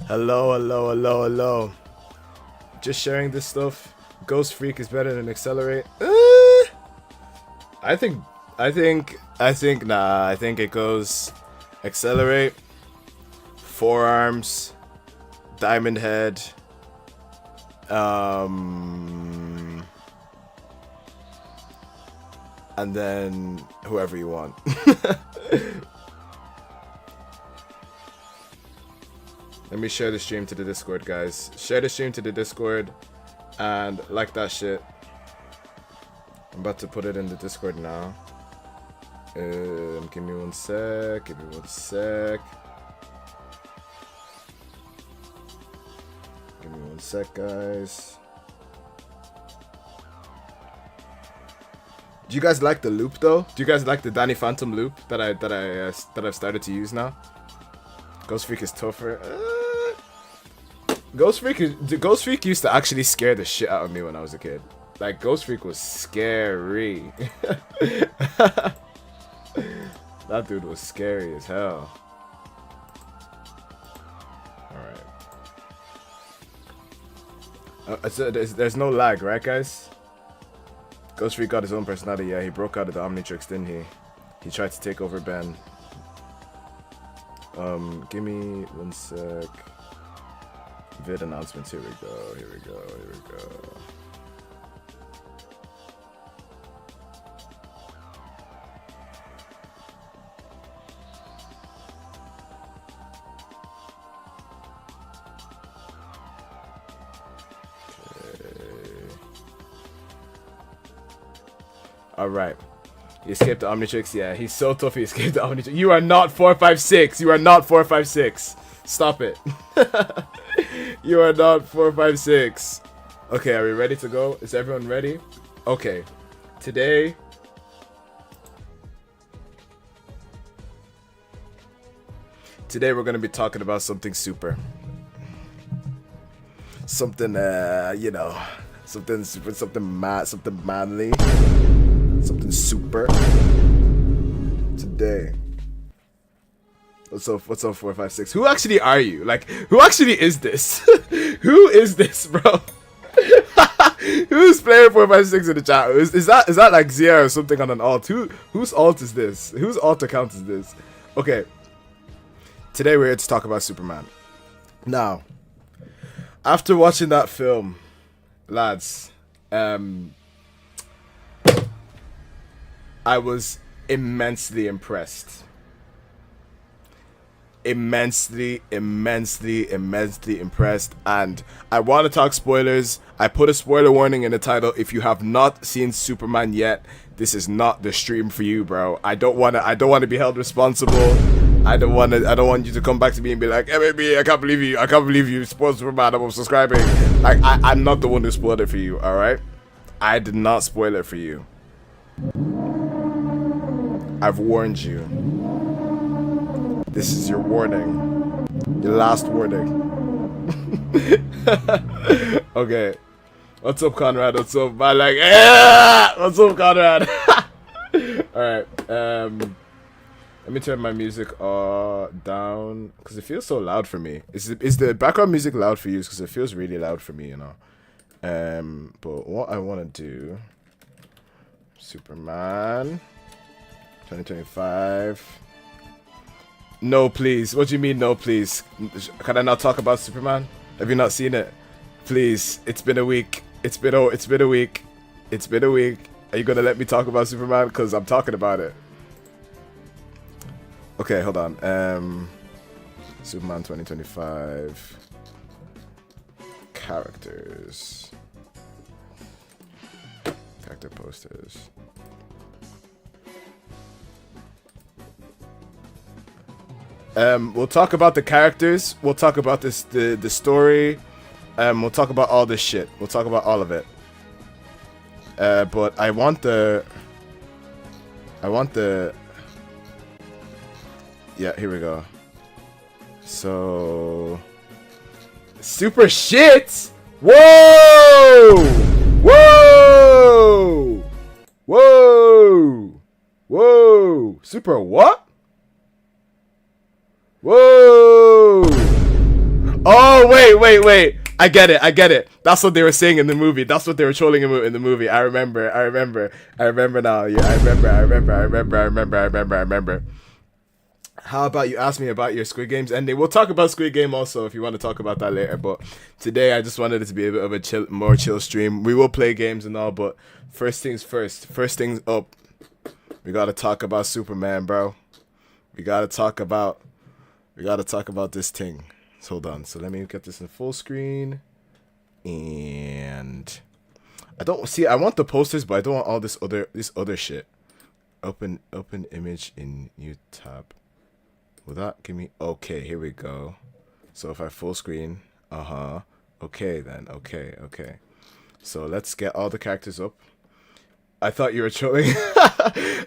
Hello, hello, hello, hello. Just sharing this stuff. Ghost Freak is better than Accelerate. I think it goes Accelerate, Forearms, Diamond Head, and then whoever you want. Let me share the stream to the Discord, guys. Share the stream to the Discord and like that shit. I'm about to put it in the Discord now. Give me one sec. Give me one sec. Give me one sec, guys. Do you guys like the loop though? Do you guys like the Danny Phantom loop that I've started to use now? Ghost Freak is tougher. Ghost Freak used to actually scare the shit out of me when I was a kid. Like, Ghost Freak was scary. That dude was scary as hell. Alright. So there's no lag, right, guys? Ghost Freak got his own personality. Yeah, he broke out of the Omnitrix, didn't he? He tried to take over Ben. Give me one sec. Vid announcements. Here we go. Here we go. Here we go. Alright. He escaped the Omnitrix. Yeah, he's so tough he escaped the Omnitrix. You are not 456. You are not 456. Stop it. You are not 456. Okay, are we ready to go? Is everyone ready? Okay. Today we're going to be talking about something super. Something, you know, something super, something mad, something manly. Something super. Today. What's up 456? Who actually are you? Like, who actually is this? Who is this, bro? Who's player 456 in the chat? Is that like Zia or something on an alt? Whose alt is this? Whose alt account is this? Okay. Today we're here to talk about Superman. Now, after watching that film, lads, I was immensely impressed. Immensely impressed. And I want to talk spoilers. I put a spoiler warning in the title. If you have not seen Superman yet, this is not the stream for you, bro. I don't want to be held responsible. I don't want you to come back to me and be like, hey, baby, I can't believe you spoiled Superman. I'm subscribing. Like, I'm not the one who spoiled it for you, all right? I did not spoil it for you. I've warned you. This is your warning. Your last warning. Okay. What's up, Conrad? What's up? Man, like, what's up, Conrad? Alright. Let me turn my music down because it feels so loud for me. Is the background music loud for you? Because it feels really loud for me, you know. But what I want to do, Superman 2025. No, please. What do you mean, no, please? Can I not talk about Superman? Have you not seen it? Please. It's been a week. It's been a week. It's been a week. Are you gonna let me talk about Superman? Because I'm talking about it. Okay, hold on. Superman 2025 characters. Character posters. We'll talk about the characters. We'll talk about the story. We'll talk about all this shit. We'll talk about all of it. But I want the. Yeah, here we go. So, super shit. Whoa! Whoa! Whoa! Whoa! Super what? Whoa! Oh! wait. I get it. That's what they were saying in the movie. That's what they were trolling him in the movie. I remember now. Yeah, I remember. How about you ask me about your Squid Games ending? We'll talk about Squid Game also if you want to talk about that later. But today I just wanted it to be a bit of a more chill stream. We will play games and all, but first things first. First things up. We gotta talk about Superman, bro. We gotta talk about this thing. So hold on. So let me get this in full screen. And I want the posters, but I don't want all this other shit. Open image in new tab. Will that give me? Okay, here we go. So if I full screen, okay then, okay. So let's get all the characters up. I thought you were trolling.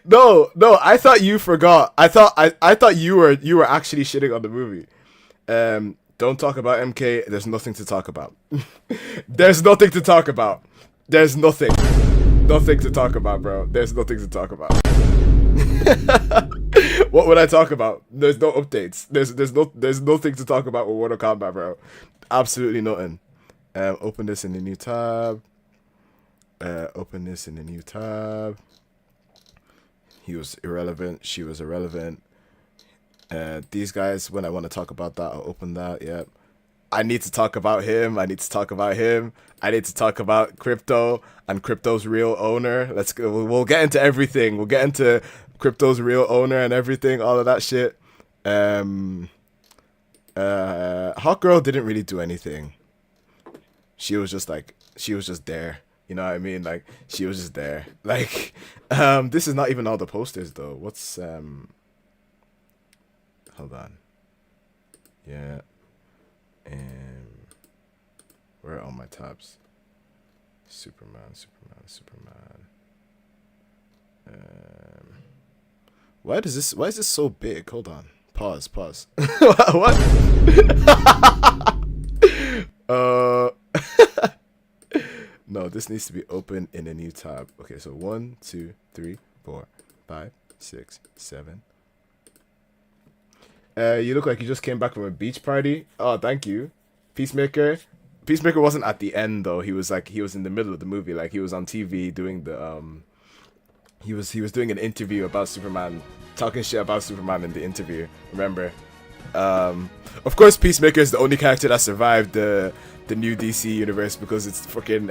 No, I thought you forgot. I thought you were actually shitting on the movie. Don't talk about MK. There's nothing to talk about. There's nothing to talk about. There's nothing to talk about, bro. There's nothing to talk about. What would I talk about? There's no updates. There's nothing to talk about with Mortal Kombat, bro. Absolutely nothing. Open this in a new tab. He was irrelevant. She was irrelevant. These guys, when I want to talk about that, I'll open that. Yep. I need to talk about him. I need to talk about Crypto and Crypto's real owner. Let's go. We'll get into everything. We'll get into Crypto's real owner and everything, all of that shit. Hawk Girl didn't really do anything. She was just there. You know what I mean? Like, she was just there. Like, this is not even all the posters though. What's hold on. Yeah. Where are all my tabs? Superman. Why is this so big? Hold on. Pause. What? No, this needs to be open in a new tab. Okay, so 1, 2, 3, 4, 5, 6, 7. You look like you just came back from a beach party. Oh, thank you. Peacemaker wasn't at the end though. He was in the middle of the movie. Like, he was on TV doing the he was doing an interview about Superman, talking shit about Superman in the interview. Remember? Of course, Peacemaker is the only character that survived the new DC universe because it's fucking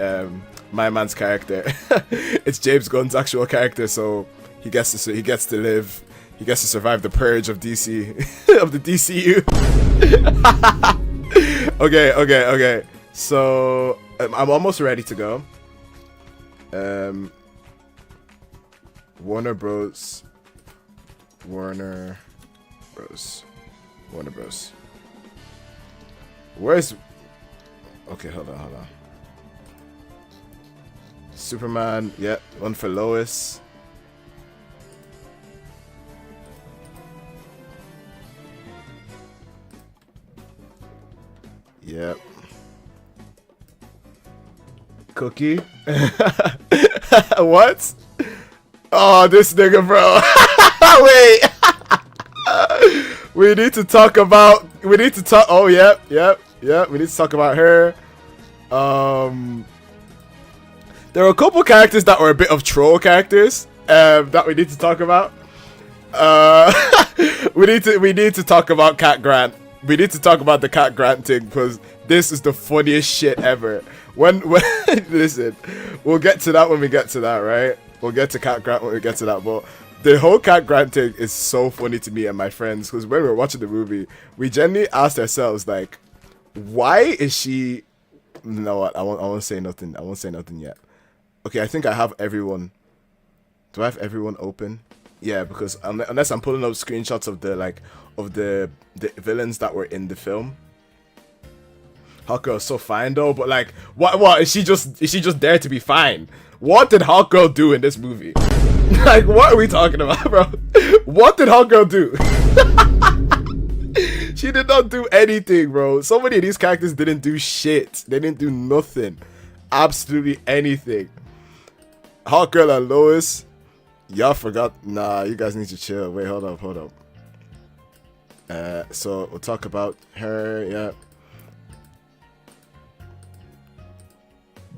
my man's character. It's James Gunn's actual character, so he gets to live. He gets to survive the purge of DC of the DCU. Okay. So I'm almost ready to go. Warner Bros. Where's? Okay, hold on. Superman, yeah, one for Lois. Yep. Cookie. What? Oh, this nigga, bro. Wait. We need to talk. Oh, yep. We need to talk about her. There were a couple characters that were a bit of troll characters that we need to talk about. We need to talk about Cat Grant. We need to talk about the Cat Grant thing because this is the funniest shit ever. When listen, we'll get to that when we get to that, right? We'll get to Cat Grant when we get to that, but the whole Cat Grant thing is so funny to me and my friends because when we were watching the movie, we genuinely asked ourselves, like, why is she... You know what? I won't say nothing. I won't say nothing yet. Okay, I think I have everyone. Do I have everyone open? Yeah, because unless I'm pulling up screenshots of the villains that were in the film. Hawkgirl is so fine though, but like, what is she just there to be fine? What did Hawkgirl do in this movie? Like, what are we talking about, bro? What did Hawkgirl do? She did not do anything, bro. So many of these characters didn't do shit. They didn't do nothing. Absolutely anything. Hawkgirl and Lois. Y'all forgot. Nah, you guys need to chill. Wait, hold up. So we'll talk about her. Yeah.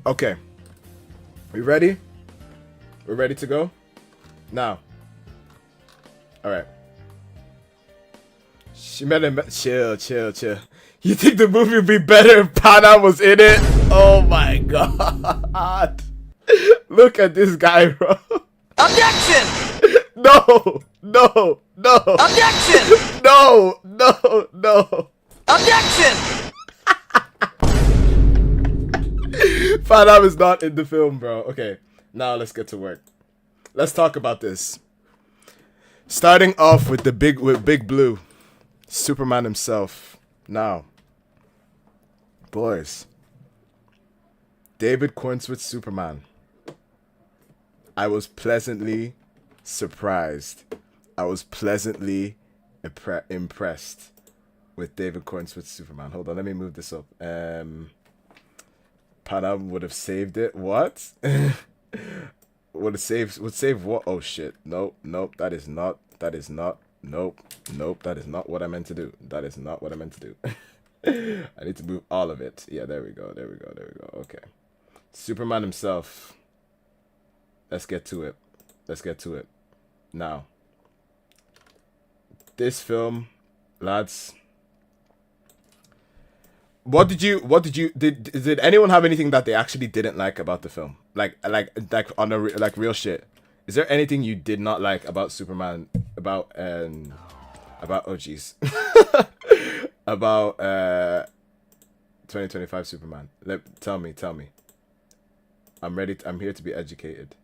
Okay. We ready? We're ready to go? Now. Alright. She met him. Chill. You think the movie would be better if Pana was in it? Oh my god. Look at this guy, bro. Objection! No. Objection! No. Objection! Pana is not in the film, bro. Okay, now let's get to work. Let's talk about this. Starting off with Big Blue, Superman himself. Now, boys, David Cornsworth's Superman. I was pleasantly surprised. I was pleasantly impressed with David Cornsworth's Superman. Hold on, let me move this up. Panam would have saved it. What? would save what? Oh shit. Nope, that is not. Nope, that is not what I meant to do. That is not what I meant to do. I need to move all of it. Yeah, there we go. Okay. Superman himself. Let's get to it. Now. This film, lads. Did anyone have anything that they actually didn't like about the film? Like on a real shit. Is there anything you did not like about Superman? About oh jeez. About 2025 Superman. Tell me. I'm ready. I'm here to be educated.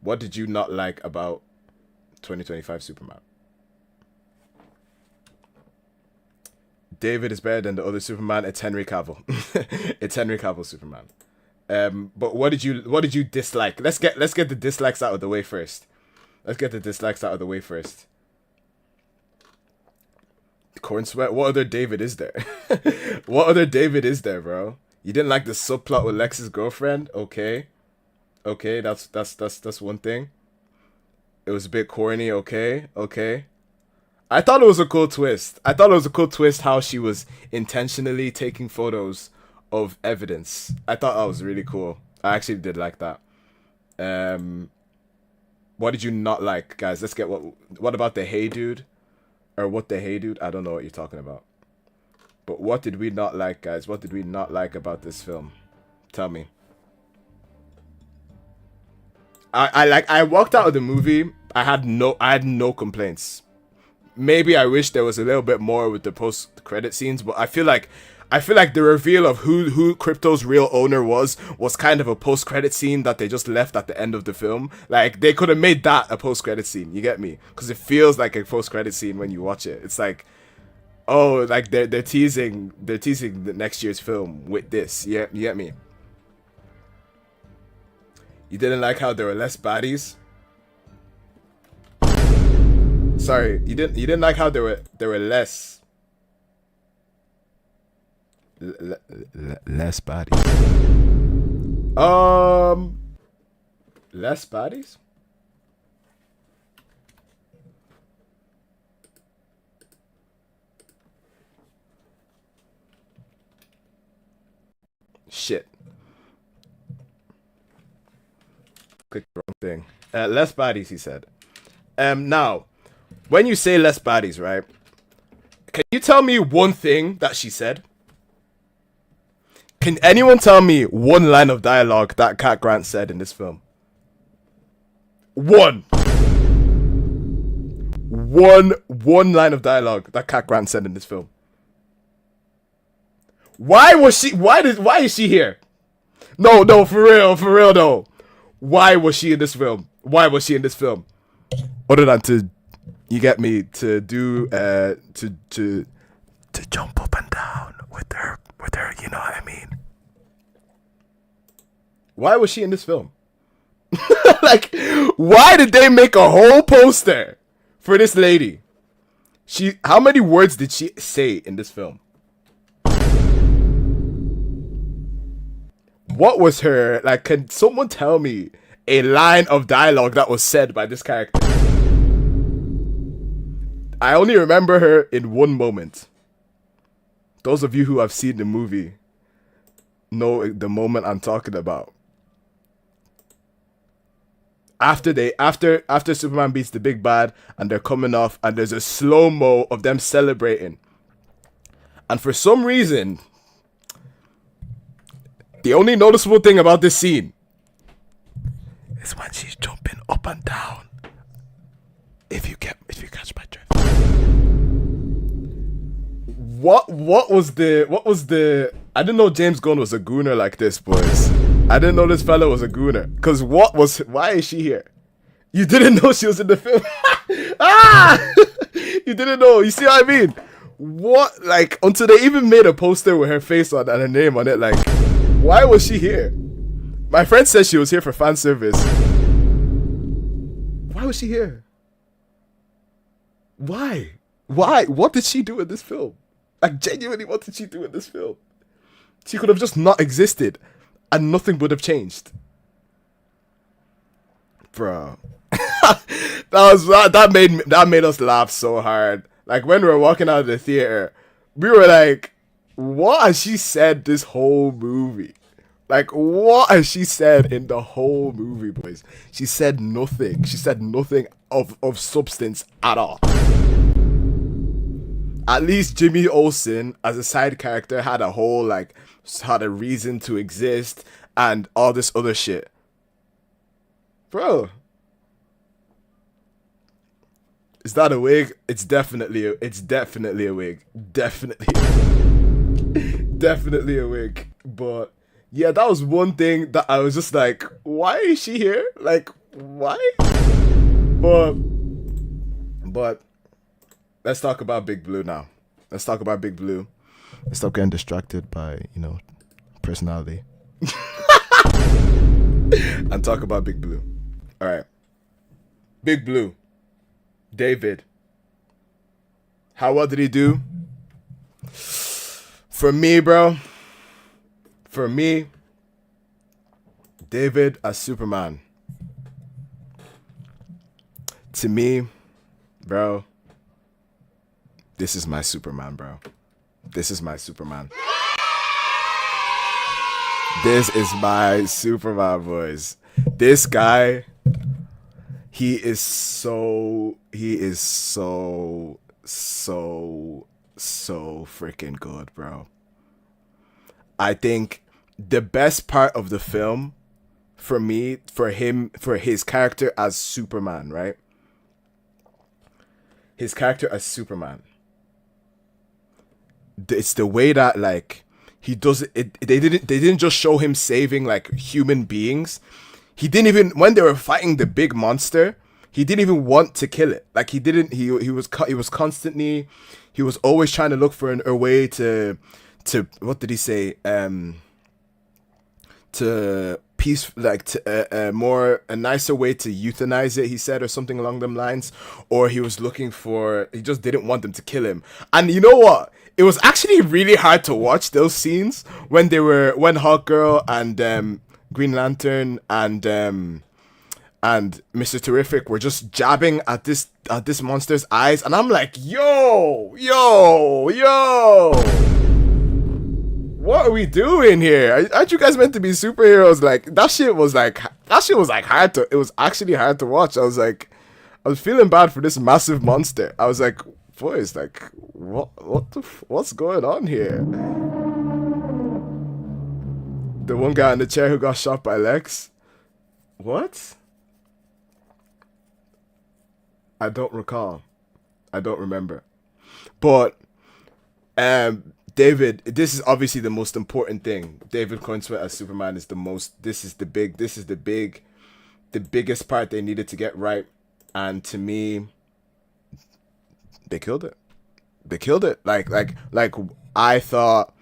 What did you not like about 2025 Superman? David is better than the other Superman. It's Henry Cavill. It's Henry Cavill Superman. But what did you dislike? Let's get the dislikes out of the way first. Cornsweat. What other David is there? What other David is there, bro? You didn't like the subplot with Lex's girlfriend? Okay, that's one thing. It was a bit corny. Okay. I thought it was a cool twist. How she was intentionally taking photos of evidence. I thought that was really cool. I actually did like that. What did you not like, guys? Let's get what about the hey dude? Or what the hey dude? I don't know what you're talking about. But what did we not like, guys? What did we not like about this film? Tell me. I walked out of the movie. I had no complaints. Maybe I wish there was a little bit more with the post-credit scenes, but I feel like the reveal of who Crypto's real owner was kind of a post-credit scene that they just left at the end of the film. Like, they could have made that a post-credit scene, you get me? Because it feels like a post-credit scene when you watch it. It's like, oh, like they're teasing the next year's film with this. Yeah, you get me? You didn't like how there were less baddies? Sorry, you didn't like how there were less less bodies. Less bodies? Shit. Click the wrong thing. Less bodies, he said. Now, when you say less bodies, right? Can you tell me one thing that she said? Can anyone tell me one line of dialogue that Cat Grant said in this film? One line of dialogue that Cat Grant said in this film. Why is she here? No, for real though. Why was she in this film? Other than to, you get me, to do to jump up and down with her, you know what I mean? Why was she in this film? Like, why did they make a whole poster for this lady? How many words did she say in this film? What was her, like, can someone tell me a line of dialogue that was said by this character? I only remember her in one moment. Those of you who have seen the movie, know the moment I'm talking about. After Superman beats the big bad and they're coming off and there's a slow-mo of them celebrating. And for some reason, the only noticeable thing about this scene is when she's jumping up and down. If you catch my drift. What was the I didn't know James Gunn was a gooner like this, boys. I didn't know this fella was a gooner. Cause why is she here? You didn't know she was in the film. You didn't know. You see what I mean? What, like, until they even made a poster with her face on and her name on it, like, why was she here? My friend said she was here for fan service. Why was she here? Why? What did she do in this film? Like, genuinely, what did she do in this film? She could have just not existed and nothing would have changed. Bro. that made us laugh so hard. Like, when we were walking out of the theater, we were like, what has she said this whole movie? Like, what has she said in the whole movie, boys? She said nothing. She said nothing of substance at all. At least Jimmy Olsen, as a side character, had a whole, like, had a reason to exist and all this other shit. Bro. Is that a wig? It's definitely a wig. Definitely a wig. But yeah, that was one thing that I was just like, why is she here? Like, why? But let's talk about Big Blue now. Let's talk about Big Blue. Let's stop getting distracted by, personality. And talk about Big Blue. All right. Big Blue. David. How well did he do? For me, bro. For me, David as Superman. To me, bro, this is my Superman, bro. This is my Superman. This is my Superman, boys. This guy, he is so freaking good, bro. I think the best part of the film for me, for his character as Superman, right? His character as Superman. It's the way that, like, he does it. They didn't just show him saving, like, human beings. He didn't even, when they were fighting the big monster, he didn't even want to kill it. Like, he was always trying to look for a way to what did he say? To peace, like, to a nicer way to euthanize it, he said, or something along them lines. Or he just didn't want them to kill him. And you know what? It was actually really hard to watch those scenes when Hawkgirl and Green Lantern and Mr. Terrific were just jabbing at this monster's eyes, and I'm like, yo, what are we doing here? Aren't you guys meant to be superheroes? Like, that shit was hard to. It was actually hard to watch. I was feeling bad for this massive monster. I was like, boys, like, what's going on here? The one guy in the chair who got shot by Lex. What? I don't recall. I don't remember. But David, this is obviously the most important thing. David Cornsweet as Superman is the biggest part they needed to get right. And to me, they killed it. Like I thought.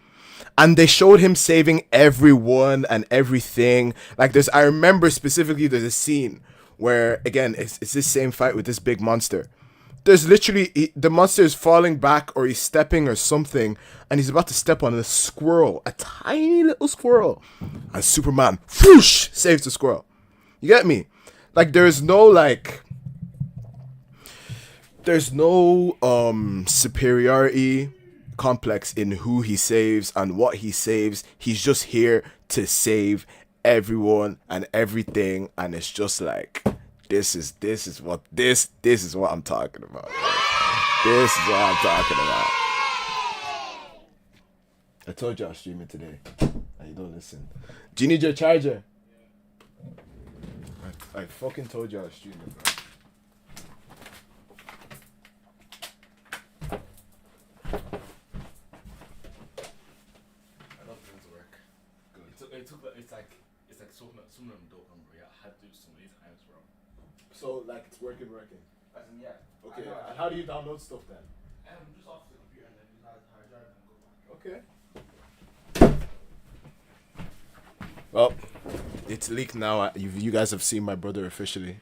And they showed him saving everyone and everything. Like, I remember specifically there's a scene where, again, it's this same fight with this big monster. There's literally, the monster is falling back or he's stepping or something, and he's about to step on a squirrel, a tiny little squirrel. And Superman, whoosh, saves the squirrel. You get me? Like, there's no superiority complex in who he saves and what he saves. He's just here to save everyone and everything, and it's just like this is what I'm talking about. This is what I'm talking about. I told you I was streaming today, and you don't listen. Do you need your charger? I fucking told you I was streaming, bro. Some of them don't remember. Yeah, I had to do it so many times, bro. So like it's working. As in, yeah. Okay. And how do you download stuff then? Just off the computer and then use that hard drive and go back. Okay. Well, it's leaked now. You guys have seen my brother officially.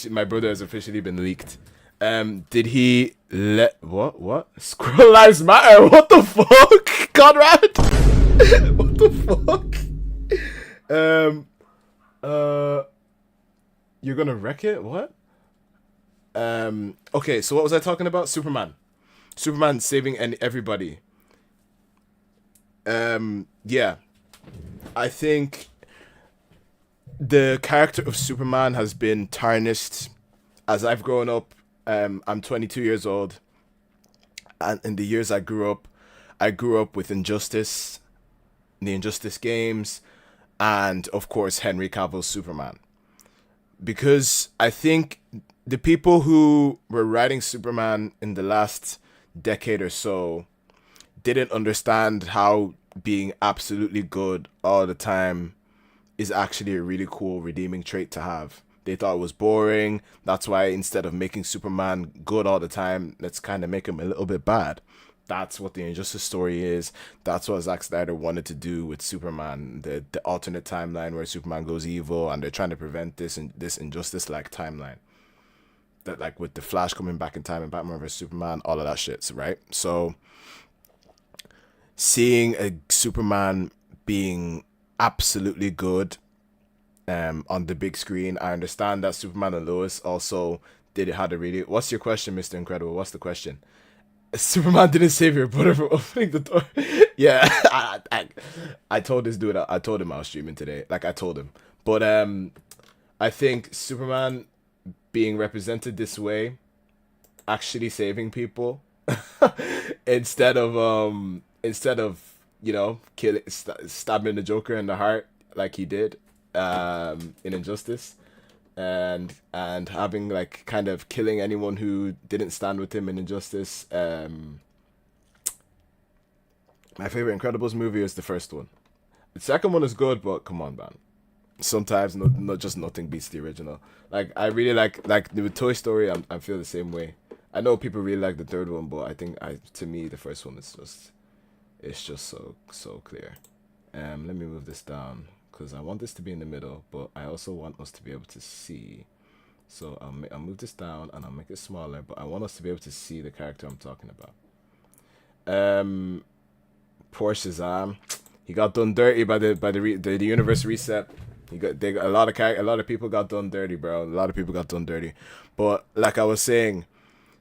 My brother has officially been leaked. Did he let what? Squirrel lives matter. What the fuck, Conrad? What the fuck? You're gonna wreck it? What? Okay, so what was I talking about? Superman saving everybody. Yeah. I think the character of Superman has been tarnished as I've grown up. I'm 22 years old, and in the years I grew up with Injustice, the Injustice games, and of course Henry Cavill's Superman. Because I think the people who were writing Superman in the last decade or so didn't understand how being absolutely good all the time is actually a really cool redeeming trait to have. They thought it was boring. That's why instead of making Superman good all the time, let's kind of make him a little bit bad. That's what the Injustice story is. That's what Zack Snyder wanted to do with Superman, the alternate timeline where Superman goes evil, and they're trying to prevent this Injustice-like timeline. That, like, with the Flash coming back in time and Batman vs Superman, all of that shit, right? So seeing a Superman being absolutely good on the big screen, I understand that Superman and Lois also had a really... What's your question, Mr. Incredible? What's the question? Superman didn't save your brother from opening the door. Yeah, I told this dude, I told him I was streaming today. Like, I told him. But I think Superman being represented this way, actually saving people, instead of stabbing the Joker in the heart like he did in Injustice, and having, like, kind of killing anyone who didn't stand with him in Injustice. My favorite Incredibles movie is the first one. The second one is good, but come on, man. Sometimes not just nothing beats the original. Like, I really like with Toy Story, I feel the same way. I know people really like the third one, but I think to me the first one is just so clear. Let me move this down, because I want this to be in the middle, but I also want us to be able to see. So I'll move this down and I'll make it smaller, but I want us to be able to see the character I'm talking about. Poor Shazam, he got done dirty by the universe reset. A lot of people got done dirty, bro. A lot of people got done dirty. But like I was saying,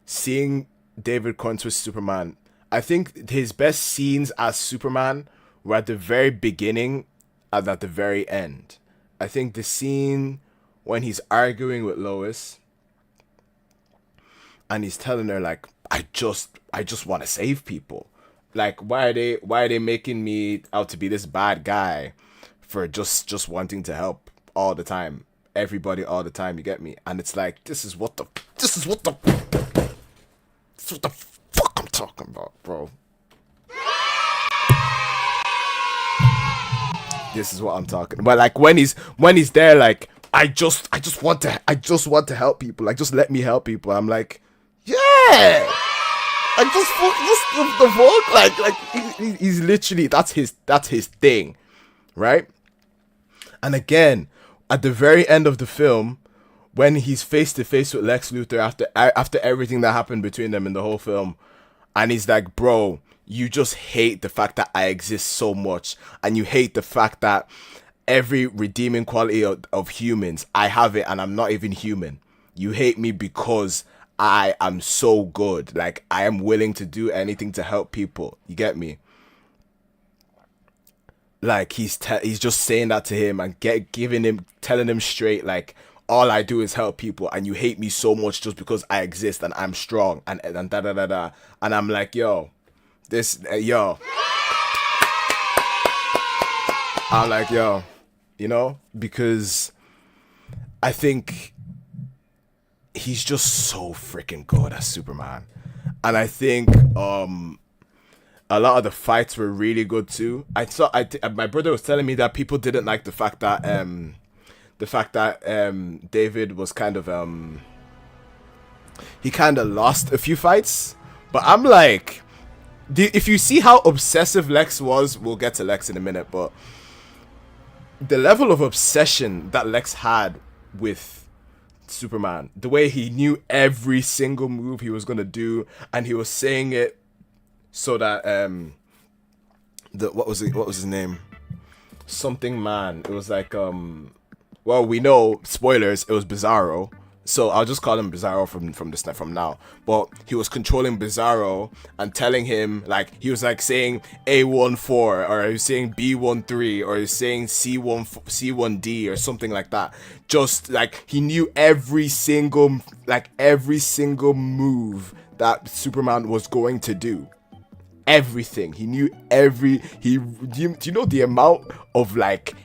seeing David Cornswith's Superman, I think his best scenes as Superman were at the very beginning and at the very end. I think the scene when he's arguing with Lois and he's telling her, like, I just want to save people. Like, why are they making me out to be this bad guy for just wanting to help all the time, everybody all the time, you get me? And it's like, this is what the fuck I'm talking about, bro. This is what I'm talking about. Like, when he's there, like, I just want to help people. Like, just let me help people. I'm like, yeah. Like, just the fuck. Like he's literally, that's his thing, right? And again, at the very end of the film, when he's face to face with Lex Luthor after everything that happened between them in the whole film, and he's like, bro, you just hate the fact that I exist so much, and you hate the fact that every redeeming quality of humans, I have it, and I'm not even human. You hate me because I am so good. Like, I am willing to do anything to help people. You get me? Like, he's just saying that to him and telling him straight, like, all I do is help people, and you hate me so much just because I exist and I'm strong and da da da da. And I'm like, yo, I'm like, yo, you know, because I think he's just so freaking good as Superman. And I think a lot of the fights were really good too. My brother was telling me that people didn't like the fact that David was kind of he kind of lost a few fights. But I'm like, if you see how obsessive Lex was, we'll get to Lex in a minute, but the level of obsession that Lex had with Superman, the way he knew every single move he was gonna do, and he was saying it so that what was his name? Something Man. It was like well, we know, spoilers, it was Bizarro. So I'll just call him Bizarro from now. But he was controlling Bizarro and telling him, like, he was like saying A14, or he was saying B13, or he was saying C1D or something like that. Just like he knew every single move that Superman was going to do. Everything. He knew do you know the amount of like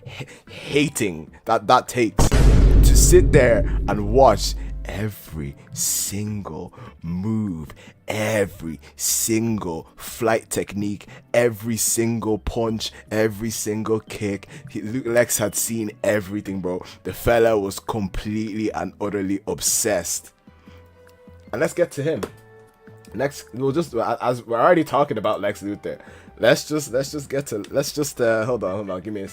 hating that takes to sit there and watch every single move, every single flight technique, every single punch, every single kick. Lex had seen everything, bro. The fella was completely and utterly obsessed. And let's get to him. Next, we'll just, as we're already talking about Lex Luthor, let's just hold on, give me a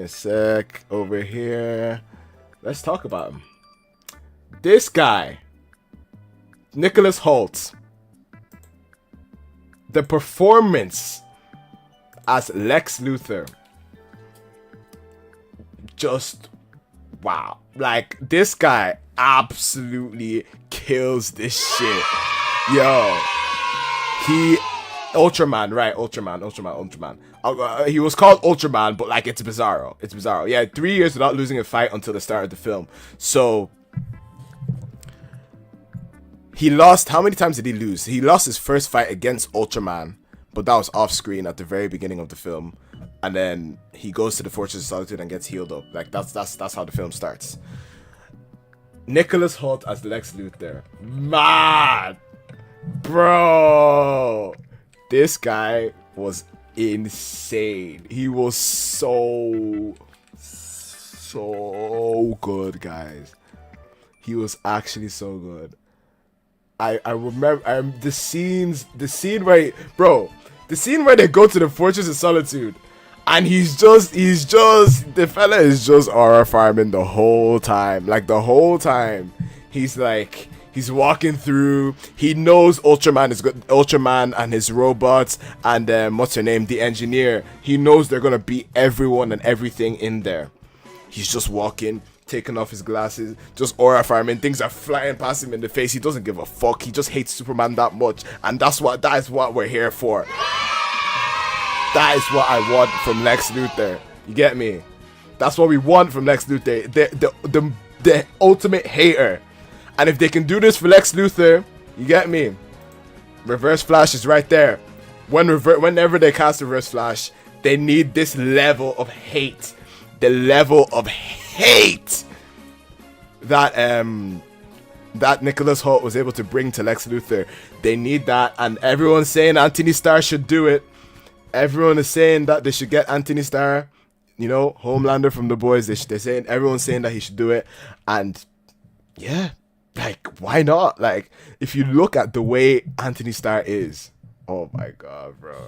sec over here. Let's talk about him. This guy, Nicholas Hoult, the performance as Lex Luthor, just wow. Like, this guy absolutely kills this shit. Yo, Ultraman. He was called Ultraman, but like, it's Bizarro. Yeah, 3 years without losing a fight until the start of the film. So he lost. How many times did he lose? He lost his first fight against Ultraman, but that was off screen at the very beginning of the film. And then he goes to the Fortress of Solitude and gets healed up. Like, that's how the film starts. Nicholas Hoult as Lex Luthor, man, bro, this guy was insane. He was so good, guys. He was actually so good. I remember the scene where the scene where they go to the Fortress of Solitude, and he's just the fella is just aura farming the whole time. Like, the whole time he's walking through. He knows Ultraman is good. Ultraman and his robots and what's her name, the engineer. He knows they're gonna beat everyone and everything in there. He's just walking, taking off his glasses, just aura farming. Things are flying past him in the face. He doesn't give a fuck. He just hates Superman that much, and that is what we're here for. That is what I want from Lex Luthor. You get me? That's what we want from Lex Luthor. The ultimate hater. And if they can do this for Lex Luthor, you get me? Reverse Flash is right there. Whenever they cast Reverse Flash, they need this level of hate. The level of hate that Nicholas Hoult was able to bring to Lex Luthor. They need that, and everyone's saying Anthony Starr should do it. Everyone is saying that they should get Anthony Starr, you know, Homelander from The Boys. Everyone's saying that he should do it, and yeah, like, why not? Like, if you look at the way Anthony Starr is, oh my god, bro,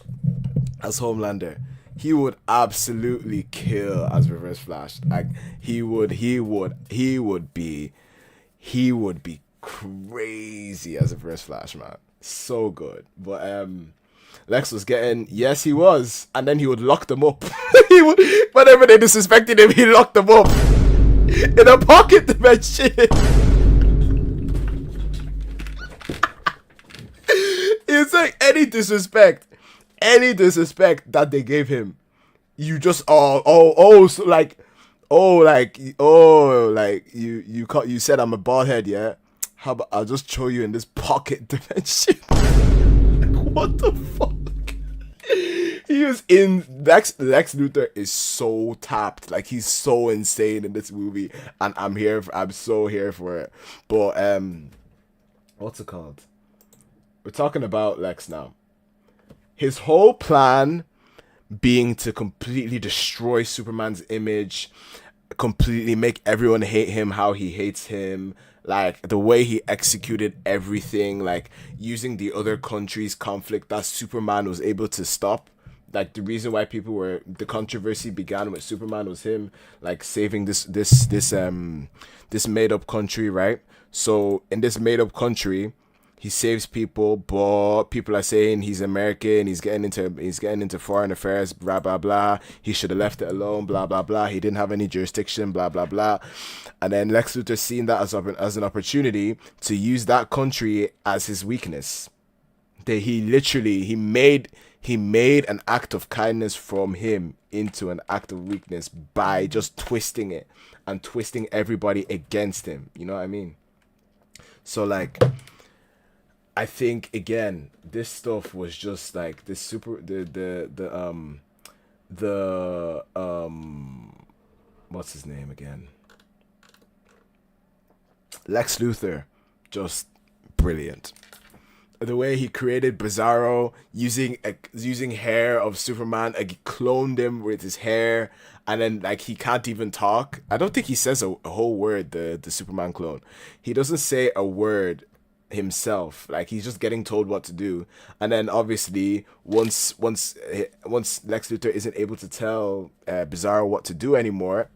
as Homelander, he would absolutely kill as Reverse Flash. Like, he would be crazy as a Reverse Flash, man. So good. But Lex was getting, yes, he was, and then he would lock them up. Whenever they disrespected him, he locked them up in a pocket dimension. It's like any disrespect that they gave him, you just so like you said I'm a bald head, yeah? How about I'll just show you in this pocket dimension? Like, what the fuck? He was in Lex Luthor is so tapped, like he's so insane in this movie, and I'm so here for it. But what's it called? We're talking about Lex now. His whole plan being to completely destroy Superman's image, completely make everyone hate him how he hates him, like the way he executed everything, like using the other countries' conflict that Superman was able to stop. Like the reason why the controversy began with Superman was him like saving this made up country, right? So in this made up country, he saves people, but people are saying he's American, he's getting into foreign affairs, blah blah blah. He should have left it alone, blah blah blah. He didn't have any jurisdiction, blah blah blah. And then Lex Luthor seen that as an opportunity to use that country as his weakness. He made an act of kindness from him into an act of weakness by just twisting it and twisting everybody against him. You know what I mean? So like, I think again, this stuff was just like this what's his name again? Lex Luthor, just brilliant. The way he created Bizarro using hair of Superman, like, he cloned him with his hair, and then like he can't even talk. I don't think he says a whole word. The Superman clone, he doesn't say a word himself. Like he's just getting told what to do, and then obviously once Lex Luthor isn't able to tell Bizarro what to do anymore,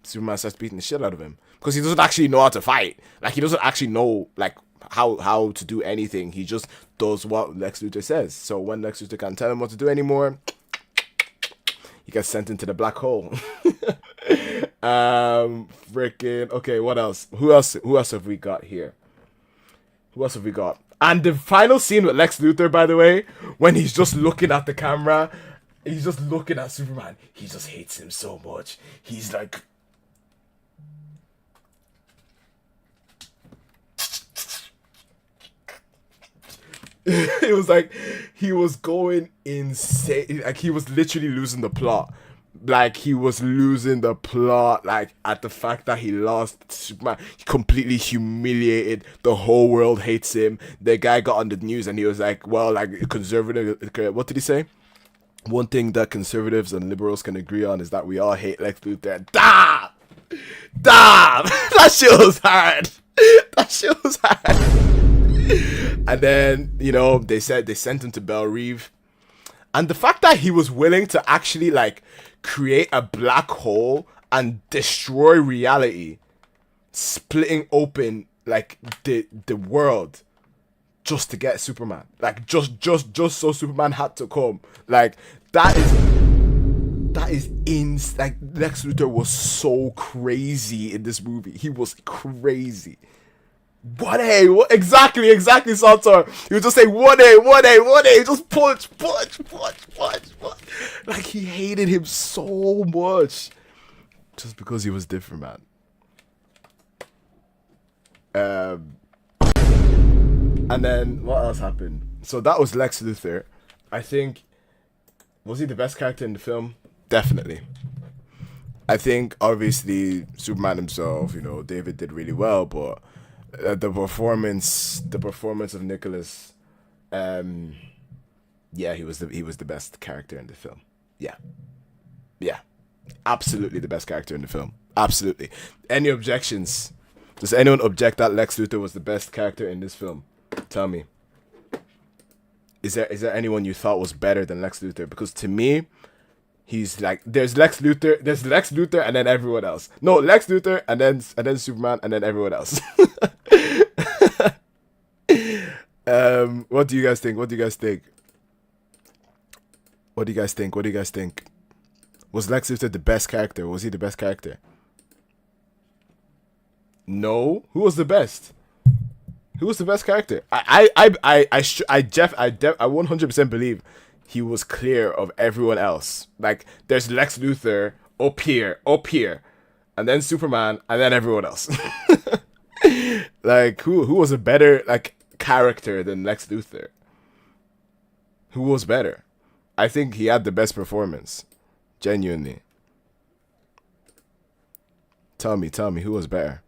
Superman starts beating the shit out of him because he doesn't actually know how to fight. Like he doesn't actually know like how to do anything. He just does what Lex Luthor says. So when Lex Luthor can't tell him what to do anymore, he gets sent into the black hole. Freaking okay. What else? Who else have we got here? Who else have we got? And the final scene with Lex Luthor, by the way, when he's just looking at the camera, he's just looking at Superman. He just hates him so much. He's like, it was like he was going insane. Like he was literally losing the plot. Like he was losing the plot. Like at the fact that he lost Superman, he completely humiliated. The whole world hates him. The guy got on the news and he was like, "Well, like conservative." What did he say? One thing that conservatives and liberals can agree on is that we all hate Lex Luthor. Damn, that shit was hard. That shit was hard. And then, you know, they said they sent him to Belle Reve. And the fact that he was willing to actually, like, create a black hole and destroy reality, splitting open, like, the world just to get Superman. Like, just so Superman had to come. Like, that is like, Lex Luthor was so crazy in this movie. He was crazy. What exactly, Santor. He would just say, what a, just punch. Like, he hated him so much. Just because he was different, man. And then, what else happened? So that was Lex Luthor. I think, was he the best character in the film? Definitely. I think, obviously, Superman himself, you know, David did really well, but the performance of Nicholas, yeah, he was the best character in the film. Yeah, absolutely the best character in the film. Absolutely. Any objections? Does anyone object that Lex Luthor was the best character in this film? Tell me. Is there anyone you thought was better than Lex Luthor? Because to me, he's like, there's Lex Luthor, and then everyone else. No, Lex Luthor, and then Superman, and then everyone else. What do you guys think? Was Lex Luthor the best character? Was he the best character? No. Who was the best? Who was the best character? I 100% believe he was clear of everyone else. Like, there's Lex Luthor up here, and then Superman, and then everyone else. Like, who was a better like character than Lex Luthor? Who was better? I think he had the best performance, genuinely. Tell me, who was better?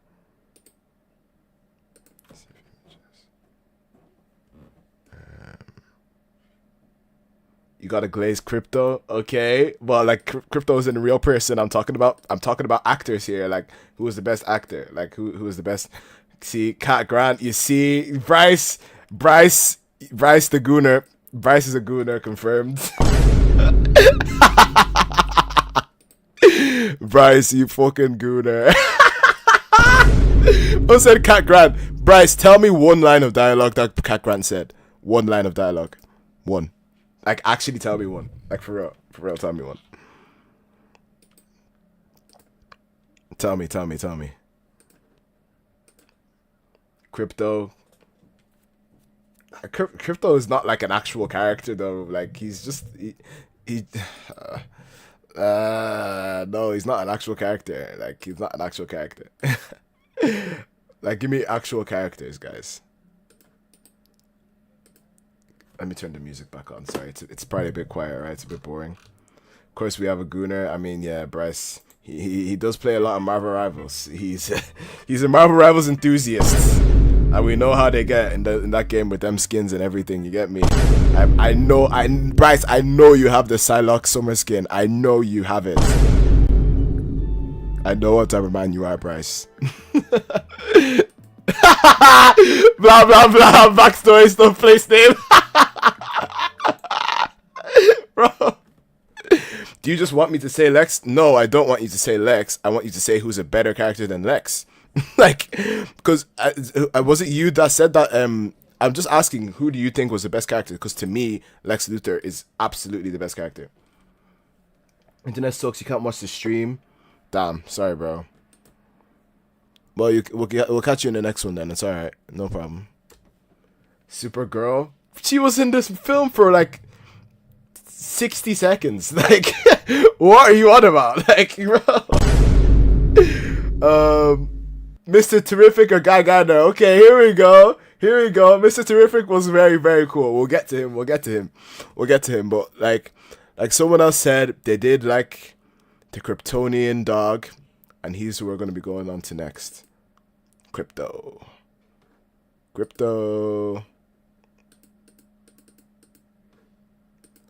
You got to glaze Crypto, okay? Well, like Crypto isn't a real person. I'm talking about actors here. Like, who was the best actor? Like, who was the best? See, Cat Grant. You see, Bryce the Gooner. Bryce is a Gooner, confirmed. Bryce, you fucking Gooner. Who said Cat Grant? Bryce, tell me one line of dialogue that Cat Grant said. One line of dialogue. One. Like, actually tell me one. Like, for real, tell me one. Tell me. Crypto. Crypto is not like an actual character though. Like, he's just no, he's not an actual character. Like, he's not an actual character. Like, give me actual characters, guys. Let me turn the music back on. Sorry, it's probably a bit quiet, right? It's a bit boring. Of course, we have a Gooner. I mean, yeah, Bryce. He does play a lot of Marvel Rivals. He's a Marvel Rivals enthusiast, and we know how they get in that game with them skins and everything. You get me? Bryce. I know you have the Psylocke summer skin. I know you have it. I know what type of man you are, Bryce. Blah blah blah. Backstory stuff. Place name. Bro, do you just want me to say Lex? No, I don't want you to say Lex. I want you to say who's a better character than Lex. Like, because was it you that said that? I'm just asking, who do you think was the best character? Because to me, Lex Luthor is absolutely the best character. Internet sucks. You can't watch the stream. Damn, sorry, bro. Well, we'll catch you in the next one then. It's alright, no problem. Supergirl, she was in this film for like 60 seconds. Like, what are you on about? Like, bro. Mr. Terrific or Guy Gardner. Okay, here we go. Mr. Terrific was very, very cool. We'll get to him. But like someone else said, they did like the Kryptonian dog, and he's who we're going to be going on to next. Crypto.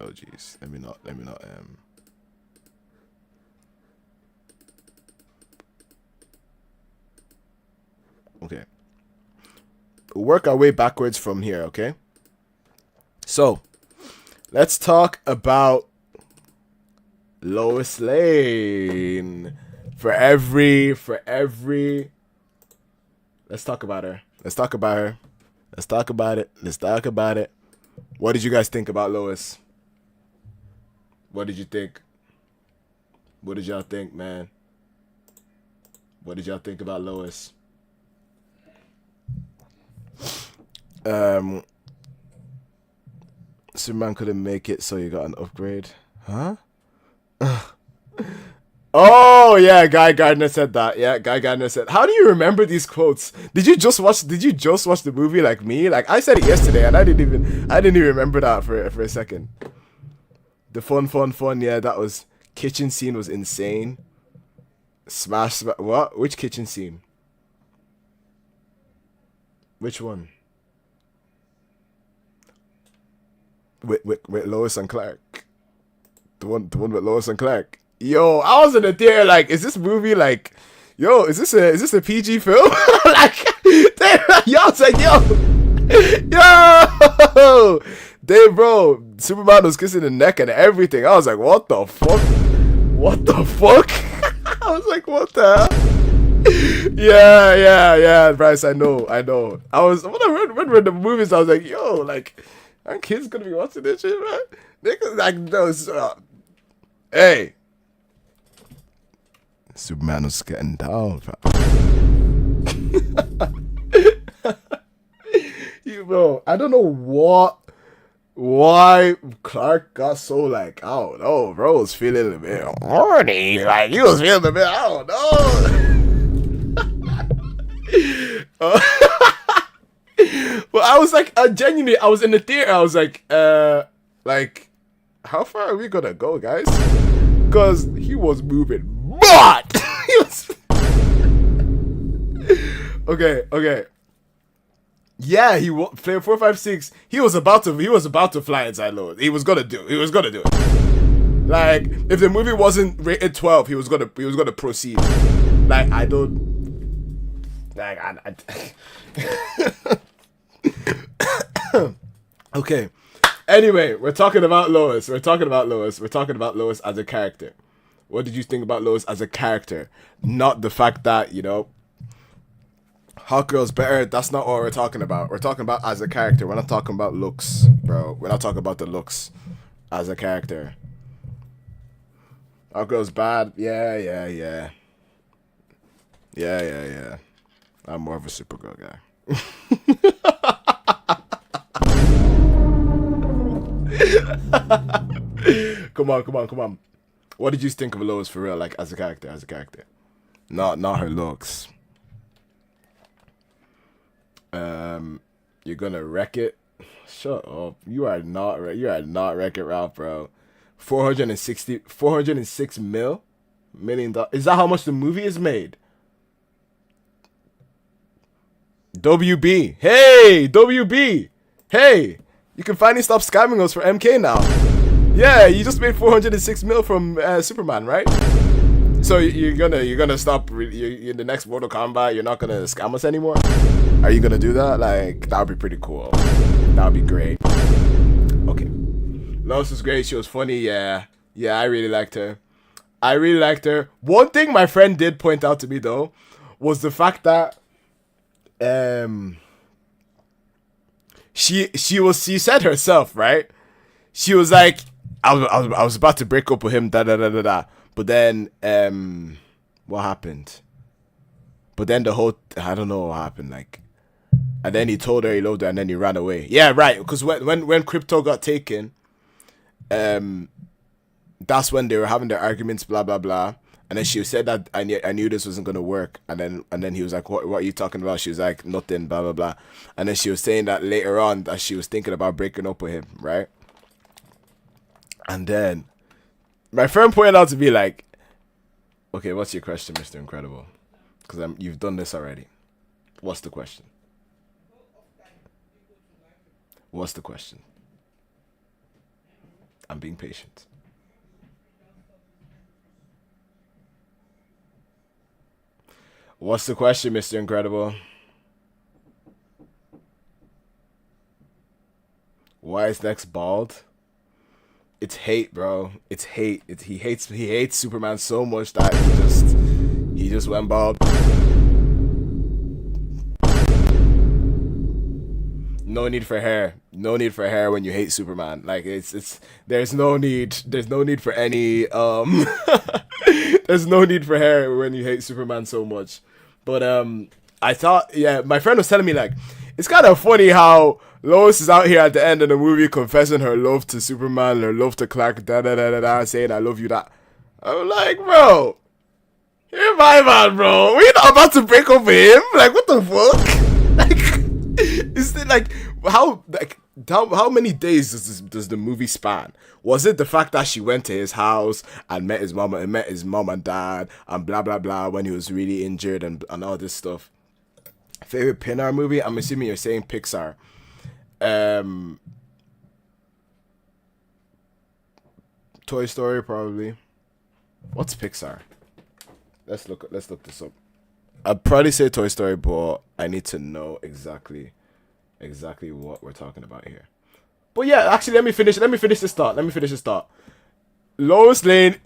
Oh jeez, let me not okay. We'll work our way backwards from here, okay? So, let's talk about Lois Lane. For every let's talk about her. Let's talk about it. What did you guys think about Lois? What did you think? What did y'all think, man? What did y'all think about Lois? Superman couldn't make it, so you got an upgrade. Huh? Oh yeah, Guy Gardner said that. Yeah, Guy Gardner said. How do you remember these quotes? Did you just watch the movie like me? Like, I said it yesterday and I didn't even remember that for a second. The fun. Yeah, that was kitchen scene was insane. Smash. What? Which kitchen scene? Which one? With Lois and Clark. The one with Lois and Clark. Yo, I was in the theater like, is this movie like, yo, is this a PG film? Like, y'all was like, yo, Dave, bro, Superman was kissing the neck and everything. I was like, what the fuck? I was like, what the hell? Yeah, Bryce, I know. I was, when I read the movies, I was like, yo, like, aren't kids gonna be watching this shit, man? Niggas, like, no, hey. Superman was getting down, fam. bro, I don't know why Clark got so like, I don't know, bro was feeling a bit horny. Like he was feeling a bit, I don't know. Well, I was like, genuinely, I was in the theater. I was like, how far are we gonna go, guys? Because he was moving, but he was. Okay. Yeah, player 456. He was about to fly inside Lois. He was gonna do it. Like, if the movie wasn't rated 12, he was gonna proceed. Like, I don't. Like, Okay. Anyway, we're talking about Lois. We're talking about Lois as a character. What did you think about Lois as a character? Not the fact that, Hot Girl's better. That's not what we're talking about. We're talking about as a character. We're not talking about looks, bro. We're not talking about the looks as a character. Hot Girl's bad. Yeah. I'm more of a Supergirl guy. Come on. What did you think of Lois for real, like as a character? Not her looks. You're gonna wreck it. Shut up. You are not Wreck-It Ralph, bro. 406 million. Is that how much the movie is made? WB. Hey, WB. Hey, you can finally stop scamming us for MK now. Yeah, you just made 406 mil from Superman, right? So you're gonna stop. In the next Mortal Kombat, you're not gonna scam us anymore. Are you gonna do that? Like, that would be pretty cool. That would be great. Okay, Lois was great. She was funny. Yeah. I really liked her. One thing my friend did point out to me though was the fact that she said herself, right? She was like, I was about to break up with him, but then what happened? But then I don't know what happened, like, and then he told her he loved her, and then he ran away. Yeah, right. Because when Crypto got taken, that's when they were having their arguments, blah blah blah. And then she said that I knew this wasn't gonna work. And then he was like, what are you talking about? She was like, nothing, blah blah blah. And then she was saying that later on that she was thinking about breaking up with him, right? And then my friend pointed out to me like, okay, what's your question, Mr. Incredible? Because you've done this already. What's the question? I'm being patient. What's the question, Mr. Incredible? Why is Nex bald? It's hate, bro. It's hate. He hates Superman so much that he just went bald. No need for hair. No need for hair when you hate Superman. Like, there's no need for any there's no need for hair when you hate Superman so much. But I thought, yeah, my friend was telling me like, it's kind of funny how Lois is out here at the end of the movie confessing her love to Superman, her love to Clark, saying I love you. That I'm like, bro, you're my man, bro. We're not about to break up with him. Like, what the fuck? Like, is it like how many days does the movie span? Was it the fact that she went to his house and met his mom and dad and blah blah blah when he was really injured and all this stuff? Favorite Pixar movie? I'm assuming you're saying Pixar. Toy Story probably. What's Pixar? Let's look this up. I'd probably say Toy Story, but I need to know exactly what we're talking about here. But yeah, actually, let me finish this thought. Lois Lane,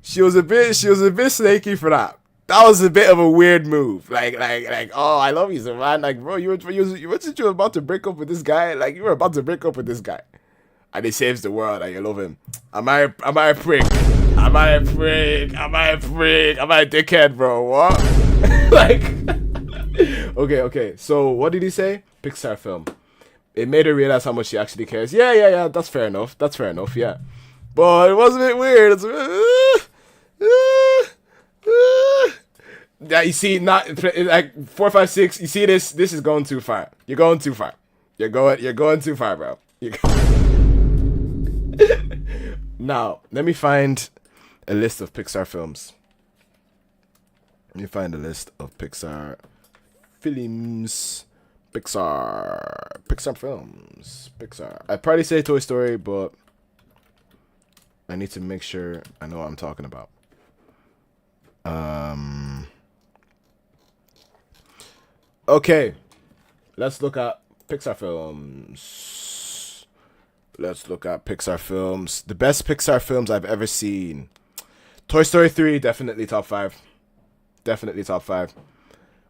she was a bit snaky for that. That was a bit of a weird move. Like, oh, I love you, so man. Like, bro, you were about to break up with this guy. Like, you were about to break up with this guy, and he saves the world, and you love him. Am I a prick? Am I a dickhead, bro? What? Like, okay. So, what did he say? Pixar film. It made her realize how much she actually cares. Yeah. That's fair enough. Yeah. But it was a bit weird. It's yeah, you see, not like 4, 5, 6. You see this? This is going too far. You're going too far. You're going too far, bro. Now, let me find a list of Pixar films. Let me find a list of Pixar films. Pixar films. I'd probably say Toy Story, but I need to make sure I know what I'm talking about. Okay. Let's look at Pixar films. The best Pixar films I've ever seen. Toy Story 3, definitely top 5.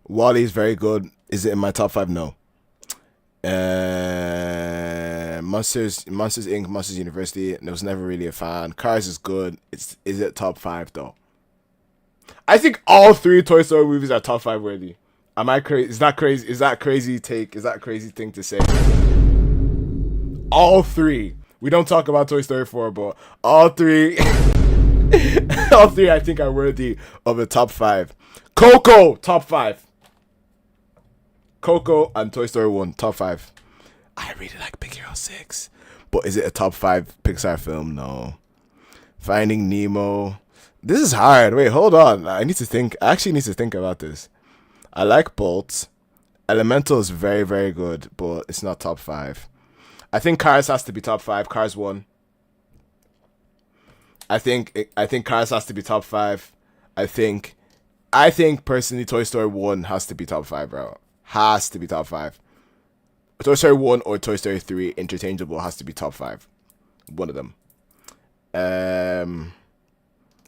WALL-E is very good. Is it in my top 5? No. Monsters Inc., Monsters University, I was never really a fan. Cars is good. Is it top 5 though? I think all 3 Toy Story movies are top 5 worthy. Am I crazy? Is that crazy? Is that a crazy take? Is that a crazy thing to say? All 3. We don't talk about Toy Story 4, but all 3 all 3 I think are worthy of a top 5. Coco, top 5. Coco and Toy Story 1, top 5. I really like Big Hero 6. But is it a top 5 Pixar film? No. Finding Nemo. This is hard. Wait, hold on. I actually need to think about this. I like Bolt. Elemental is very, very good, but it's not top 5. I think Cars has to be top 5. Cars 1. I think Cars has to be top 5. I think personally Toy Story 1 has to be top 5, bro. Has to be top 5. Toy Story 1 or Toy Story 3 interchangeable has to be top 5. One of them.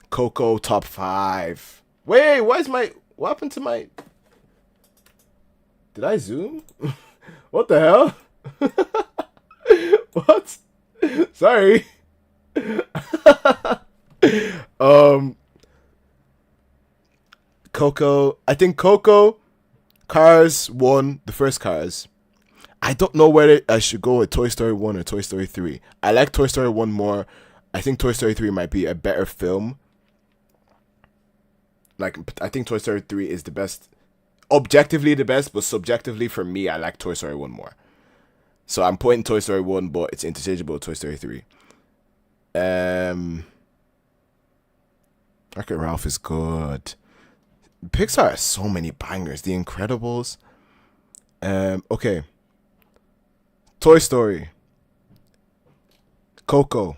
Coco top 5. Wait, what happened to my... Did I zoom? What the hell? What? Sorry. Coco. I think Coco, Cars 1, the first Cars. I don't know whether I should go with Toy Story 1 or Toy Story 3. I like Toy Story 1 more. I think Toy Story 3 might be a better film. Like, I think Toy Story 3 is the best. Objectively the best, but subjectively for me, I like Toy Story 1 more. So I'm pointing Toy Story 1, but it's interchangeable with Toy Story 3. Wreck-It Ralph is good. Pixar has so many bangers. The Incredibles. Okay. Toy Story. Coco.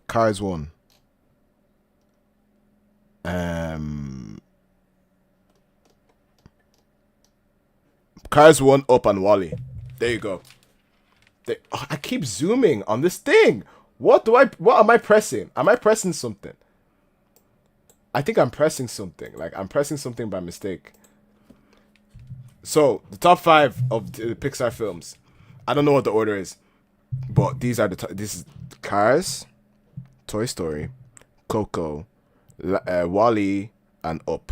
Cars 1. Cars 1, Up, and WALL-E. There you go. I keep zooming on this thing. What am I pressing? Am I pressing something? I think I'm pressing something. Like, I'm pressing something by mistake. So, the top 5 of the Pixar films. I don't know what the order is. But these are this is Cars, Toy Story, Coco, WALL-E, and Up.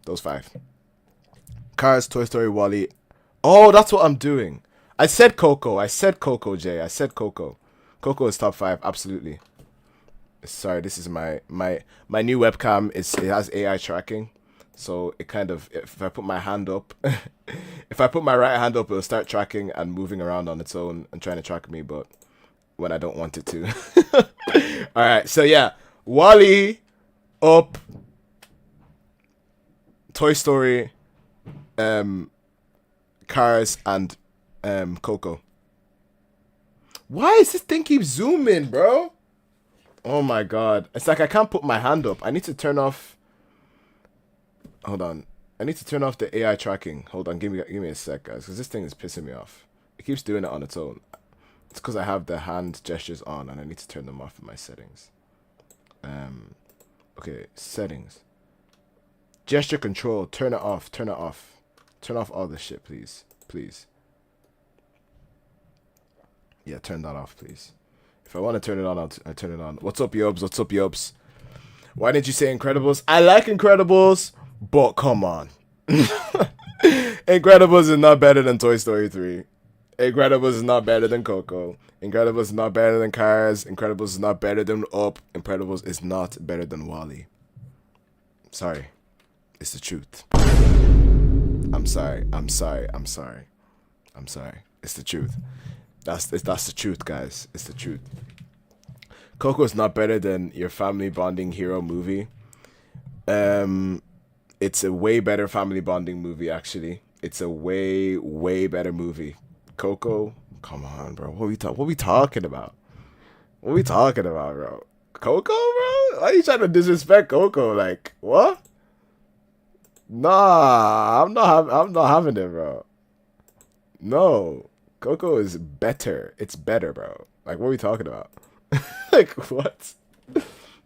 Those 5. Cars, Toy Story, WALL-E. Oh, that's what I'm doing. I said Coco, Jay. I said Coco. Coco is top 5, absolutely. Sorry, this is my new webcam. It has AI tracking, so it kind of, if I put my hand up, if I put my right hand up, it'll start tracking and moving around on its own and trying to track me, but when I don't want it to. All right, so yeah, WALL-E, Up, Toy Story, Cars, and Coco. Why is this thing keep zooming, bro? Oh my god. It's like I can't put my hand up. I need to turn off... Hold on. I need to turn off the AI tracking. Hold on, give me a sec, guys, because this thing is pissing me off. It keeps doing it on its own. It's because I have the hand gestures on and I need to turn them off in my settings. Okay, settings. Gesture control. Turn it off. Turn it off. Turn off all this shit, please. Please. Yeah, turn that off, please. If I want to turn it on, I'll turn it on. What's up, Yobs? What's up, Yobs? Why didn't you say Incredibles? I like Incredibles, but come on. Incredibles is not better than Toy Story 3. Incredibles is not better than Coco. Incredibles is not better than Cars. Incredibles is not better than Up. Incredibles is not better than Wall-E. Sorry. It's the truth. I'm sorry. It's the truth. That's the truth, guys. It's the truth. Coco is not better than your family bonding hero movie. It's a way better family bonding movie, actually. It's a way better movie. Coco, come on, bro. What we talking about? What we talking about, bro? Coco, bro? Why are you trying to disrespect Coco? Like, what? Nah, I'm not having it, bro. No. Coco is better. It's better, bro. Like, what are we talking about? Like, what?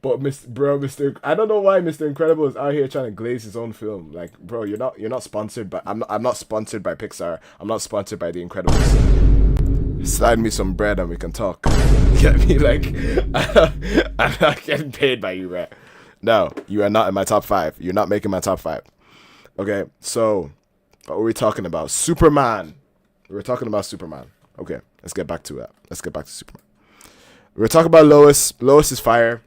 But Mr. I don't know why Mr. Incredible is out here trying to glaze his own film. Like, bro, you're not sponsored by. I'm not sponsored by Pixar. I'm not sponsored by The Incredibles. Slide me some bread and we can talk. Get me? Like, I'm not getting paid by you, bro. No, you are not in my top 5. You're not making my top 5. Okay, so what were we talking about? Superman. We were talking about Superman. Okay, let's get back to it. Let's get back to Superman. We were talking about Lois. Lois is fire.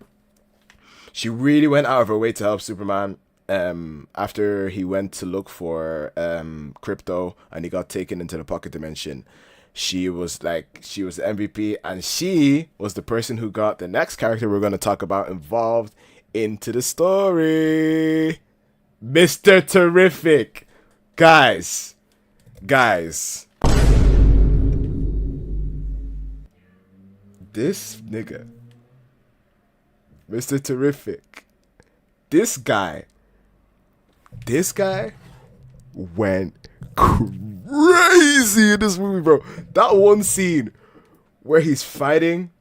She really went out of her way to help Superman. After he went to look for crypto and he got taken into the pocket dimension, she was the MVP, and she was the person who got the next character we're going to talk about involved into the story. Mr. Terrific. Guys. This nigga, Mr. Terrific, this guy went crazy in this movie, bro. That one scene where he's fighting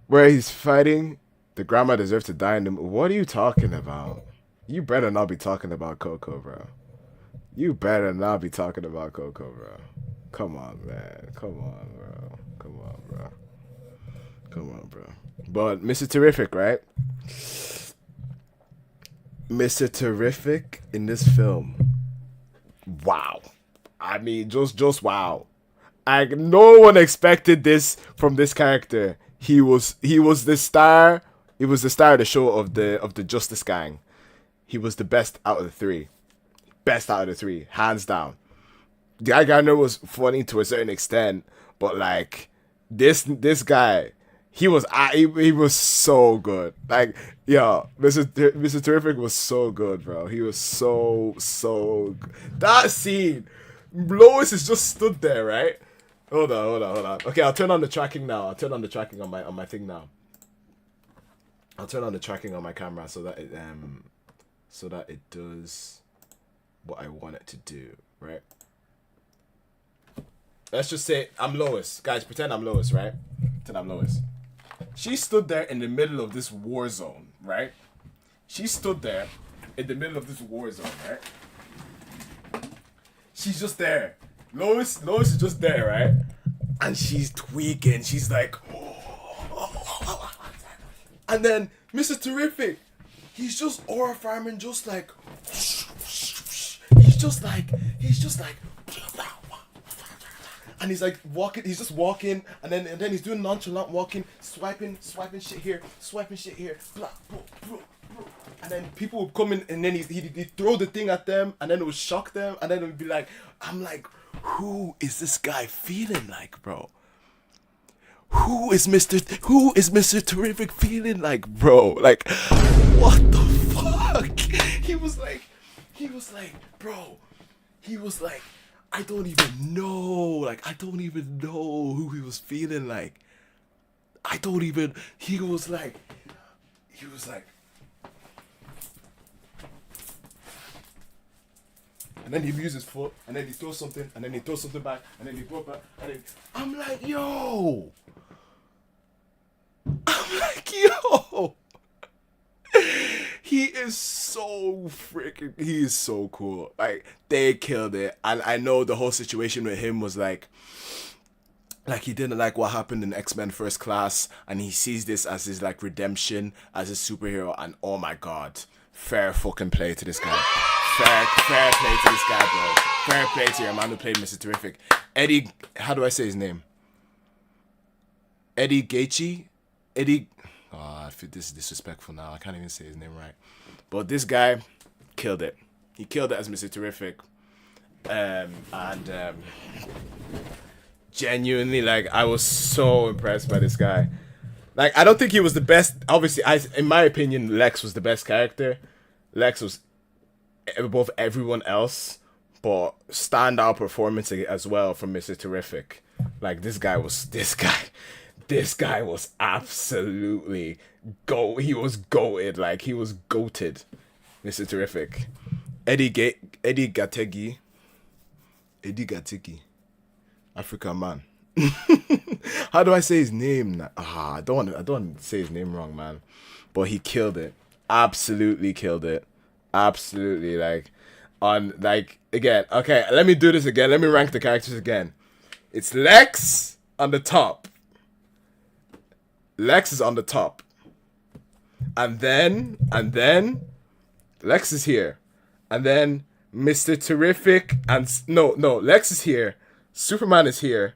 the grandma deserves to die in the. What are you talking about? You better not be talking about Coco, bro. You better not be talking about Coco, bro. Come on, man. Come on, bro. But Mr. Terrific, right? Mr. Terrific in this film. Wow. I mean, just wow. No one expected this from this character. He was the star. He was the star of the show of the Justice Gang. He was the best out of the 3. Best out of the 3, hands down. Guy Gardner was funny to a certain extent, but like this guy, he was so good. Like, yo, Mr. Terrific was so good, bro. He was so good. That scene, Lois is just stood there, right? Hold on. Okay, I'll turn on the tracking now. I'll turn on the tracking on my thing now. I'll turn on the tracking on my camera so that it does what I want it to do, right? Let's just say I'm Lois. Guys, pretend I'm Lois, right? Pretend I'm Lois. She stood there in the middle of this war zone, right? She stood there in the middle of this war zone, right? She's just there. Lois is just there, right? And she's tweaking. She's like, and then Mr. Terrific, he's just aura farming, just like, he's just like, and he's like walking, he's just walking, and then he's doing nonchalant walking, swiping shit here, blah, blah, blah, blah. And then people would come in, and then he'd throw the thing at them, and then it would shock them, and then it would be like, I'm like, who is this guy feeling like, bro? Who is Mr. Terrific feeling like, bro? Like, what the fuck? He was like, bro, I don't even know who he was feeling like. He was like, and then he moves his foot, and then he throws something, and then he throws something back, and then he throws back, and then I'm like, yo. He is so cool. Like, they killed it. And I know the whole situation with him was like he didn't like what happened in X-Men First Class, and he sees this as his like redemption as a superhero, and oh my god, fair fucking play to this guy. fair play to this guy, bro. Fair play to your man who played Mr. Terrific. Eddie, how do I say his name? Eddie Gaethje? Eddie... Oh, I feel this is disrespectful now. I can't even say his name right. But this guy killed it. He killed it as Mr. Terrific. Genuinely, like, I was so impressed by this guy. Like, I don't think he was the best. Obviously, in my opinion, Lex was the best character. Lex was above everyone else. But standout performance as well from Mr. Terrific. Like, this guy was absolutely he was goated. Like, he was goated. Mr. Terrific. Eddie Gategi. African man. How do I say his name? I don't want to say his name wrong, man. But he killed it. Absolutely killed it. Absolutely, again. Okay, let me do this again. Let me rank the characters again. It's Lex on the top. Lex is on the top. And then Lex is here. And then Mr. Terrific Lex is here. Superman is here.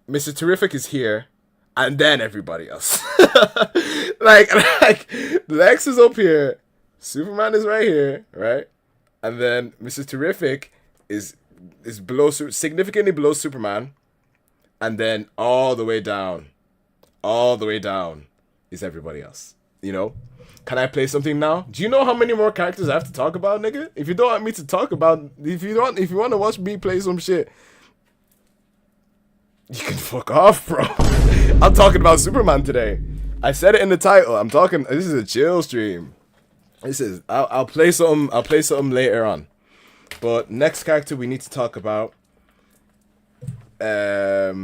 Mr. Terrific is here. And then everybody else. like Lex is up here. Superman is right here, right? And then Mr. Terrific is significantly below Superman. And then all the way down is everybody else. You know? Can I play something now? Do you know how many more characters I have to talk about, nigga? If you don't want me to talk about, if you want to watch me play some shit, you can fuck off, bro. I'm talking about Superman today. I said it in the title. This is a chill stream. I'll play something later on. But next character we need to talk about. Have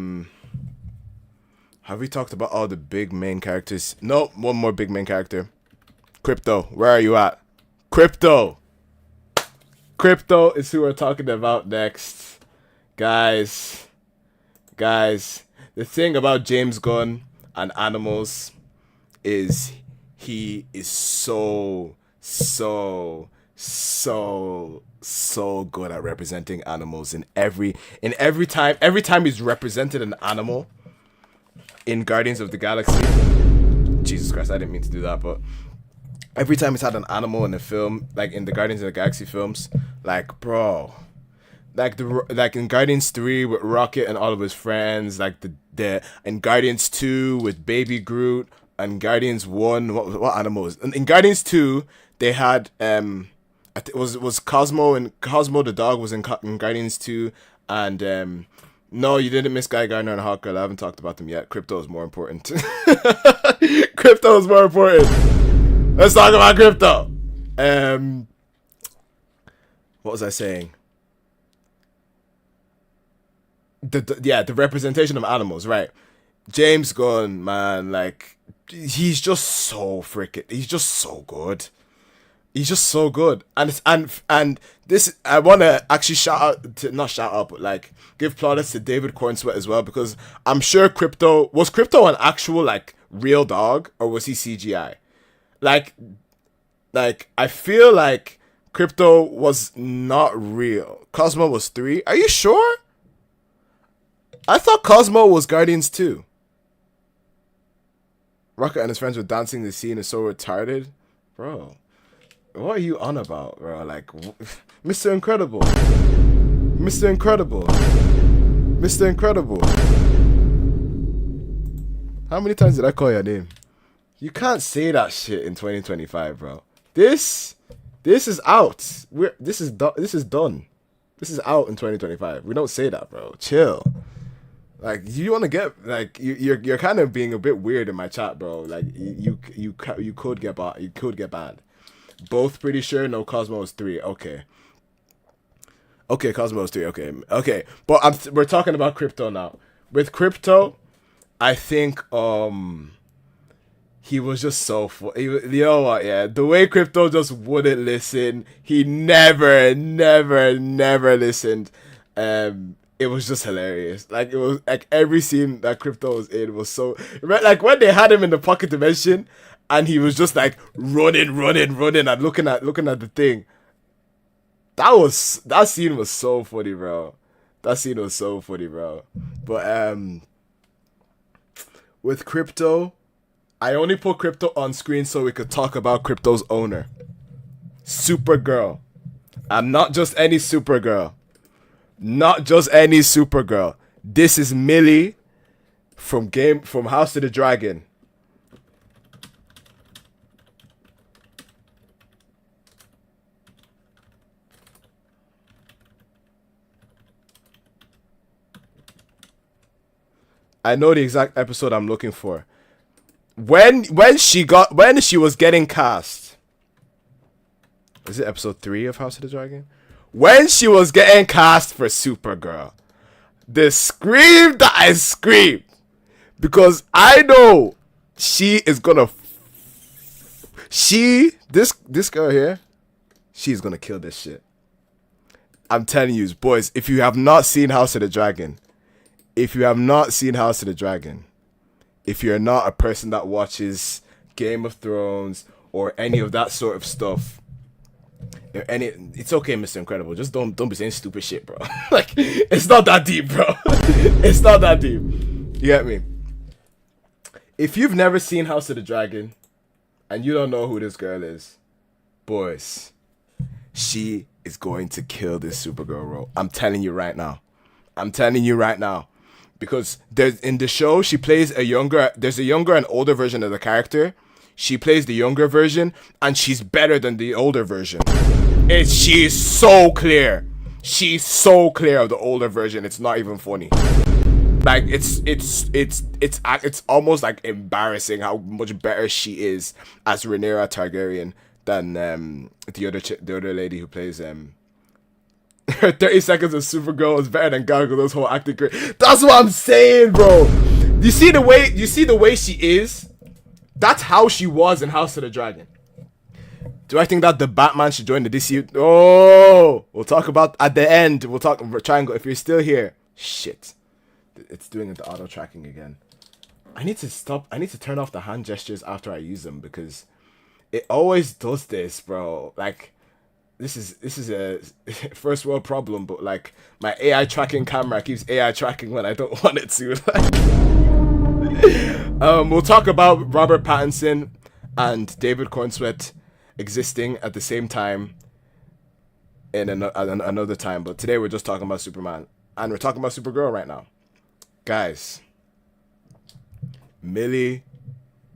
we talked about all the big main characters? No, one more big main character. Crypto, where are you at? Crypto is who we're talking about next. Guys, the thing about James Gunn and animals is he is so good at representing animals every time he's represented an animal in Guardians of the Galaxy. Jesus Christ, I didn't mean to do that, but every time he's had an animal in the film, like in the Guardians of the Galaxy films, like, bro, like in Guardians 3 with Rocket and all of his friends, like in Guardians 2 with Baby Groot, and Guardians 1, what animals? In Guardians 2, they had it was Cosmo, and Cosmo the dog was in Guardians 2, and no, you didn't miss Guy Gardner and Hawkgirl. I haven't talked about them yet. Crypto is more important. Crypto is more important. Let's talk about Crypto. What was I saying? The representation of animals, right? James Gunn, man, like, he's just so good. He's just so good. And this, I want to actually not shout out, but like give plaudits to David Cornsweet as well, because I'm sure was Crypto an actual like real dog, or was he CGI? Like I feel like Crypto was not real. Cosmo was 3. Are you sure? I thought Cosmo was Guardians 2. Rocket and his friends were dancing. The scene is so retarded. Bro, what are you on about, bro? Like, Mr. Incredible. Mr. Incredible. Mr. Incredible. How many times did I call your name? You can't say that shit in 2025, bro. This is out. This is done. This is out in 2025. We don't say that, bro. Chill. Like, you want to get, like, you're kind of being a bit weird in my chat, bro. Like, you could get banned. Both pretty sure. No, Cosmo is 3. Okay, Cosmo is 3. Okay. But we're talking about Crypto now. With Crypto, I think he was just so you know what? Yeah, the way Crypto just wouldn't listen. He never listened. It was just hilarious. Like, it was like every scene that Crypto was in was so, like when they had him in the pocket dimension and he was just like running and looking at the thing. that scene was so funny, bro. That scene was so funny, bro. But with Crypto, I only put Crypto on screen so we could talk about Crypto's owner, Supergirl. And not just any Supergirl. Not just any Supergirl. This is Millie from House of the Dragon. I know the exact episode I'm looking for. When she was getting cast. Is it episode 3 of House of the Dragon? When she was getting cast for Supergirl, the scream that I screamed, because I know she is gonna this girl here, she's gonna kill this shit. I'm telling you, boys, if you have not seen House of the Dragon, if you're not a person that watches Game of Thrones or any of that sort of stuff, it's okay, Mr. Incredible. Just don't be saying stupid shit, bro. Like, it's not that deep, bro. It's not that deep. You get me? If you've never seen House of the Dragon and you don't know who this girl is, boys, she is going to kill this Supergirl role. I'm telling you right now. Because there's in the show there's a younger and older version of the character. She plays the younger version and she's better than the older version. She's so clear. She's so clear of the older version. It's not even funny. Like it's almost like embarrassing how much better she is as Rhaenyra Targaryen than the other lady who plays her 30 seconds of Supergirl is better than Gal Gadot's whole acting career. That's what I'm saying, bro. You see the way she is? That's how she was in House of the Dragon. Do I think that the Batman should join the DCU? Oh, we'll talk about at the end. We'll talk Triangle. If you're still here, shit, it's doing the auto tracking again. I need to stop. I need to turn off the hand gestures after I use them because it always does this, bro. Like, this is a first world problem, but like my AI tracking camera keeps AI tracking when I don't want it to. We'll talk about Robert Pattinson and David Cornsweet existing at the same time in another time, but today we're just talking about Superman and we're talking about Supergirl right now, guys. Millie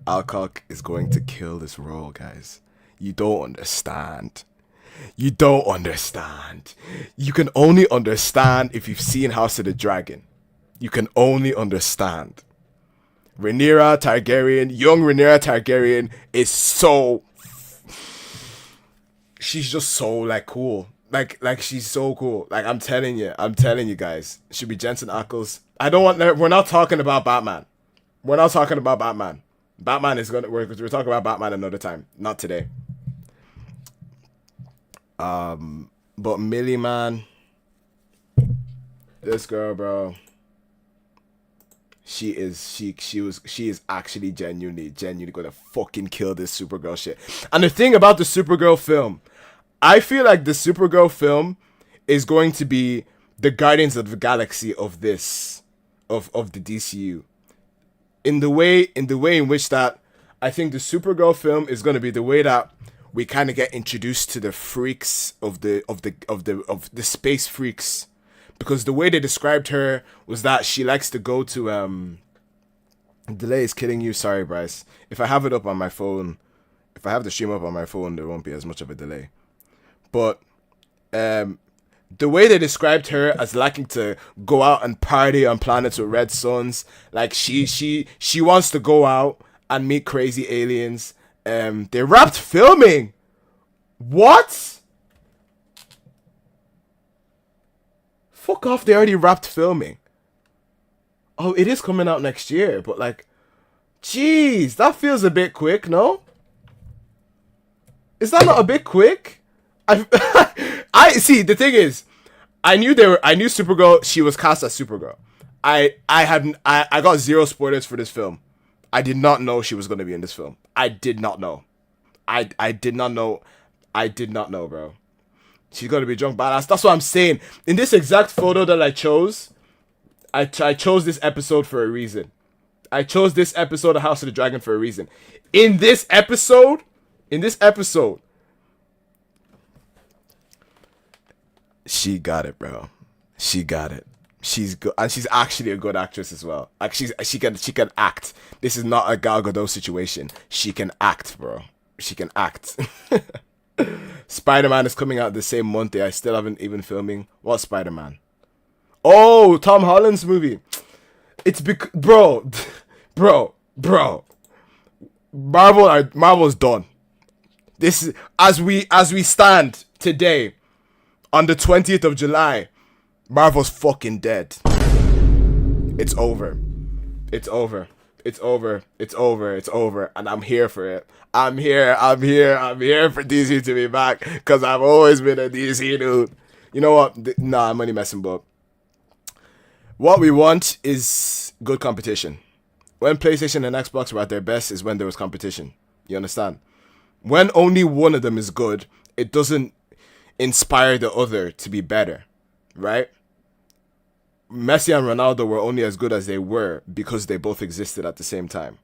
Alcock is going to kill this role, guys. You don't understand. You don't understand. You can only understand if you've seen House of the Dragon. You can only understand. Rhaenyra Targaryen, young Rhaenyra Targaryen is so... She's just so, like, cool. Like she's so cool. Like, I'm telling you guys. It should be Jensen Ackles. We're not talking about Batman. We're not talking about Batman. Batman is gonna... We're talking about Batman another time. Not today. But Millie, man, this girl, bro, she is actually genuinely gonna fucking kill this Supergirl shit. And the thing about the Supergirl film, I feel like the Supergirl film is going to be the Guardians of the Galaxy of the DCU. In the way in which that I think the Supergirl film is gonna be the way that we kind of get introduced to the freaks of the space freaks, because the way they described her was that she likes to go to delay is killing you. Sorry, Bryce. If I have it up on my phone, if I have the stream up on my phone, there won't be as much of a delay. But the way they described her as liking to go out and party on planets with red suns, like she wants to go out and meet crazy aliens. They wrapped filming. What? Fuck off, they already wrapped filming. Oh, it is coming out next year, but like, jeez, that feels a bit quick, no? Is that not a bit quick? I see, the thing is, I knew Supergirl, she was cast as Supergirl. I got zero spoilers for this film. I did not know she was going to be in this film. I did not know. I did not know, bro. She's gonna be drunk badass. That's what I'm saying. In this exact photo that I chose, I chose this episode for a reason. I chose this episode of House of the Dragon for a reason. In this episode, she got it, bro. She got it. She's good, and she's actually a good actress as well. Like she can act. This is not a Gal Gadot situation. She can act, bro. She can act. Spider-Man is coming out the same month. I still haven't even filming. What Spider-Man? Oh, Tom Holland's movie. It's bro. Marvel's done. This is as we stand today on the 20th of July. Marvel's fucking dead. It's over. It's over. It's over. It's over. It's over. And I'm here for it. I'm here for DC to be back. Because I've always been a DC dude. You know what? Nah, I'm only messing, but what we want is good competition. When PlayStation and Xbox were at their best is when there was competition. You understand? When only one of them is good, it doesn't inspire the other to be better. Right? Messi and Ronaldo were only as good as they were because they both existed at the same time.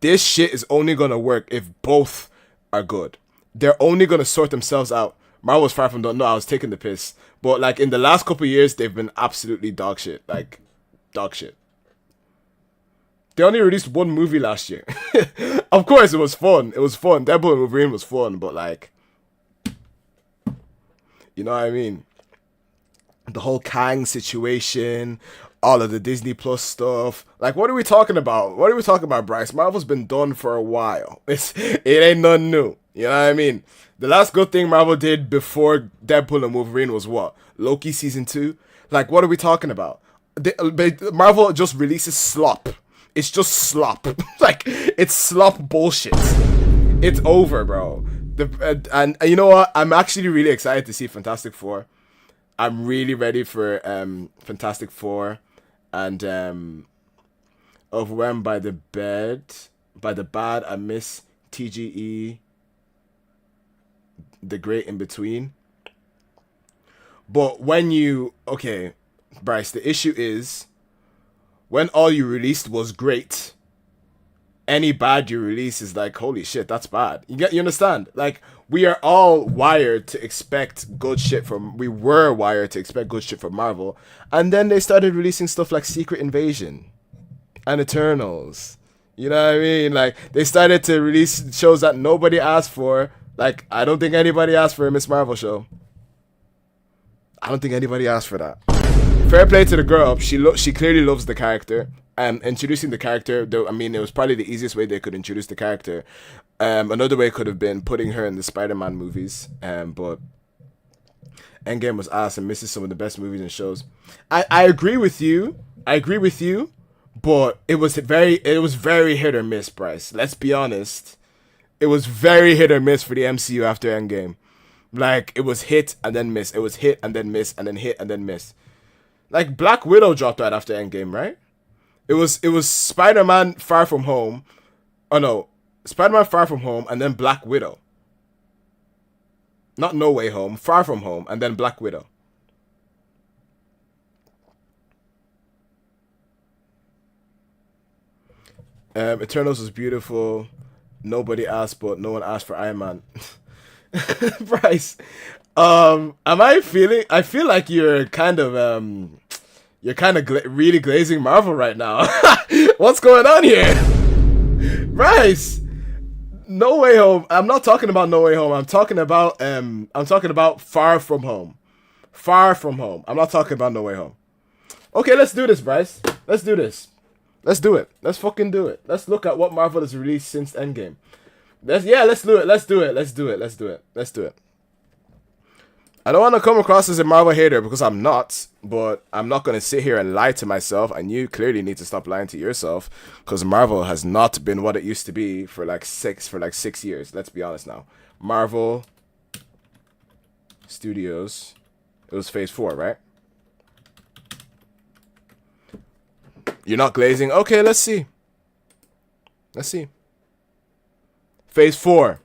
This shit is only gonna work if both are good. They're only gonna sort themselves out. Marvel's far from done. No, I was taking the piss. But like in the last couple of years, they've been absolutely dog shit. Like, dog shit. They only released one movie last year. Of course, it was fun. It was fun. Deadpool and Wolverine was fun, but like, you know what I mean? The whole Kang situation, all of the Disney Plus stuff. Like, what are we talking about? What are we talking about, Bryce? Marvel's been done for a while. It ain't nothing new. You know what I mean? The last good thing Marvel did before Deadpool and Wolverine was what? Loki season 2? Like, what are we talking about? Marvel just releases slop. It's just slop. Like, it's slop bullshit. It's over, bro. And you know what? I'm actually really excited to see Fantastic Four. I'm really ready for Fantastic Four, and overwhelmed by the bad. I miss TGE, the great in between. But okay, Bryce, the issue is when all you released was great, any bad you release is like, holy shit, that's bad. You understand? Like, we are all wired to expect good shit from... We were wired to expect good shit from Marvel. And then they started releasing stuff like Secret Invasion and Eternals. You know what I mean? Like, they started to release shows that nobody asked for. Like, I don't think anybody asked for a Miss Marvel show. I don't think anybody asked for that. Fair play to the girl. She clearly loves the character. And introducing the character, though, I mean, it was probably the easiest way they could introduce the character. Another way could have been putting her in the Spider-Man movies. But Endgame was ass and misses some of the best movies and shows. I agree with you. But it was very hit or miss, Bryce. Let's be honest. It was very hit or miss for the MCU after Endgame. Like, it was hit and then miss. It was hit and then miss and then hit and then miss. Like, Black Widow dropped out after Endgame, right? It was Spider-Man Far From Home. Oh no, Spider-Man Far From Home and then Black Widow. Not No Way Home, Far From Home and then Black Widow. Eternals was beautiful. Nobody asked, but no one asked for Iron Man. Bryce, I feel like you're kind of really glazing Marvel right now. What's going on here? Bryce, No Way Home. I'm not talking about No Way Home. I'm talking about Far From Home. Far From Home. I'm not talking about No Way Home. Okay, let's do this, Bryce. Let's do this. Let's do it. Let's fucking do it. Let's look at what Marvel has released since Endgame. Let's do it. I don't want to come across as a Marvel hater because I'm not, but I'm not going to sit here and lie to myself, and you clearly need to stop lying to yourself because Marvel has not been what it used to be for like 6 years. Let's be honest now. Marvel Studios, it was Phase 4, right? You're not glazing? Okay, let's see. Phase 4.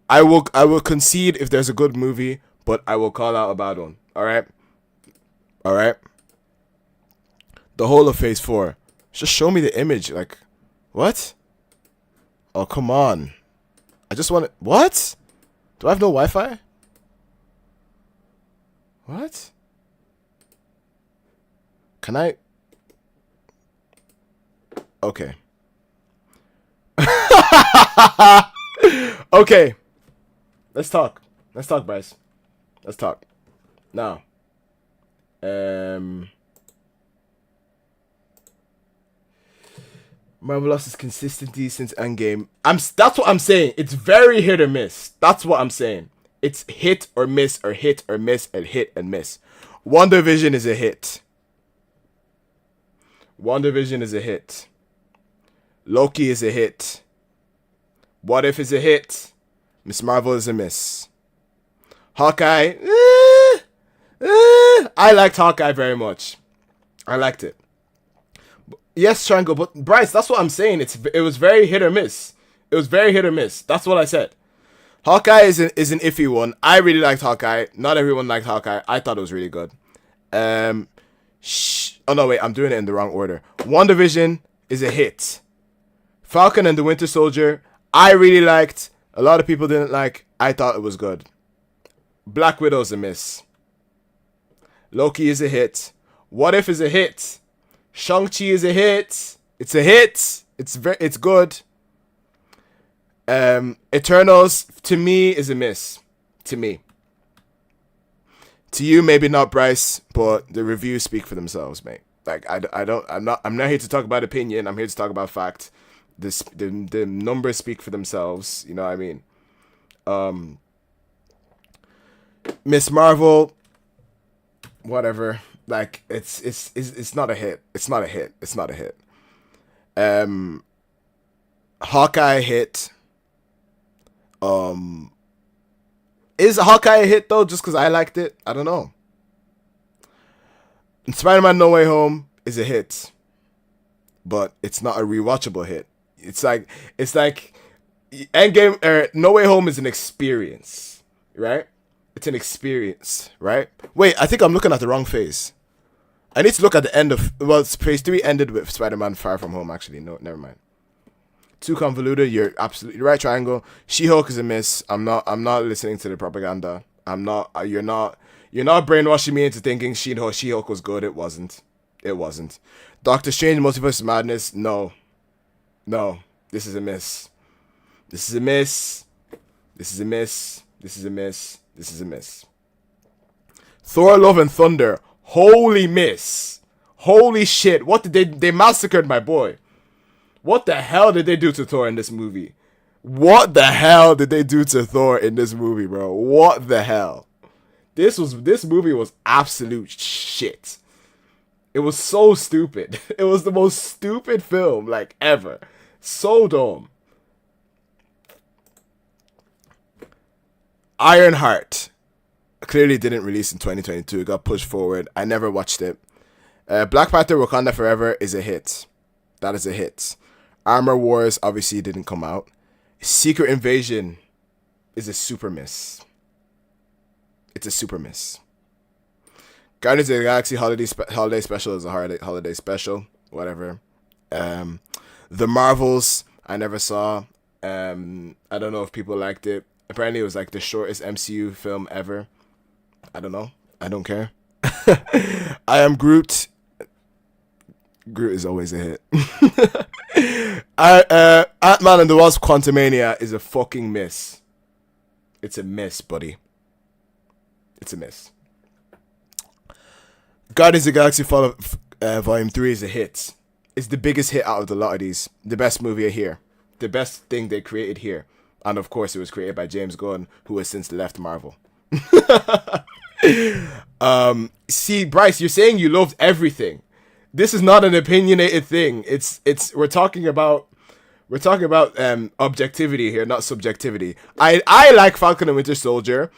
I will concede if there's a good movie, but I will call out a bad one. All right. The whole of Phase 4. Just show me the image. Like, what? Oh, come on. I just want to... What? Do I have no Wi-Fi? What? Can I... Okay. Okay. Let's talk, Bryce. Let's talk. Now. Marvel lost its consistency since Endgame. That's what I'm saying. It's very hit or miss. That's what I'm saying. It's hit or miss or hit or miss and hit and miss. WandaVision is a hit. WandaVision is a hit. Loki is a hit. What If is a hit. Miss Marvel is a miss. Hawkeye. I liked Hawkeye very much. I liked it. Yes, Triangle, but Bryce, that's what I'm saying. It was very hit or miss. It was very hit or miss. That's what I said. Hawkeye is an iffy one. I really liked Hawkeye. Not everyone liked Hawkeye. I thought it was really good. Oh no, wait, I'm doing it in the wrong order. WandaVision is a hit. Falcon and the Winter Soldier, I really liked. A lot of people didn't like. I thought it was good. Black Widow's a miss. Loki is a hit. What If is a hit. Shang-Chi is a hit. It's a hit. It's good. Eternals, to me, is a miss. To me. To you, maybe not, Bryce, but the reviews speak for themselves, mate. Like, I'm not here to talk about opinion. I'm here to talk about fact. The numbers speak for themselves. You know what I mean? Miss Marvel, whatever. Like, it's not a hit. It's not a hit. It's not a hit. Hawkeye hit. Is Hawkeye a hit though? Just because I liked it? I don't know. And Spider-Man No Way Home is a hit, but it's not a rewatchable hit. It's like Endgame or No Way Home is an experience, right? It's an experience, right? Wait, I think I'm looking at the wrong phase. I need to look at the end of... Well, phase 3 ended with Spider-Man Far From Home, actually. No, never mind. Too convoluted. You're absolutely right, Triangle. She-Hulk is a miss. I'm not listening to the propaganda. You're not brainwashing me into thinking She-Hulk was good. It wasn't. Doctor Strange Multiverse of Madness. No. This is a miss. This is a miss. Thor Love and Thunder. Holy miss. Holy shit. What did they massacred my boy. What the hell did they do to Thor in this movie? What the hell did they do to Thor in this movie, bro? What the hell? This movie was absolute shit. It was so stupid. It was the most stupid film, like, ever. So dumb. Ironheart clearly didn't release in 2022. It got pushed forward. I never watched it. Black Panther Wakanda Forever is a hit. That is a hit. Armor Wars obviously didn't come out. Secret Invasion is a super miss. It's a super miss. Guardians of the Galaxy Holiday Special is a holiday special. Whatever. The Marvels, I never saw. I don't know if people liked it. Apparently it was like the shortest MCU film ever. I don't know. I don't care. I Am Groot. Groot is always a hit. Ant-Man and the Wasp Quantumania is a fucking miss. It's a miss, buddy. It's a miss. Guardians of the Galaxy Volume 3 is a hit. It's the biggest hit out of the lot of these. The best movie here. The best thing they created here. And of course it was created by James Gunn, who has since left Marvel. See, Bryce, you're saying you loved everything. This is not an opinionated thing. We're talking about objectivity here, not subjectivity. I like Falcon and Winter Soldier.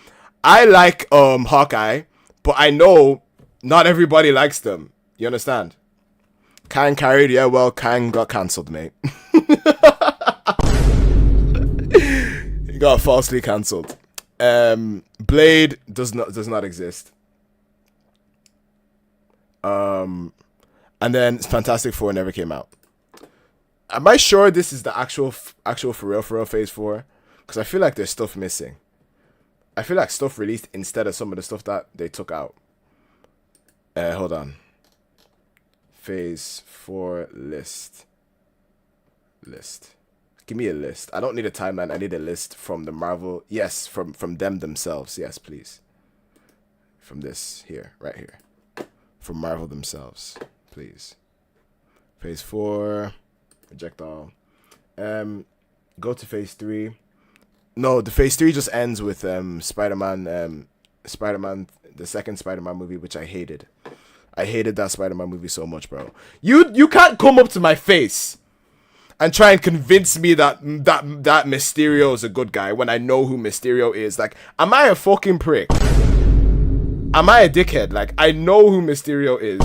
I like Hawkeye, but I know not everybody likes them. You understand? Kang carried, yeah, well, Kang got cancelled, mate. got falsely cancelled. Blade does not exist. And then Fantastic Four never came out. Am I sure this is the actual for real phase 4? Because I feel like there's stuff missing. I feel like stuff released instead of some of the stuff that they took out. Hold on. Phase 4 list. Give me a list. I don't need a timeline. I need a list from the Marvel. Yes, from them themselves. Yes, please. From this here, right here. From Marvel themselves, please. Phase 4. Reject all. Go to phase 3. No, the phase 3 just ends with Spider-Man, the second Spider-Man movie, which I hated. I hated that Spider-Man movie so much, bro. You can't come up to my face and try and convince me that Mysterio is a good guy when I know who Mysterio is. Like, am I a fucking prick? Am I a dickhead? Like, I know who Mysterio is.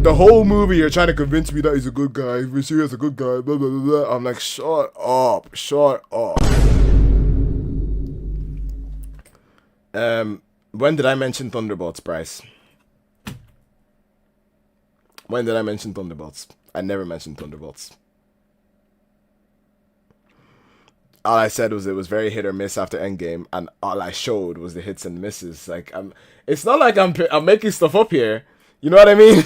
The whole movie, you're trying to convince me that he's a good guy. Mysterio's a good guy. Blah, blah, blah, blah. I'm like, shut up. When did I mention Thunderbolts, Bryce? When did I mention Thunderbolts? I never mentioned Thunderbolts. All I said was it was very hit or miss after Endgame, and all I showed was the hits and misses. Like, it's not like I'm making stuff up here. You know what I mean?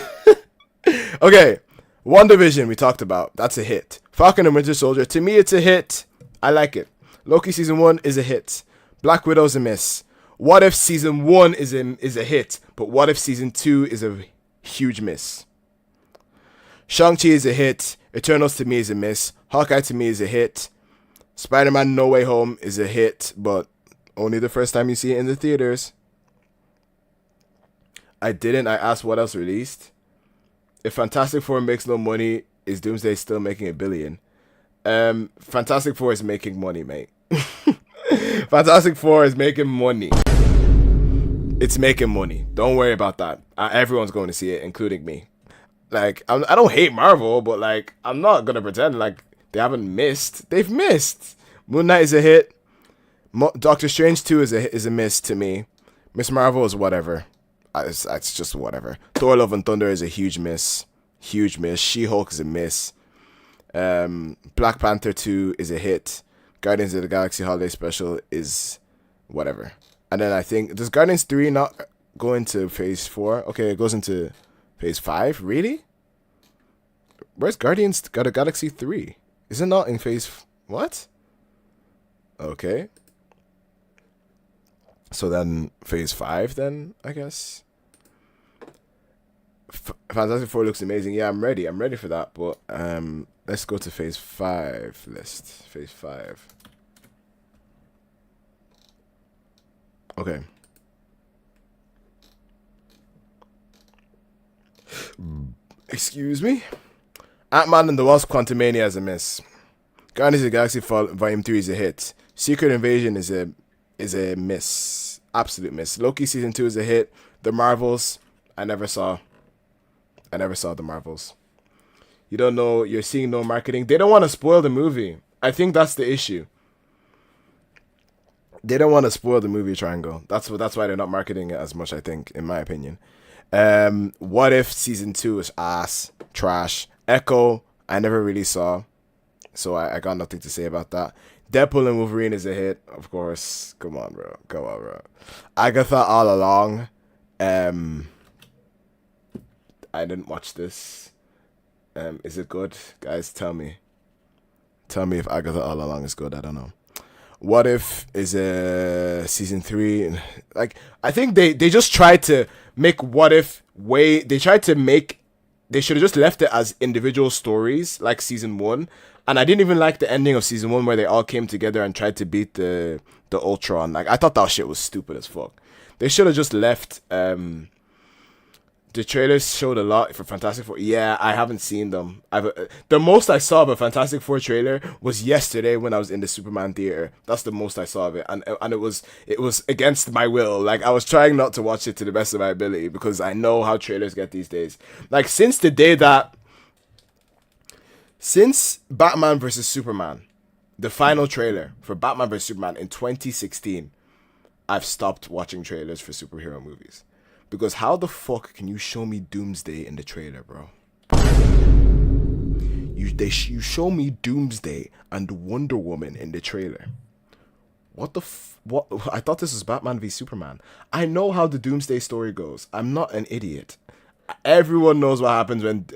Okay, WandaVision we talked about. That's a hit. Falcon and Winter Soldier, to me it's a hit. I like it. Loki season 1 is a hit. Black Widow's a miss. What If season 1 is a hit, but What If season 2 is a huge miss. Shang-Chi is a hit. Eternals to me is a miss. Hawkeye to me is a hit. Spider-Man No Way Home is a hit, but only the first time you see it in the theaters. I asked what else released. If Fantastic Four makes no money, is Doomsday still making $1 billion? Fantastic Four is making money, mate. Fantastic Four is making money. It's making money. Don't worry about that. Everyone's going to see it, including me. Like, I don't hate Marvel, but like, I'm not gonna pretend like they haven't missed. They've missed. Moon Knight is a hit. Doctor Strange 2 is a miss to me. Miss Marvel is whatever. It's just whatever. Thor: Love and Thunder is a huge miss. She-Hulk is a miss. Black Panther 2 is a hit. Guardians of the Galaxy Holiday Special is whatever. And then I think, does Guardians 3 not go into phase 4? Okay, it goes into phase 5? Really? Where's Guardians of the Galaxy 3? Is it not in phase... What? Okay. So then phase 5 then, I guess. Fantastic Four looks amazing. Yeah, I'm ready. I'm ready for that. But let's go to phase 5 list. Phase 5. Okay. Excuse me. Ant-Man and the Wasp: Quantumania is a miss. Guardians of the Galaxy Volume 3 is a hit. Secret Invasion is a miss. Absolute miss. Loki season 2 is a hit. The Marvels, I never saw The Marvels. You don't know, you're seeing no marketing. They don't want to spoil the movie. I think that's the issue. They don't want to spoil the movie, Triangle. That's why they're not marketing it as much, I think, in my opinion. What If season 2 is ass, trash. Echo, I never really saw, so I got nothing to say about that. Deadpool and Wolverine is a hit, of course. Come on, bro. Agatha All Along. I didn't watch this. Is it good? Guys, tell me. Tell me if Agatha All Along is good. I don't know. What If is a season 3. Like, I think they just tried to make What If they should have just left it as individual stories, like season 1. And I didn't even like the ending of season 1 where they all came together and tried to beat the Ultron. Like, I thought that shit was stupid as fuck. They should have just left. The trailers showed a lot for Fantastic Four. Yeah, I haven't seen them. The most I saw of a Fantastic Four trailer was yesterday when I was in the Superman theater. That's the most I saw of it, and it was against my will. Like, I was trying not to watch it to the best of my ability because I know how trailers get these days. Like, since Batman versus Superman, the final trailer for Batman vs Superman in 2016, I've stopped watching trailers for superhero movies. Because how the fuck can you show me Doomsday in the trailer, bro? You show me Doomsday and Wonder Woman in the trailer. What? I thought this was Batman v Superman. I know how the Doomsday story goes. I'm not an idiot. Everyone knows what happens when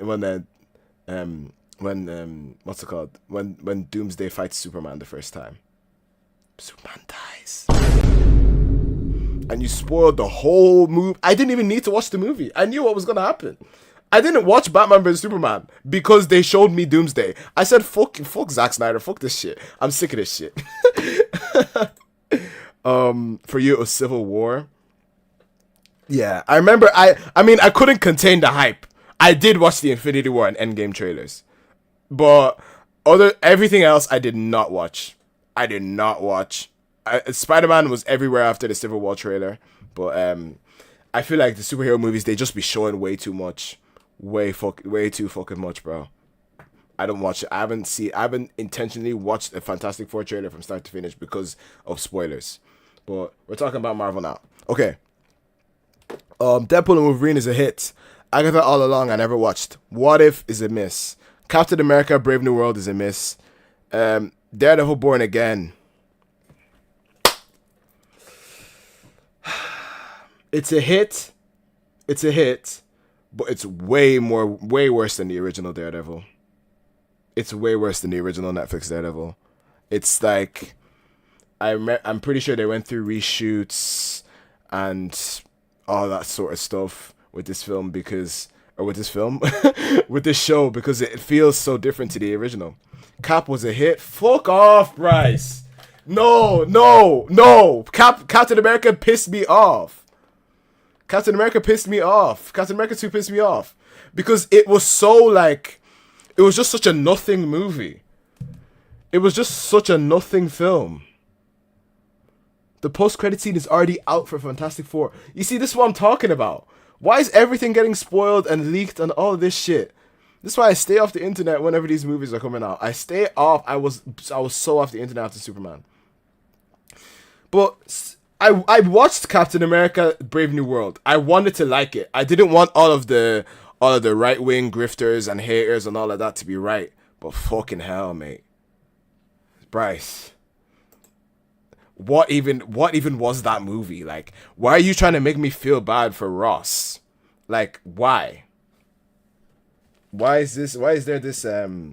what's it called? When Doomsday fights Superman the first time. Superman dies. And you spoiled the whole movie. I didn't even need to watch the movie. I knew what was gonna happen. I didn't watch Batman vs Superman because they showed me Doomsday. I said, fuck Zack Snyder, fuck this shit. I'm sick of this shit. For you, it was Civil War. Yeah, I remember. I mean, I couldn't contain the hype. I did watch the Infinity War and Endgame trailers, but everything else, I did not watch. Spider-Man was everywhere after the Civil War trailer, but I feel like the superhero movies, they just be showing way too much. Way too fucking much, bro. I don't watch it. I haven't intentionally watched a Fantastic Four trailer from start to finish because of spoilers. But we're talking about Marvel now. Okay. Deadpool and Wolverine is a hit. Agatha All Along I never watched. What If is a miss. Captain America Brave New World is a miss. Daredevil Born Again. It's a hit. But it's way worse than the original Daredevil. It's way worse than the original Netflix Daredevil. It's like, I'm pretty sure they went through reshoots and all that sort of stuff with this film with this show, because it feels so different to the original. Cap was a hit. Fuck off, Bryce. No. Captain America pissed me off. Captain America 2 pissed me off. Because it was just such a nothing movie. It was just such a nothing film. The post-credit scene is already out for Fantastic Four. You see, this is what I'm talking about. Why is everything getting spoiled and leaked and all of this shit? This is why I stay off the internet whenever these movies are coming out. I stay off. I was so off the internet after Superman. But I watched Captain America Brave New World. I wanted to like it. I didn't want all of the right-wing grifters and haters and all of that to be right. But fucking hell, mate. Bryce. What even was that movie? Like, why are you trying to make me feel bad for Ross? Like, why? Why is there this oh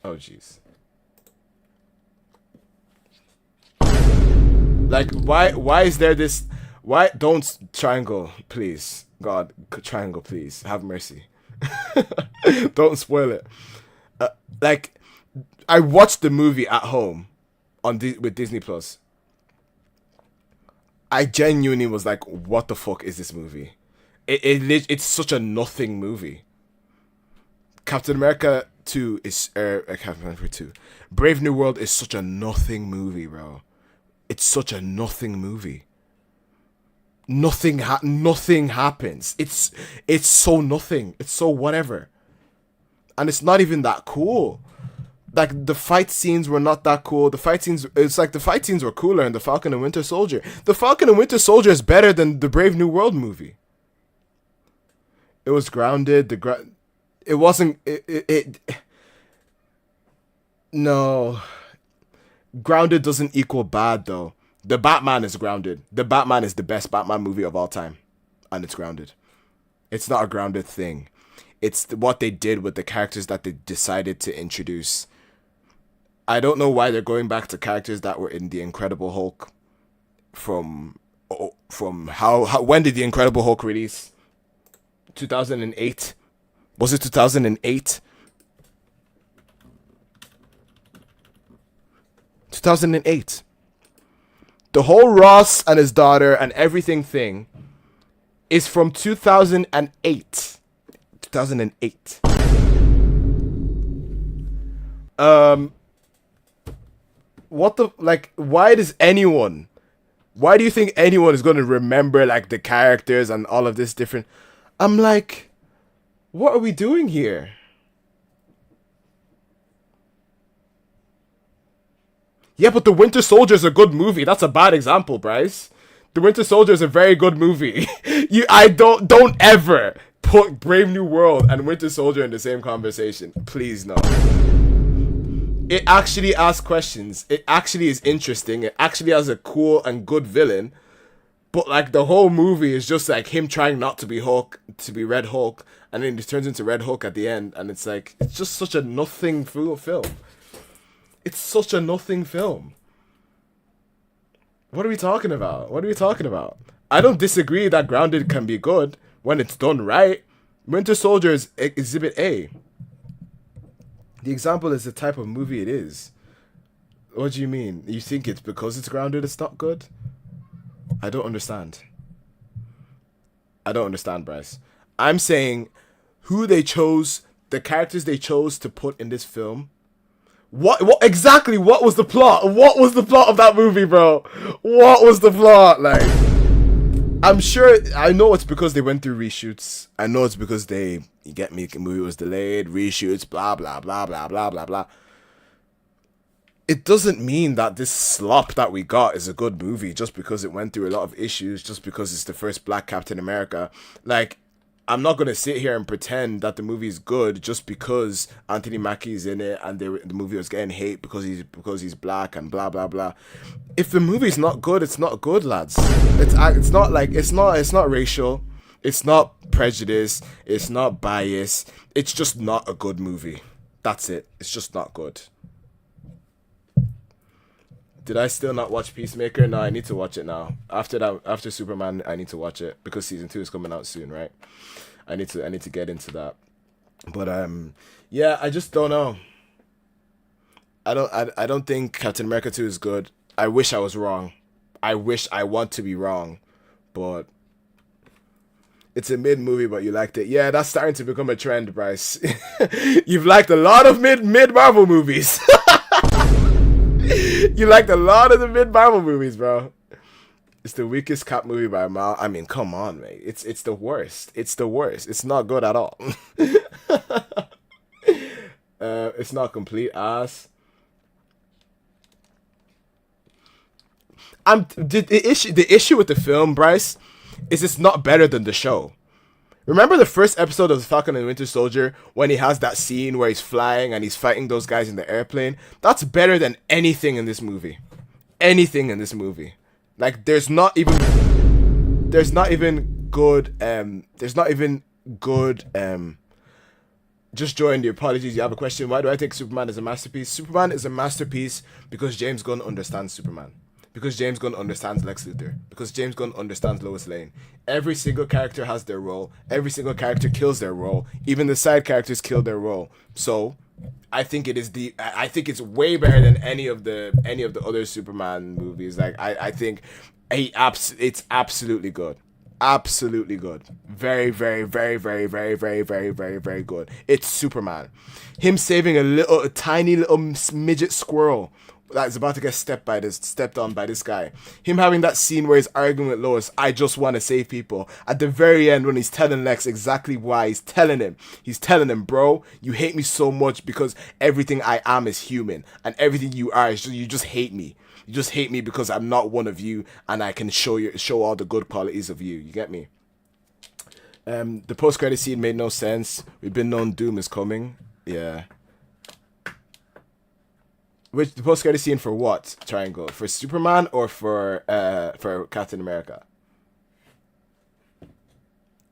jeez. Like, why is there this? Why don't triangle, please? God, triangle, please. Have mercy. Don't spoil it. Like, I watched the movie at home with Disney Plus. I genuinely was like, what the fuck is this movie? It's such a nothing movie. Captain America 2 is Captain America 2. Brave New World is such a nothing movie, bro. It's such a nothing movie. Nothing happens. It's so nothing. It's so whatever. And it's not even that cool. Like, the fight scenes were not that cool. The fight scenes were cooler in The Falcon and Winter Soldier. The Falcon and Winter Soldier is better than the Brave New World movie. It was grounded. It wasn't. No. Grounded doesn't equal bad, though. The Batman is grounded. The Batman is the best Batman movie of all time. And it's grounded. It's not a grounded thing. It's what they did with the characters that they decided to introduce. I don't know why they're going back to characters that were in The Incredible Hulk. From how when did The Incredible Hulk release? 2008? Was it 2008? 2008. The whole Ross and his daughter and everything thing is from 2008. 2008. What the, like, why do you think anyone is going to remember, like, the characters and all of this different? I'm like, what are we doing here? Yeah, but The Winter Soldier is a good movie. That's a bad example, Bryce. The Winter Soldier is a very good movie. I don't ever put Brave New World and Winter Soldier in the same conversation. Please no. It actually asks questions. It actually is interesting. It actually has a cool and good villain. But like the whole movie is just like him trying not to be Hulk, to be Red Hulk, and then he turns into Red Hulk at the end, and it's like it's just such a nothing film. It's such a nothing film. What are we talking about? What are we talking about? I don't disagree that Grounded can be good when it's done right. Winter Soldier is Exhibit A. The example is the type of movie it is. What do you mean? You think it's because it's grounded it's not good? I don't understand. I don't understand, Bryce. I'm saying who they chose, the characters they chose to put in this film. What exactly? What was the plot? What was the plot of that movie, bro? What was the plot? Like, I'm sure. I know it's because they went through reshoots. I know it's because you get me. The movie was delayed, reshoots, blah blah blah blah blah blah blah. It doesn't mean that this slop that we got is a good movie just because it went through a lot of issues, just because it's the first black Captain America. Like, I'm not going to sit here and pretend that the movie is good just because Anthony Mackie's in it and the movie was getting hate because he's black and blah blah blah. If the movie's not good, it's not good, lads. It's not racial. It's not prejudice. It's not bias. It's just not a good movie. That's it. It's just not good. Did I still not watch Peacemaker? No, I need to watch it now. After Superman, I need to watch it because season 2 is coming out soon, right? I need to get into that. But yeah, I just don't know. I don't think Captain America 2 is good. I wish I was wrong. I want to be wrong, but it's a mid movie, but you liked it. Yeah, that's starting to become a trend, Bryce. You've liked a lot of mid Marvel movies. You liked a lot of the mid Marvel movies, bro. It's the weakest Cap movie by a mile. I mean, come on, mate. It's the worst. It's the worst. It's not good at all. It's not complete ass. The issue with the film, Bryce, is it's not better than the show. Remember the first episode of The Falcon and the Winter Soldier when he has that scene where he's flying and he's fighting those guys in the airplane? That's better than anything in this movie. Anything in this movie. Like, there's not even good, just join the apologies. You have a question. Why do I think Superman is a masterpiece? Superman is a masterpiece because James Gunn understands Superman. Because James Gunn understands Lex Luthor. Because James Gunn understands Lois Lane. Every single character has their role. Every single character kills their role. Even the side characters kill their role. So, I think it's way better than any of the other Superman movies. Like, I think it's absolutely good. Absolutely good. Very, very, very, very, very, very, very, very, very good. It's Superman. Him saving a tiny little midget squirrel that's about to get stepped on by this guy. Him having that scene where he's arguing with Lois, I just want to save people. At the very end when he's telling Lex exactly why, he's telling him, bro, you hate me so much because everything I am is human and everything you are is you just hate me. You just hate me because I'm not one of you and I can show all the good qualities of you. You get me? The post-credit scene made no sense. We've been known Doom is coming. Yeah. Which the post-credit scene for what? Triangle. For Superman or for Captain America?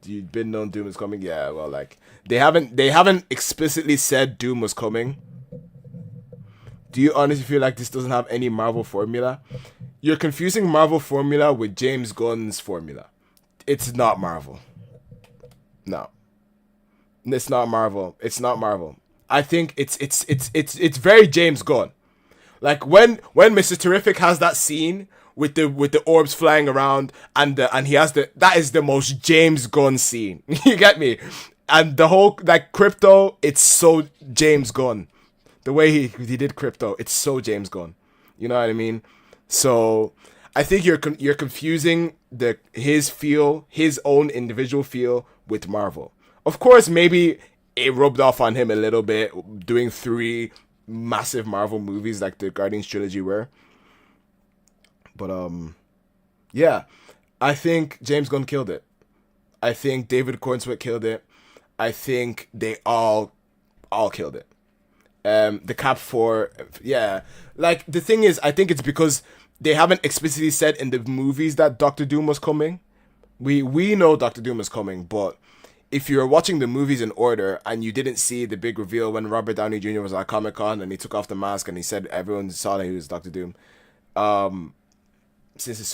You've been known Doom is coming? Yeah, well, like they haven't explicitly said Doom was coming. Do you honestly feel like this doesn't have any Marvel formula? You're confusing Marvel formula with James Gunn's formula. It's not Marvel. No. It's not Marvel. It's not Marvel. I think it's very James Gunn. Like when Mr. Terrific has that scene with the orbs flying around and he has that is the most James Gunn scene. You get me? And the whole like Crypto, it's so James Gunn. The way he did Crypto, it's so James Gunn. You know what I mean? So I think you're confusing his own individual feel with Marvel. Of course, maybe it rubbed off on him a little bit doing 3 massive Marvel movies like the Guardians trilogy were. But yeah, I think James Gunn killed it. I think David Cornswet killed it. I think they all killed it. The Cap 4, yeah. Like, the thing is, I think it's because they haven't explicitly said in the movies that Doctor Doom was coming. We know Doctor Doom is coming, but if you're watching the movies in order and you didn't see the big reveal when Robert Downey Jr. was at Comic-Con and he took off the mask and he said everyone saw that he was Doctor Doom. Since the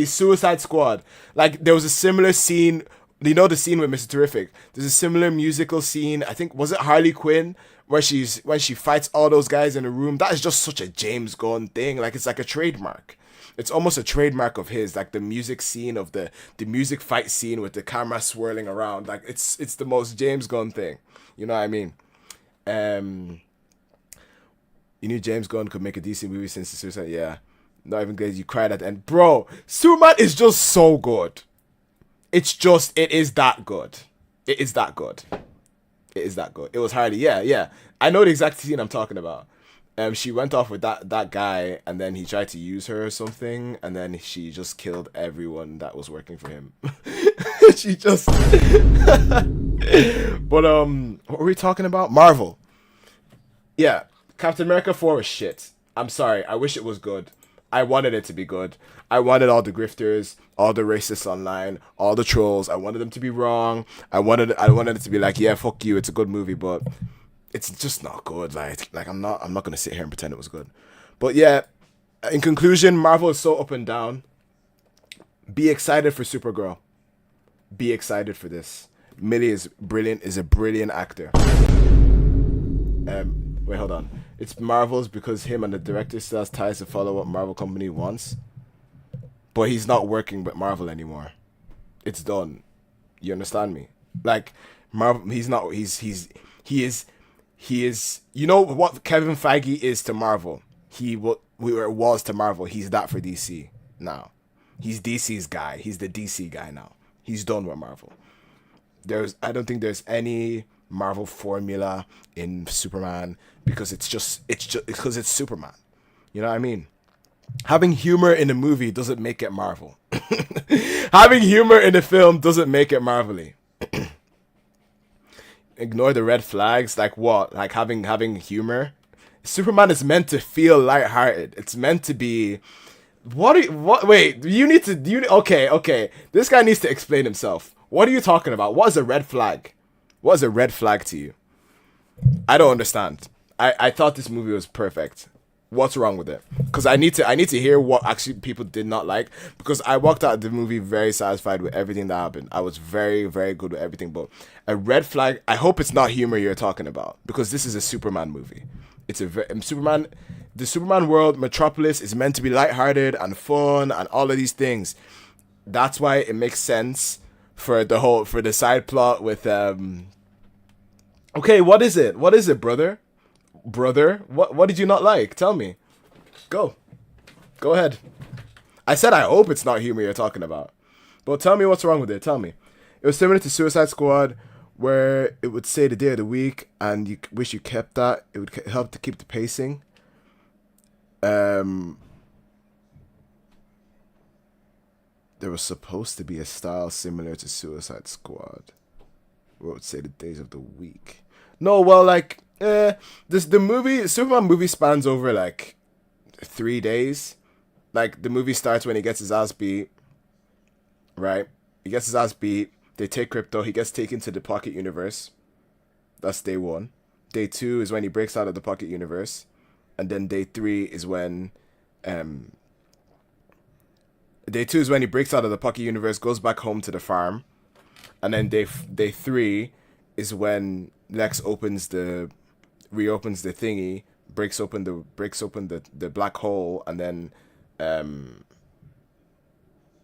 Suicide Squad. Like, there was a similar scene, you know, the scene with Mr. Terrific. There's a similar musical scene, I think, was it Harley Quinn, where when she fights all those guys in a room. That is just such a James Gunn thing. Like, it's like a trademark. It's almost a trademark of his, like the music scene of the music fight scene with the camera swirling around. Like, it's the most James Gunn thing. You know what I mean? You knew James Gunn could make a DC movie since the Suicide. Yeah, not even good. You cried at the end, bro. Superman is just so good. It is that good. It is that good. It is that good. It was Harley. Yeah. I know the exact scene I'm talking about. She went off with that guy, and then he tried to use her or something, and then she just killed everyone that was working for him. She just. But what were we talking about? Marvel. Yeah, Captain America 4 was shit. I'm sorry. I wish it was good. I wanted it to be good. I wanted all the grifters, all the racists online, all the trolls. I wanted them to be wrong. I wanted it to be like, yeah, fuck you. It's a good movie, but it's just not good. Like I'm not gonna sit here and pretend it was good. But yeah, in conclusion, Marvel is so up and down. Be excited for Supergirl. Be excited for this. Millie is brilliant. Is a brilliant actor. Wait, hold on. It's Marvel's because him and the director still has ties to follow what Marvel company wants. But he's not working with Marvel anymore. It's done. You understand me? Like, Marvel, he is, you know what Kevin Feige is to Marvel? Was to Marvel. He's that for DC now. He's DC's guy. He's the DC guy now. He's done with Marvel. I don't think there's any Marvel formula in Superman because it's just because it's Superman. You know what I mean? Having humor in a movie doesn't make it Marvel. Having humor in a film doesn't make it Marvel-y. Ignore the red flags. Like what? Like having humor. Superman is meant to feel lighthearted. It's meant to be. Wait. Okay. This guy needs to explain himself. What are you talking about? What is a red flag? What is a red flag to you? I don't understand. I thought this movie was perfect. What's wrong with it? Because I need to hear what actually people did not like. Because I walked out of the movie very satisfied with everything that happened. I was very, very good with everything. But a red flag, I hope it's not humor you're talking about. Because this is a Superman movie. It's Superman. The Superman world, Metropolis, is meant to be lighthearted and fun and all of these things. That's why it makes sense for the side plot with Okay, what is it? What is it, brother? What did you not like? Tell me. Go ahead. I said I hope it's not humor you're talking about. But tell me what's wrong with it. Tell me. It was similar to Suicide Squad, where it would say the day of the week, and you wish you kept that. It would help to keep the pacing. There was supposed to be a style similar to Suicide Squad, where it would say the days of the week. No, well, like, the Superman movie spans over like 3 days. Like, the movie starts when he gets his ass beat, right? He gets his ass beat. They take Crypto. He gets taken to the Pocket Universe. That's day 1. Day 2 is when he breaks out of the Pocket Universe, and then day 3 is when Day 2 is when he breaks out of the Pocket Universe, goes back home to the farm, and then day 3 is when Lex reopens the thingy, breaks open the black hole, and then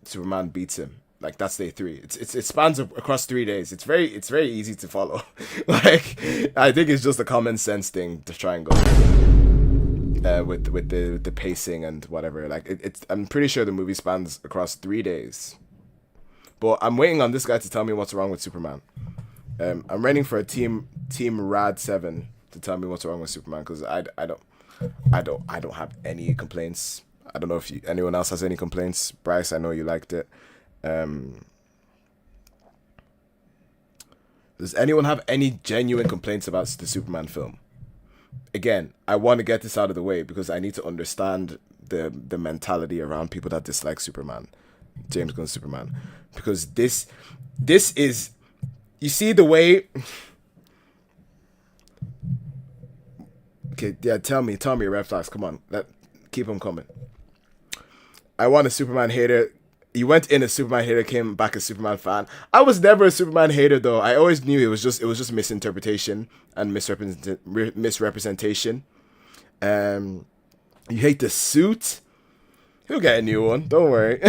Superman beats him. Like, that's day 3. It spans across 3 days. It's very easy to follow. Like, I think it's just a common sense thing to try and go with the pacing and whatever. Like, I'm pretty sure the movie spans across 3 days. But I'm waiting on this guy to tell me what's wrong with Superman. I'm waiting for a Team Rad 7 to tell me what's wrong with Superman, because I don't have any complaints. I don't know if anyone else has any complaints. Bryce, I know you liked it. Does anyone have any genuine complaints about the Superman film? Again, I want to get this out of the way because I need to understand the mentality around people that dislike Superman, James Gunn's Superman, because this is, you see the way. Okay, yeah, tell me your red flags. Come on, keep them coming. I want a Superman hater. You went in a Superman hater, came back a Superman fan. I was never a Superman hater though. I always knew it was just misinterpretation and misrepresentation. You hate the suit. He'll get a new one. Don't worry.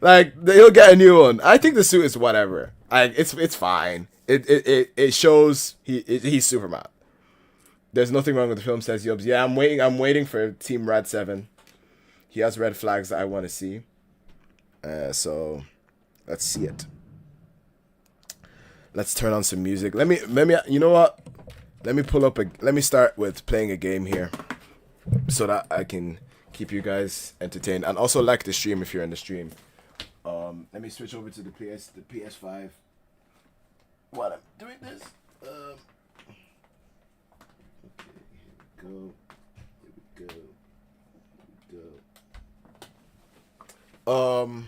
Like he'll get a new one. I think the suit is whatever. It's fine. It shows he's Superman. There's nothing wrong with the film, says Yubs. Yeah, I'm waiting for Team Rad 7. He has red flags that I want to see. So let's see it. Let's turn on some music. Let me you know what? Let me start with playing a game here so that I can keep you guys entertained, and also like the stream if you're in the stream. Let me switch over to the PS5 while I'm doing this. Okay, here we go.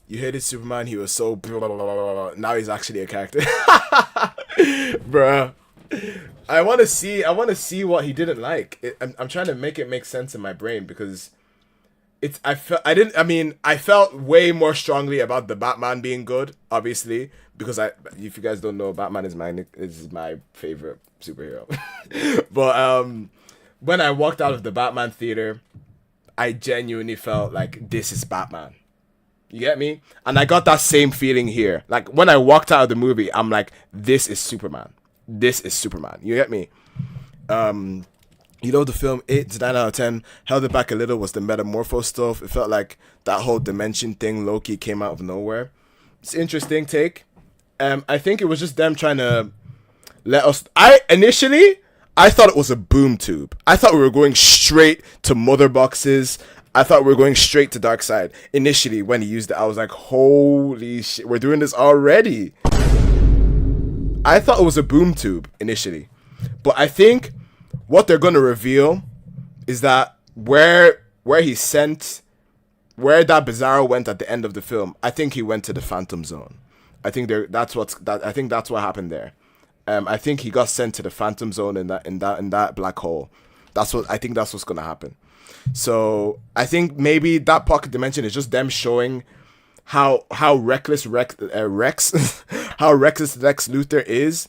You hated Superman. He was so blah, blah, blah, blah, blah. Now he's actually a character. Bruh. I want to see what he didn't like. I'm trying to make it make sense in my brain because I felt way more strongly about the Batman being good, obviously, because if you guys don't know, Batman is my favorite superhero. But when I walked out of the Batman theater, I genuinely felt like this is Batman. You get me? And I got that same feeling here. Like when I walked out of the movie, I'm like, this is Superman. This is Superman. You get me? You know, the film 8 to 9 out of 10 held it back a little was the metamorpho stuff. It felt like that whole dimension thing low-key came out of nowhere. It's an interesting take. I think it was just them trying to let us... Initially, I thought it was a boom tube. I thought we were going straight to mother boxes. I thought we were going straight to Darkseid. Initially, when he used it, I was like, holy shit, we're doing this already. I thought it was a boom tube initially. But I think what they're going to reveal is that where he sent, where that Bizarro went at the end of the film, I think he went to the Phantom Zone. I think that's what happened there. I think he got sent to the Phantom Zone in that black hole. That's what's going to happen. So I think maybe that pocket dimension is just them showing how reckless Lex how reckless Lex Luthor is,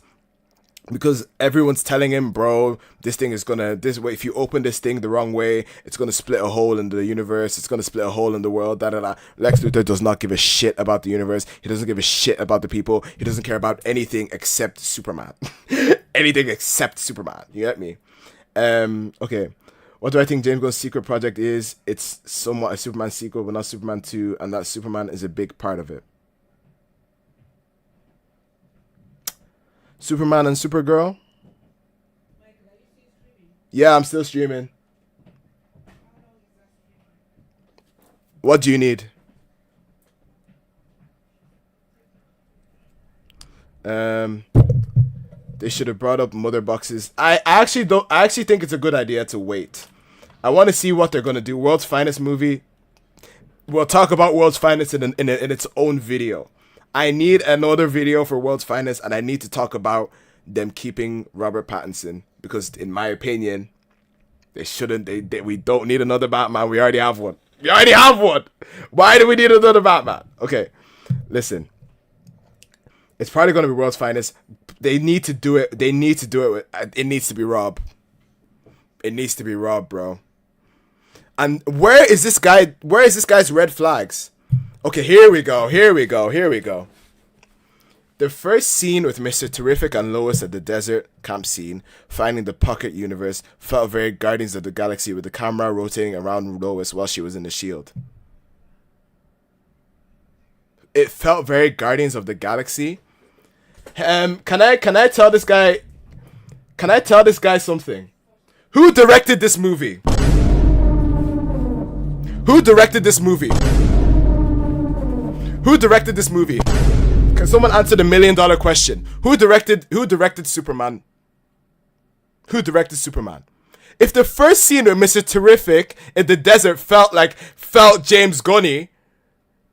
because everyone's telling him, bro, this way, if you open this thing the wrong way, it's gonna split a hole in the universe, it's gonna split a hole in the world, da da da. Lex Luthor does not give a shit about the universe. He doesn't give a shit about the people. He doesn't care about anything except Superman. Anything except Superman. You get me? Okay. What do I think James Gunn's secret project is? It's somewhat a Superman sequel, but not Superman 2, and that Superman is a big part of it. Superman and Supergirl? Yeah, I'm still streaming. What do you need? They should have brought up mother boxes. I actually think it's a good idea to wait. I want to see what they're gonna do. World's Finest movie. We'll talk about World's Finest in its own video. I need another video for World's Finest, and I need to talk about them keeping Robert Pattinson, because in my opinion, they shouldn't. We don't need another Batman. We already have one. Why do we need another Batman? Okay, listen. It's probably gonna be World's Finest. They need to do it. It needs to be Rob. It needs to be Rob, bro. And where is this guy's red flags? Okay, here we go. The first scene with Mr. Terrific and Lois at the desert camp scene, finding the pocket universe, felt very Guardians of the Galaxy, with the camera rotating around Lois while she was in the shield. It felt very Guardians of the Galaxy. Can I tell this guy? Can I tell this guy something? Who directed this movie? Who directed this movie? Who directed this movie? Can someone answer the $1 million question? Who directed Superman? Who directed Superman? If the first scene with Mr. Terrific in the desert felt James Gunny,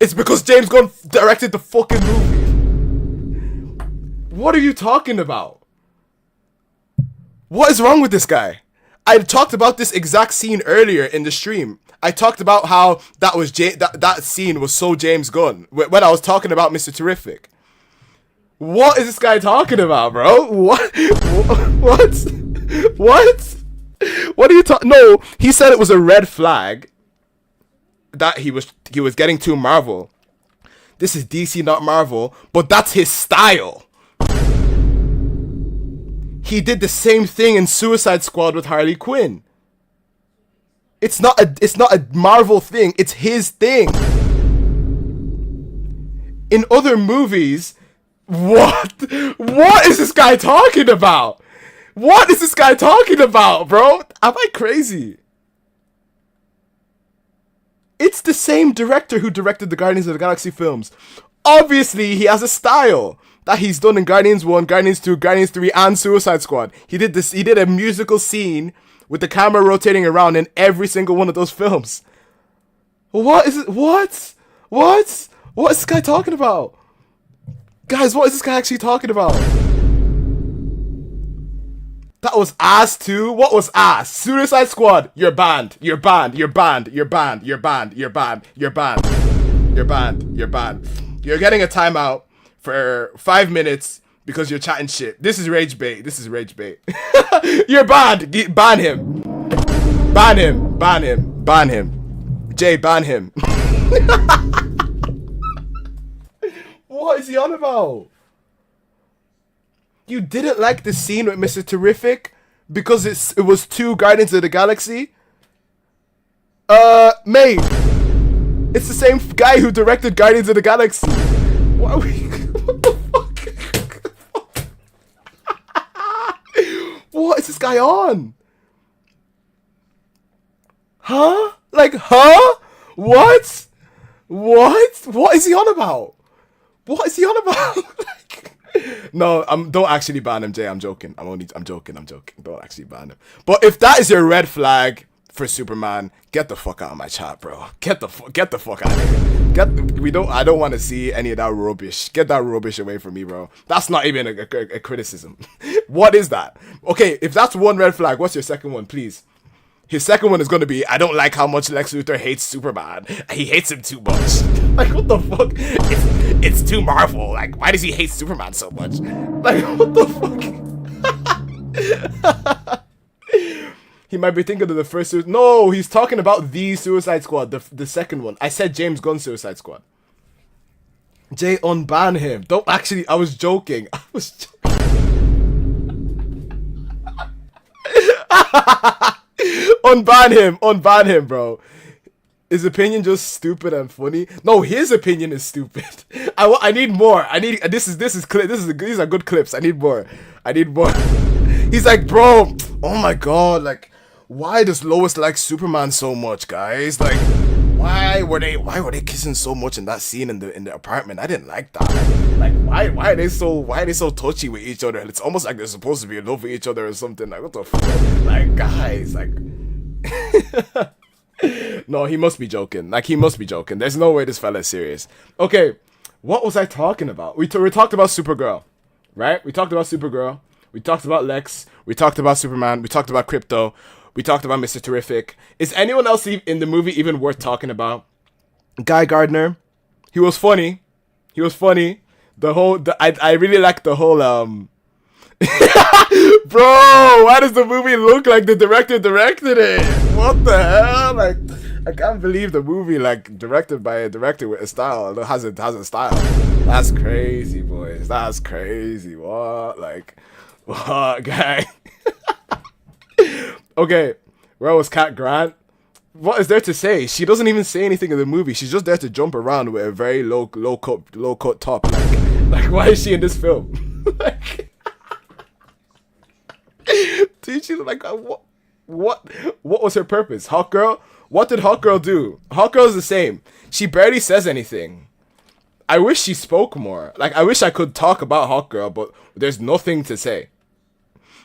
it's because James Gunn directed the fucking movie. What are you talking about? What is wrong with this guy? I talked about this exact scene earlier in the stream. I talked about how that scene was so James Gunn when I was talking about Mr. Terrific. What is this guy talking about, bro? What? What are you talking? No, he said it was a red flag that he was getting too Marvel. This is DC, not Marvel, but that's his style. He did the same thing in Suicide Squad with Harley Quinn. It's not a Marvel thing, it's his thing. In other movies, what is this guy talking about? What is this guy talking about, bro? Am I crazy? It's the same director who directed the Guardians of the Galaxy films. Obviously, he has a style that he's done in Guardians 1, Guardians 2, Guardians 3, and Suicide Squad. He did a musical scene with the camera rotating around in every single one of those films. What is it? What? What is this guy talking about? Guys, what is this guy actually talking about? That was ass too? What was ass? Suicide Squad, you're banned. You're banned. You're banned. You're banned. You're banned. You're banned. You're banned. You're banned. You're banned. You're getting a timeout for 5 minutes because you're chatting shit. This is rage bait. This is rage bait. You're banned. Ban him. Ban him. Ban him. Ban him. Jay, ban him. What is he on about? You didn't like the scene with Mr. Terrific because it was two Guardians of the Galaxy? Mate, it's the same guy who directed Guardians of the Galaxy. What are we? What the fuck? What is this guy on? Huh? Like, huh? What? What is he on about? What is he on about? Like, no, don't actually ban him, Jay. I'm joking. I'm joking. Don't actually ban him. But if that is your red flag for Superman, get the fuck out of my chat, bro. Get the fuck out of here. I don't want to see any of that rubbish. Get that rubbish away from me, bro. That's not even a criticism. What is that? Okay, if that's one red flag, what's your second one, please? His second one is going to be, I don't like how much Lex Luthor hates Superman. He hates him too much. Like, what the fuck? It's too Marvel. Like, why does he hate Superman so much? Like, what the fuck? He might be thinking of the first Suicide. No, he's talking about the Suicide Squad, the second one. I said James Gunn Suicide Squad. Jay, unban him. Don't actually, I was joking. Unban him, bro. His opinion just stupid and funny. No, his opinion is stupid. I need more. These are good clips. I need more. He's like, bro, oh my god, like, why does Lois like Superman so much, guys? Like, why were they kissing so much in that scene in the apartment? I didn't like that. Like, why are they so touchy with each other? It's almost like they're supposed to be in love with each other or something. Like, what the fuck? Like, guys, like. No, he must be joking. Like, he must be joking. There's no way this fella is serious. Okay, what was I talking about? We talked about Supergirl, right? We talked about Supergirl. We talked about Lex. We talked about Superman. We talked about Crypto. We talked about Mr. Terrific. Is anyone else in the movie even worth talking about? Guy Gardner. He was funny. I really like the whole Bro, why does the movie look like the director directed it? What the hell? Like, I can't believe the movie, like, directed by a director with a style. It has a style. That's crazy, boys. That's crazy. What? Like, what, guy? Okay, where was Cat Grant? What is there to say? She doesn't even say anything in the movie. She's just there to jump around with a very low cut top. Like, why is she in this film? like, dude, she's like, what was her purpose? Hawkgirl? What did Hawkgirl do? Hawkgirl's the same. She barely says anything. I wish she spoke more. Like, I wish I could talk about Hawkgirl, but there's nothing to say.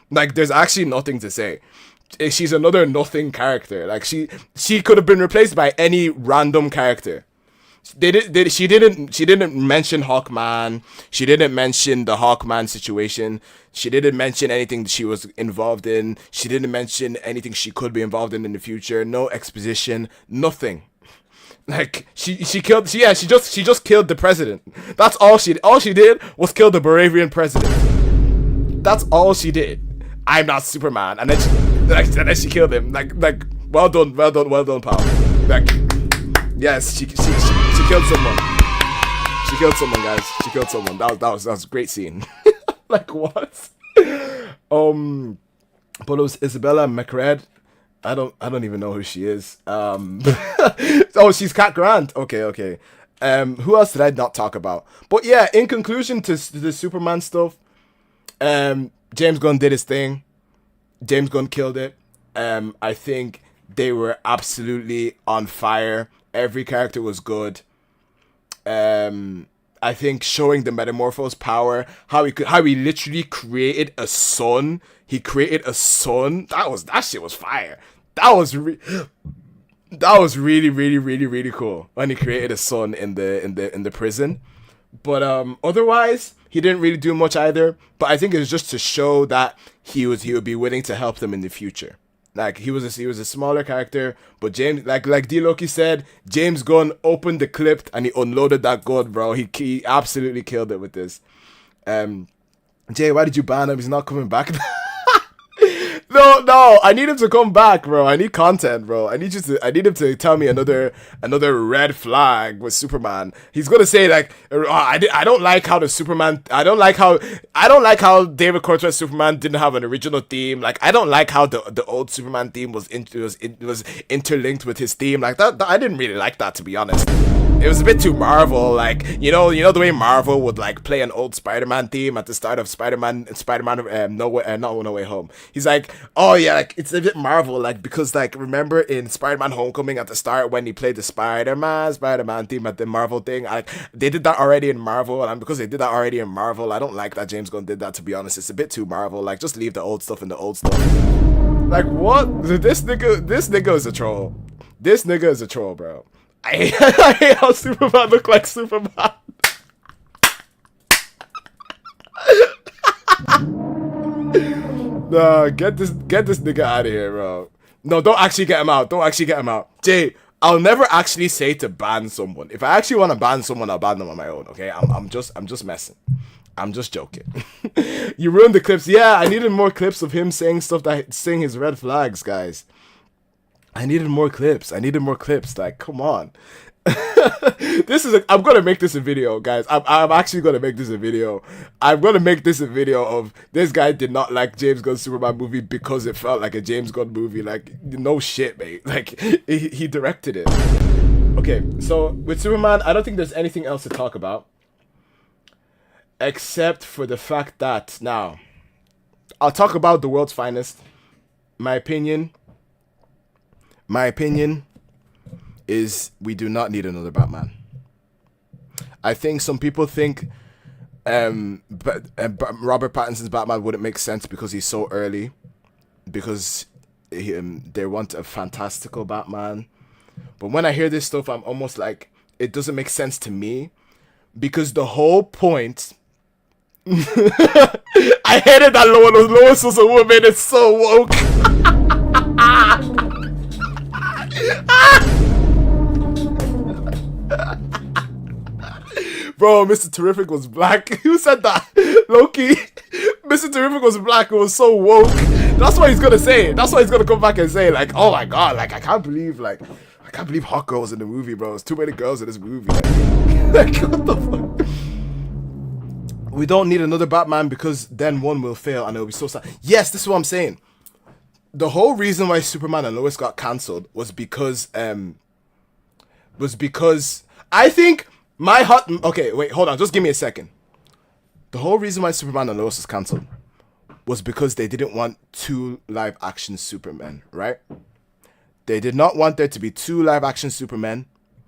Like, there's actually nothing to say. She's another nothing character. Like, she could have been replaced by any random character. She didn't mention Hawkman. She didn't mention the Hawkman situation. She didn't mention anything she was involved in. She didn't mention anything she could be involved in the future. No exposition. Nothing. Like, she just killed the president. That's all she did was kill the Baravian president. That's all she did. I'm not Superman, and then she killed him. Like, well done, pal. Like, yes, she killed someone. She killed someone, guys. She killed someone. That was a great scene. Like, what? But it was Isabella McRed. I don't even know who she is. Oh, she's Cat Grant. Okay. Who else did I not talk about? But yeah, in conclusion to the Superman stuff, James Gunn did his thing. James Gunn killed it. I think they were absolutely on fire. Every character was good. I think showing the Metamorphose power, how he literally created a sun. He created a sun. That shit was fire. That was really, really, really, really cool when he created a sun in the prison. But otherwise, he didn't really do much either. But I think it was just to show that he would be willing to help them in the future. Like, he was a smaller character, but James, like D Loki said, James Gunn opened the clip and he unloaded that gun, bro. He absolutely killed it with this. Jay, why did you ban him? He's not coming back. No, I need him to come back, bro. I need content, bro. I need him to tell me another red flag with Superman. He's gonna say like, I don't like how the Superman. I don't like how David Cortez Superman didn't have an original theme. Like, I don't like how the old Superman theme was interlinked with his theme. Like that, I didn't really like that, to be honest. It was a bit too Marvel, like, you know the way Marvel would like play an old Spider-Man theme at the start of Spider-Man No Way Home. He's like, oh yeah, like, it's a bit Marvel, like, because like, remember in Spider-Man Homecoming at the start when he played the Spider-Man theme at the Marvel thing, like, they did that already in Marvel, and because they did that already in Marvel, I don't like that James Gunn did that, to be honest. It's a bit too Marvel. Like, just leave the old stuff in the old stuff. Like, what? This nigga is a troll. This nigga is a troll, bro. I hate how Superman look like Superman. Nah, get this nigga out of here, bro. No, don't actually get him out. Jay, I'll never actually say to ban someone. If I actually want to ban someone, I'll ban them on my own, okay? I'm just messing. I'm just joking. You ruined the clips. Yeah, I needed more clips of him saying his red flags, guys. I needed more clips. Like, come on. I'm gonna make this a video, guys. I'm actually gonna make this a video. I'm gonna make this a video of this guy did not like James Gunn's Superman movie because it felt like a James Gunn movie. Like, no shit, mate. Like, he directed it. Okay, so with Superman, I don't think there's anything else to talk about. Except for the fact that, now, I'll talk about the world's finest. My opinion is we do not need another Batman. I think some people think Robert Pattinson's Batman wouldn't make sense because he's so early, because they want a fantastical Batman. But when I hear this stuff, I'm almost like, it doesn't make sense to me, because the whole point... I hated that Lois was a woman. It's so woke. Bro, Mr. Terrific was black. Who said that? Loki. Mr. Terrific was black. It was so woke. That's what he's gonna say. That's what he's gonna come back and say. Like, oh my god, like, I can't believe Hot Girl was in the movie, bro. There's too many girls in this movie. Like what the fuck? We don't need another Batman because then one will fail and it'll be so sad. Yes, this is what I'm saying. The whole reason why Superman and Lois got cancelled was because I think okay, wait, hold on, just give me a second. The whole reason why Superman and Lois was cancelled was because they didn't want two live action Supermen, right? They did not want there to be two live action Supermen,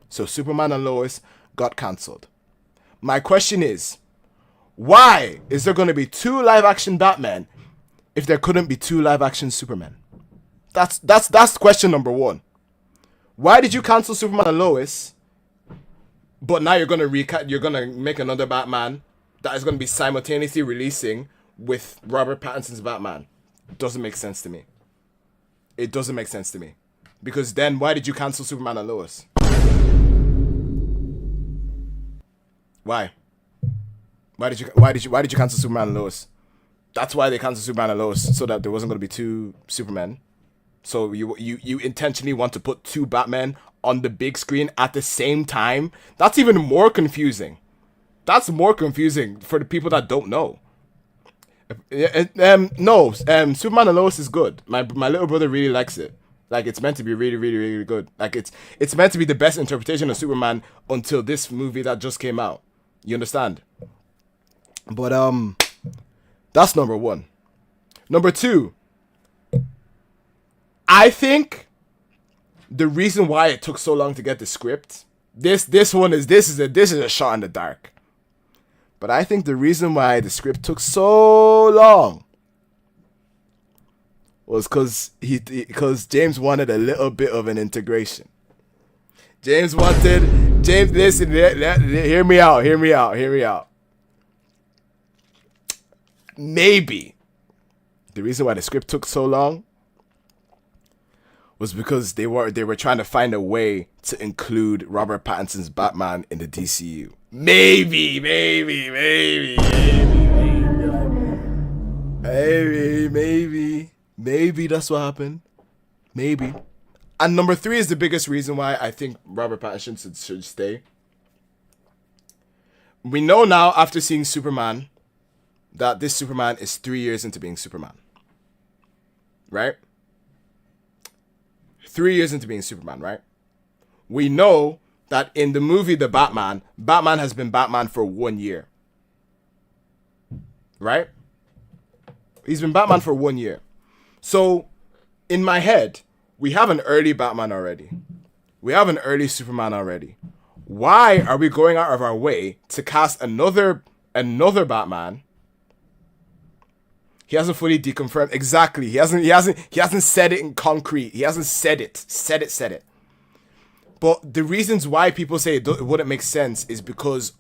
so Superman and Lois got cancelled. My question is, why is there going to be two live action Batman if there couldn't be two live action Supermen? That's question number one. Why did you cancel Superman and Lois, but now you're gonna make another Batman that is gonna be simultaneously releasing with Robert Pattinson's Batman? Doesn't make sense to me. It doesn't make sense to me. Because then why did you cancel Superman and Lois? Why? Why did you cancel Superman and Lois? That's why they canceled Superman and Lois, so that there wasn't gonna be two Supermen. So you intentionally want to put two Batmen on the big screen at the same time? That's even more confusing. That's more confusing for the people that don't know. No, Superman and Lois is good. My little brother really likes it. Like, it's meant to be really, really, really good. Like, it's meant to be the best interpretation of Superman until this movie that just came out. You understand? But that's number one. Number two, I think the reason why it took so long to get the script, this is a shot in the dark. But I think the reason why the script took so long was because James wanted a little bit of an integration. Listen, hear me out. Maybe the reason why the script took so long was because they were trying to find a way to include Robert Pattinson's Batman in the DCU. Maybe that's what happened. Maybe. And number three is the biggest reason why I think Robert Pattinson should stay. We know now, after seeing Superman, that this Superman is 3 years into being Superman. Right? 3 years into being Superman, right? We know that in the movie The Batman has been Batman for 1 year. Right? He's been Batman for 1 year. So, in my head, we have an early Batman already. We have an early Superman already. Why are we going out of our way to cast another Batman? He hasn't fully deconfirmed. Exactly. He hasn't said it in concrete. He hasn't said it. Said it. But the reasons why people say it wouldn't make sense is because,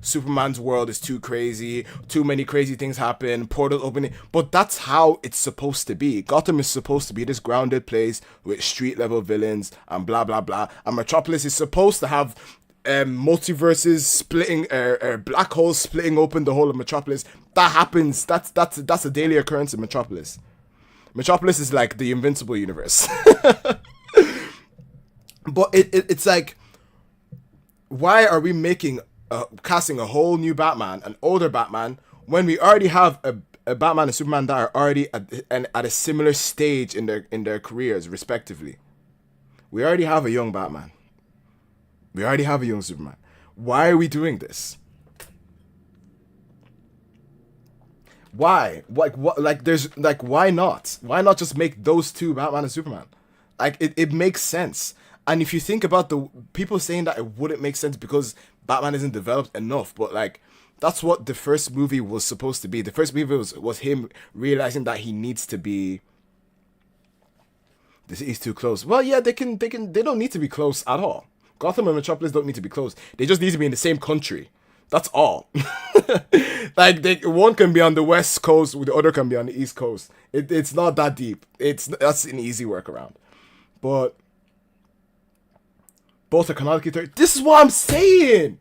Superman's world is too crazy. Too many crazy things happen. Portal opening. But that's how it's supposed to be. Gotham is supposed to be this grounded place with street level villains and blah, blah, blah. And Metropolis is supposed to have multiverses splitting, black holes splitting open the whole of Metropolis. That happens. That's a daily occurrence in Metropolis. Metropolis is like the Invincible universe. But it's like, why are we casting a whole new Batman, an older Batman, when we already have a Batman and Superman that are already at a similar stage in their careers, respectively? We already have a young Batman. We already have a young Superman. Why are we doing this? Why? Why not? Why not just make those two Batman and Superman? Like, it makes sense. And if you think about the people saying that it wouldn't make sense because Batman isn't developed enough, but like, that's what the first movie was supposed to be. The first movie was him realizing that he needs to be. The city's too close. Well, yeah, they don't need to be close at all. Gotham and Metropolis don't need to be close. They just need to be in the same country. That's all. Like, one can be on the west coast, the other can be on the east coast. It's not that deep. That's an easy workaround. But both are canonically 30. This is what I'm saying.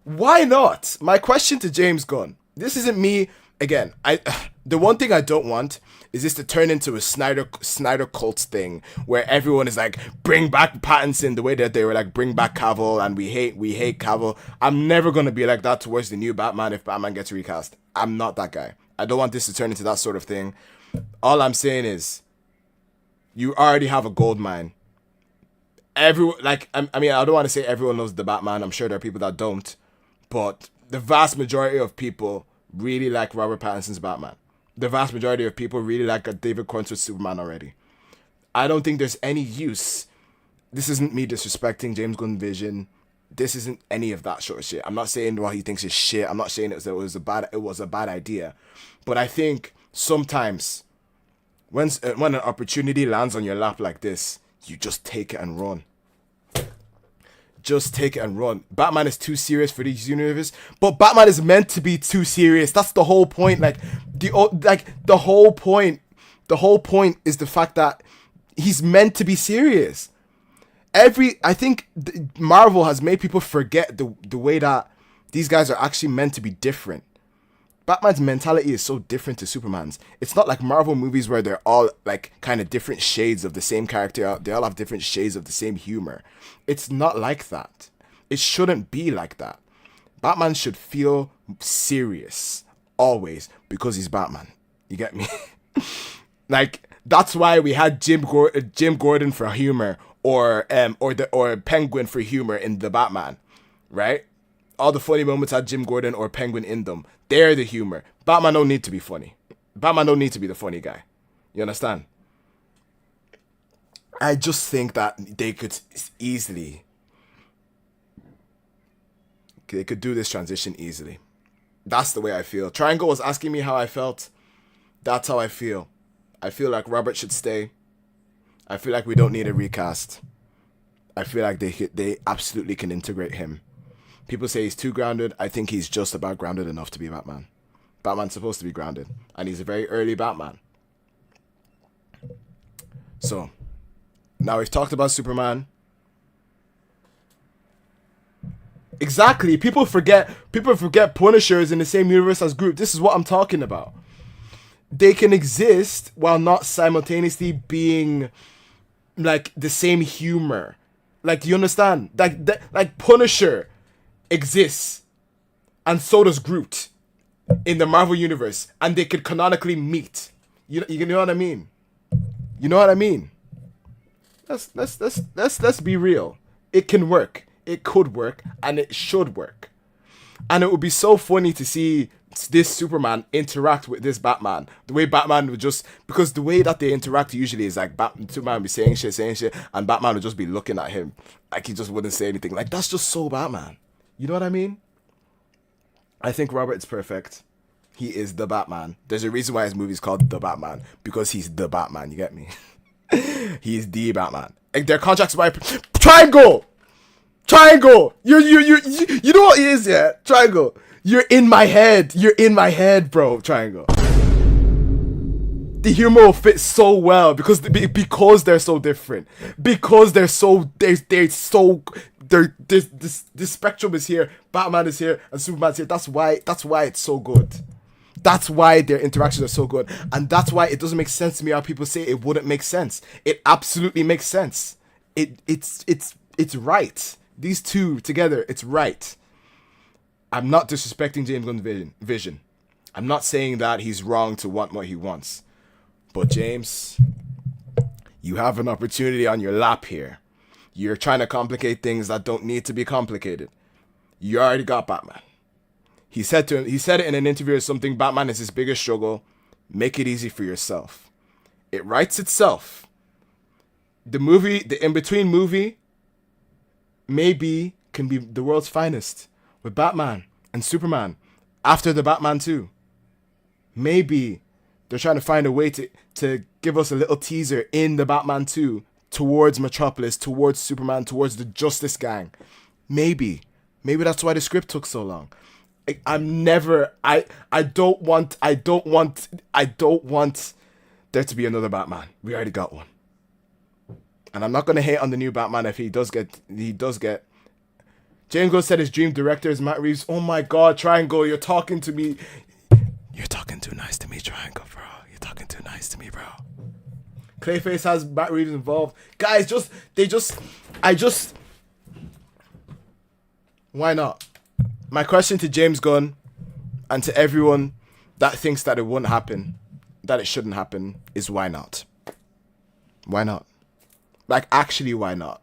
Why not? My question to James Gunn. This isn't me. Again, the one thing I don't want is this to turn into a Snyder Cults thing where everyone is like, bring back Pattinson the way that they were like, bring back Cavill and we hate Cavill. I'm never going to be like that towards the new Batman if Batman gets recast. I'm not that guy. I don't want this to turn into that sort of thing. All I'm saying is, you already have a gold mine. Everyone, like, I mean, I don't want to say everyone knows the Batman. I'm sure there are people that don't. But the vast majority of people really like Robert Pattinson's Batman. The vast majority of people really like David Cornsworth's Superman already. I don't think there's any use. This isn't me disrespecting James Gunn's vision. This isn't any of that sort of shit. I'm not saying what he thinks is shit. I'm not saying it was a bad idea. But I think sometimes when an opportunity lands on your lap like this, you just take it and run. Just take it and run. Batman is too serious for these universe, but Batman is meant to be too serious. That's the whole point. The whole point is the fact that he's meant to be serious. I think Marvel has made people forget the way that these guys are actually meant to be different. Batman's mentality is so different to Superman's. It's not like Marvel movies where they're all like kind of different shades of the same character. They all have different shades of the same humor. It's not like that. It shouldn't be like that. Batman should feel serious always because he's Batman. You get me? Like, that's why we had Jim Gordon for humor or Penguin for humor in the Batman, right? All the funny moments had Jim Gordon or Penguin in them. They're the humor. Batman don't need to be funny. Batman don't need to be the funny guy. You understand? I just think that they could easily... They could do this transition easily. That's the way I feel. Triangle was asking me how I felt. That's how I feel. I feel like Robert should stay. I feel like we don't need a recast. I feel like they absolutely can integrate him. People say he's too grounded. I think he's just about grounded enough to be Batman. Batman's supposed to be grounded. And he's a very early Batman. So, now we've talked about Superman. Exactly. People forget Punisher is in the same universe as Groot. This is what I'm talking about. They can exist while not simultaneously being like the same humor. Like, you understand? Like Punisher exists, and so does Groot in the Marvel universe, and they could canonically meet. You know what I mean? You know what I mean? Let's be real. It can work. It could work, and it should work. And it would be so funny to see this Superman interact with this Batman. The way Batman would just... Because the way that they interact usually is like Superman would be saying shit, and Batman would just be looking at him. Like he just wouldn't say anything. Like, that's just so Batman. You know what I mean? I think Robert's perfect. He is the Batman. There's a reason why his movie's called The Batman. Because he's the Batman, you get me? He's the Batman. Like, their contracts by... Triangle! You know what it is, yeah? Triangle. You're in my head. You're in my head, bro. Triangle. The humor will fit so well because they're so different. Because this spectrum is here. Batman is here and Superman's here. That's why it's so good. That's why their interactions are so good. And that's why it doesn't make sense to me how people say it wouldn't make sense. It absolutely makes sense. It's right. These two together, it's right. I'm not disrespecting James Gunn's vision. I'm not saying that he's wrong to want what he wants. But James, you have an opportunity on your lap here. You're trying to complicate things that don't need to be complicated. You already got Batman. He said it in an interview or something, Batman is his biggest struggle. Make it easy for yourself. It writes itself. The in-between movie, maybe can be the world's finest with Batman and Superman after the Batman 2. Maybe they're trying to find a way to give us a little teaser in the Batman 2 towards Metropolis, towards Superman, towards the Justice Gang. Maybe that's why the script took so long. I don't want there to be another Batman. We already got one. And I'm not going to hate on the new Batman if he does get... James Gunn said his dream director is Matt Reeves. Oh my God, Triangle, you're talking to me. You're talking too nice to me, Triangle, bro. You're talking too nice to me, bro. Clayface has Matt Reeves involved. Guys, why not? My question to James Gunn and to everyone that thinks that it wouldn't happen, that it shouldn't happen, is why not? Why not? Like, actually, why not?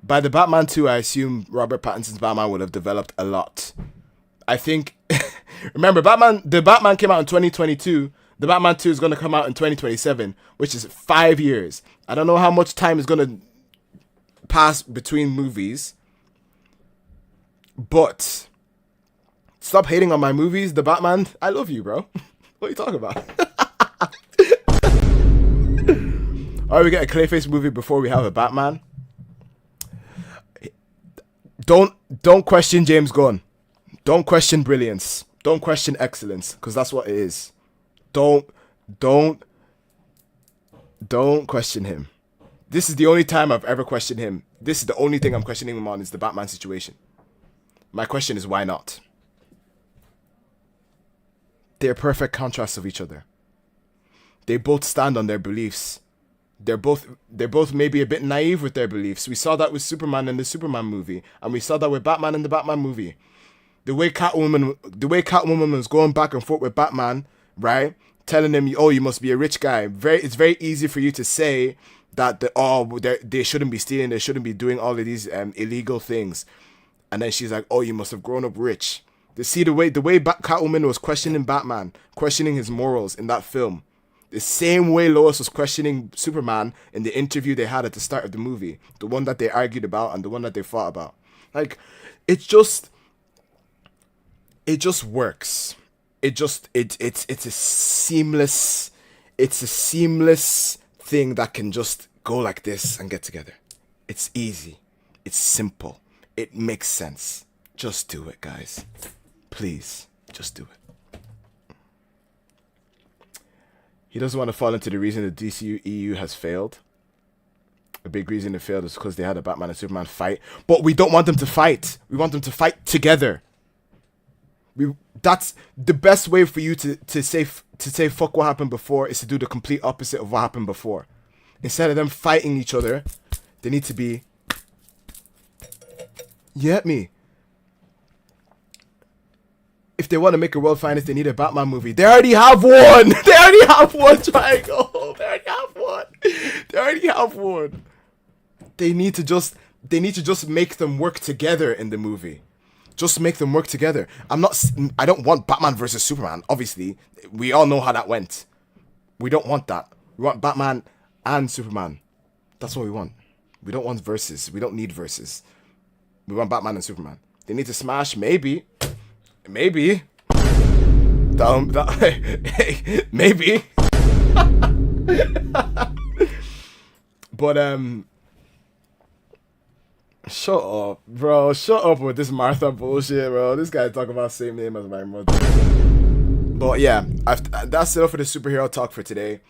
By the Batman 2, I assume Robert Pattinson's Batman would have developed a lot. I think remember the Batman came out in 2022. The Batman 2 is going to come out in 2027, which is 5 years. I don't know how much time is going to pass between movies, but stop hating on my movies. The Batman, I love you, bro. What are you talking about? Alright, we get a Clayface movie before we have a Batman. Don't question James Gunn. Don't question brilliance. Don't question excellence, because that's what it is. Don't question him. This is the only time I've ever questioned him. This is the only thing I'm questioning him on, is the Batman situation. My question is, why not? They're perfect contrasts of each other. They both stand on their beliefs. They're both maybe a bit naive with their beliefs. We saw that with Superman in the Superman movie, and we saw that with Batman in the Batman movie. The way Catwoman was going back and forth with Batman, right? Telling him, oh, you must be a rich guy. It's very easy for you to say that they shouldn't be stealing, they shouldn't be doing all of these illegal things. And then she's like, oh, you must have grown up rich. To see the way Catwoman was questioning Batman, questioning his morals in that film. The same way Lois was questioning Superman in the interview they had at the start of the movie. The one that they argued about and the one that they fought about. Like, it just works. It's a seamless thing that can just go like this and get together. It's easy. It's simple. It makes sense. Just do it, guys. Please, just do it. He doesn't want to fall into the reason the DCU has failed. A big reason it failed is because they had a Batman and Superman fight. But we don't want them to fight. We want them to fight together. That's the best way for you to say fuck what happened before, is to do the complete opposite of what happened before. Instead of them fighting each other, they need to be... You get me? If they want to make a world finest, they need a Batman movie. They already have one. They already have one. Triangle. They already have one. They already have one. They need to just make them work together in the movie. Just make them work together. I don't want Batman versus Superman. Obviously, we all know how that went. We don't want that. We want Batman and Superman. That's what we want. We don't want verses. We don't need verses. We want Batman and Superman. They need to smash, maybe. Maybe. Maybe. But shut up, bro. Shut up with this Martha bullshit, bro. This guy talking about same name as my mother. But yeah, that's it for the superhero talk for today.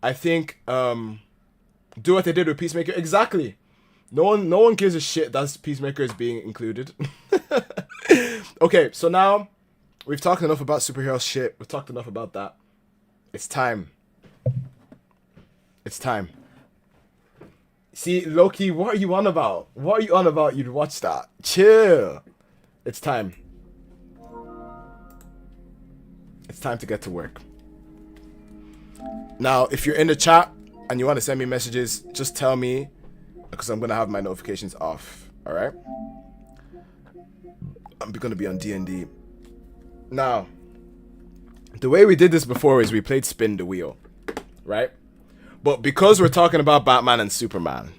I think do what they did with Peacemaker. Exactly. No one gives a shit that Peacemaker is being included. Okay, so now we've talked enough about superhero shit. We've talked enough about that. It's time. It's time. See, Loki, what are you on about? What are you on about? You'd watch that. Chill. It's time. It's time to get to work. Now, if you're in the chat and you want to send me messages, just tell me, because I'm going to have my notifications off. All right? I'm going to be on D&D. Now, the way we did this before is we played Spin the Wheel. Right? But because we're talking about Batman and Superman,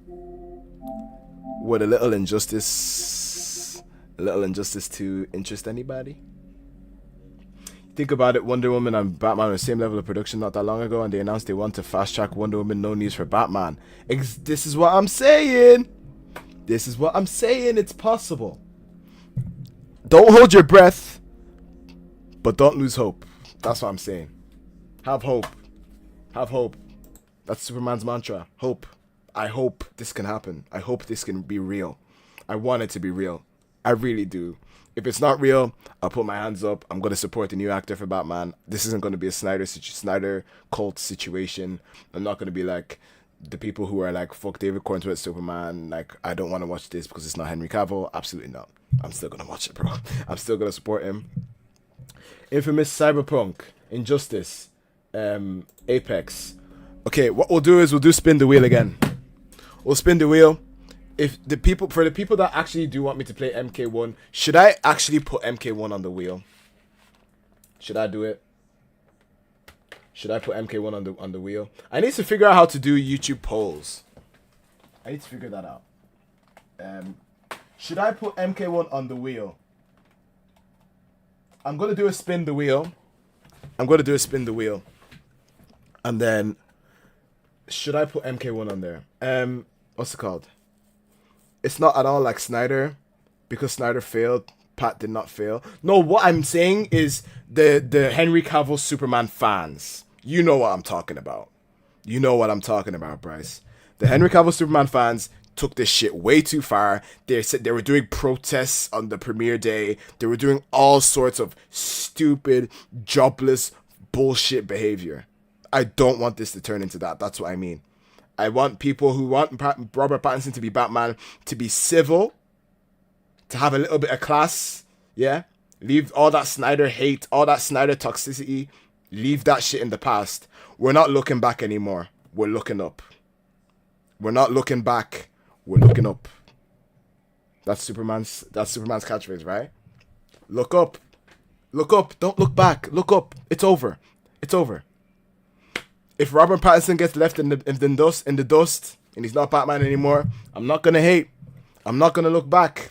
would a little injustice to interest anybody? Think about it, Wonder Woman and Batman are the same level of production not that long ago, and they announced they want to fast track Wonder Woman, no news for Batman. This is what I'm saying. This is what I'm saying. It's possible. Don't hold your breath, but don't lose hope. That's what I'm saying. Have hope. Have hope. That's Superman's mantra. Hope. I hope this can happen. I hope this can be real. I want it to be real. I really do. If it's not real, I'll put my hands up. I'm going to support the new actor for Batman. This isn't going to be a Snyder cult situation. I'm not going to be like the people who are like, fuck David Cornsworth Superman. Like, I don't want to watch this because it's not Henry Cavill. Absolutely not. I'm still going to watch it, bro. I'm still going to support him. Infamous, Cyberpunk, Injustice, Apex. Okay, what we'll do is we'll do Spin the Wheel again. We'll spin the wheel. if the people that actually do want me to play MK1, should I actually put MK1 on the wheel? Should I do it? Should I put MK1 on the wheel? I need to figure out how to do YouTube polls. I need to figure that out. Should I put MK1 on the wheel? I'm gonna do a spin the wheel. And then should I put MK1 on there? What's it called? It's not at all like Snyder, because Snyder failed. Pat did not fail. No, what I'm saying is the Henry Cavill Superman fans. You know what I'm talking about. You know what I'm talking about, Bryce. The Henry Cavill Superman fans took this shit way too far. They said they were doing protests on the premiere day. They were doing all sorts of stupid, jobless bullshit behavior. I don't want this to turn into that. That's what I mean. I want people who want Robert Pattinson to be Batman to be civil, to have a little bit of class, yeah? Leave all that Snyder hate, all that Snyder toxicity, leave that shit in the past. We're not looking back anymore. We're looking up. We're not looking back. We're looking up. That's Superman's catchphrase, right? Look up. Look up. Don't look back. Look up. It's over. It's over. If Robert Pattinson gets left in the dust and he's not Batman anymore, I'm not gonna hate. I'm not gonna look back.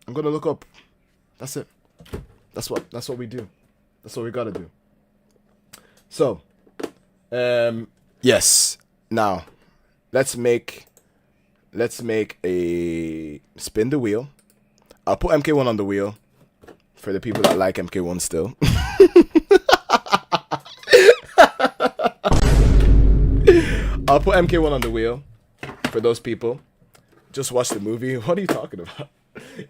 I'm gonna look up. That's it. That's what we do. That's what we gotta do. So, yes. Now, let's make a spin the wheel. I'll put MK1 on the wheel for the people that like MK1 still. I'll put MK1 on the wheel for those people. Just watch the movie. What are you talking about?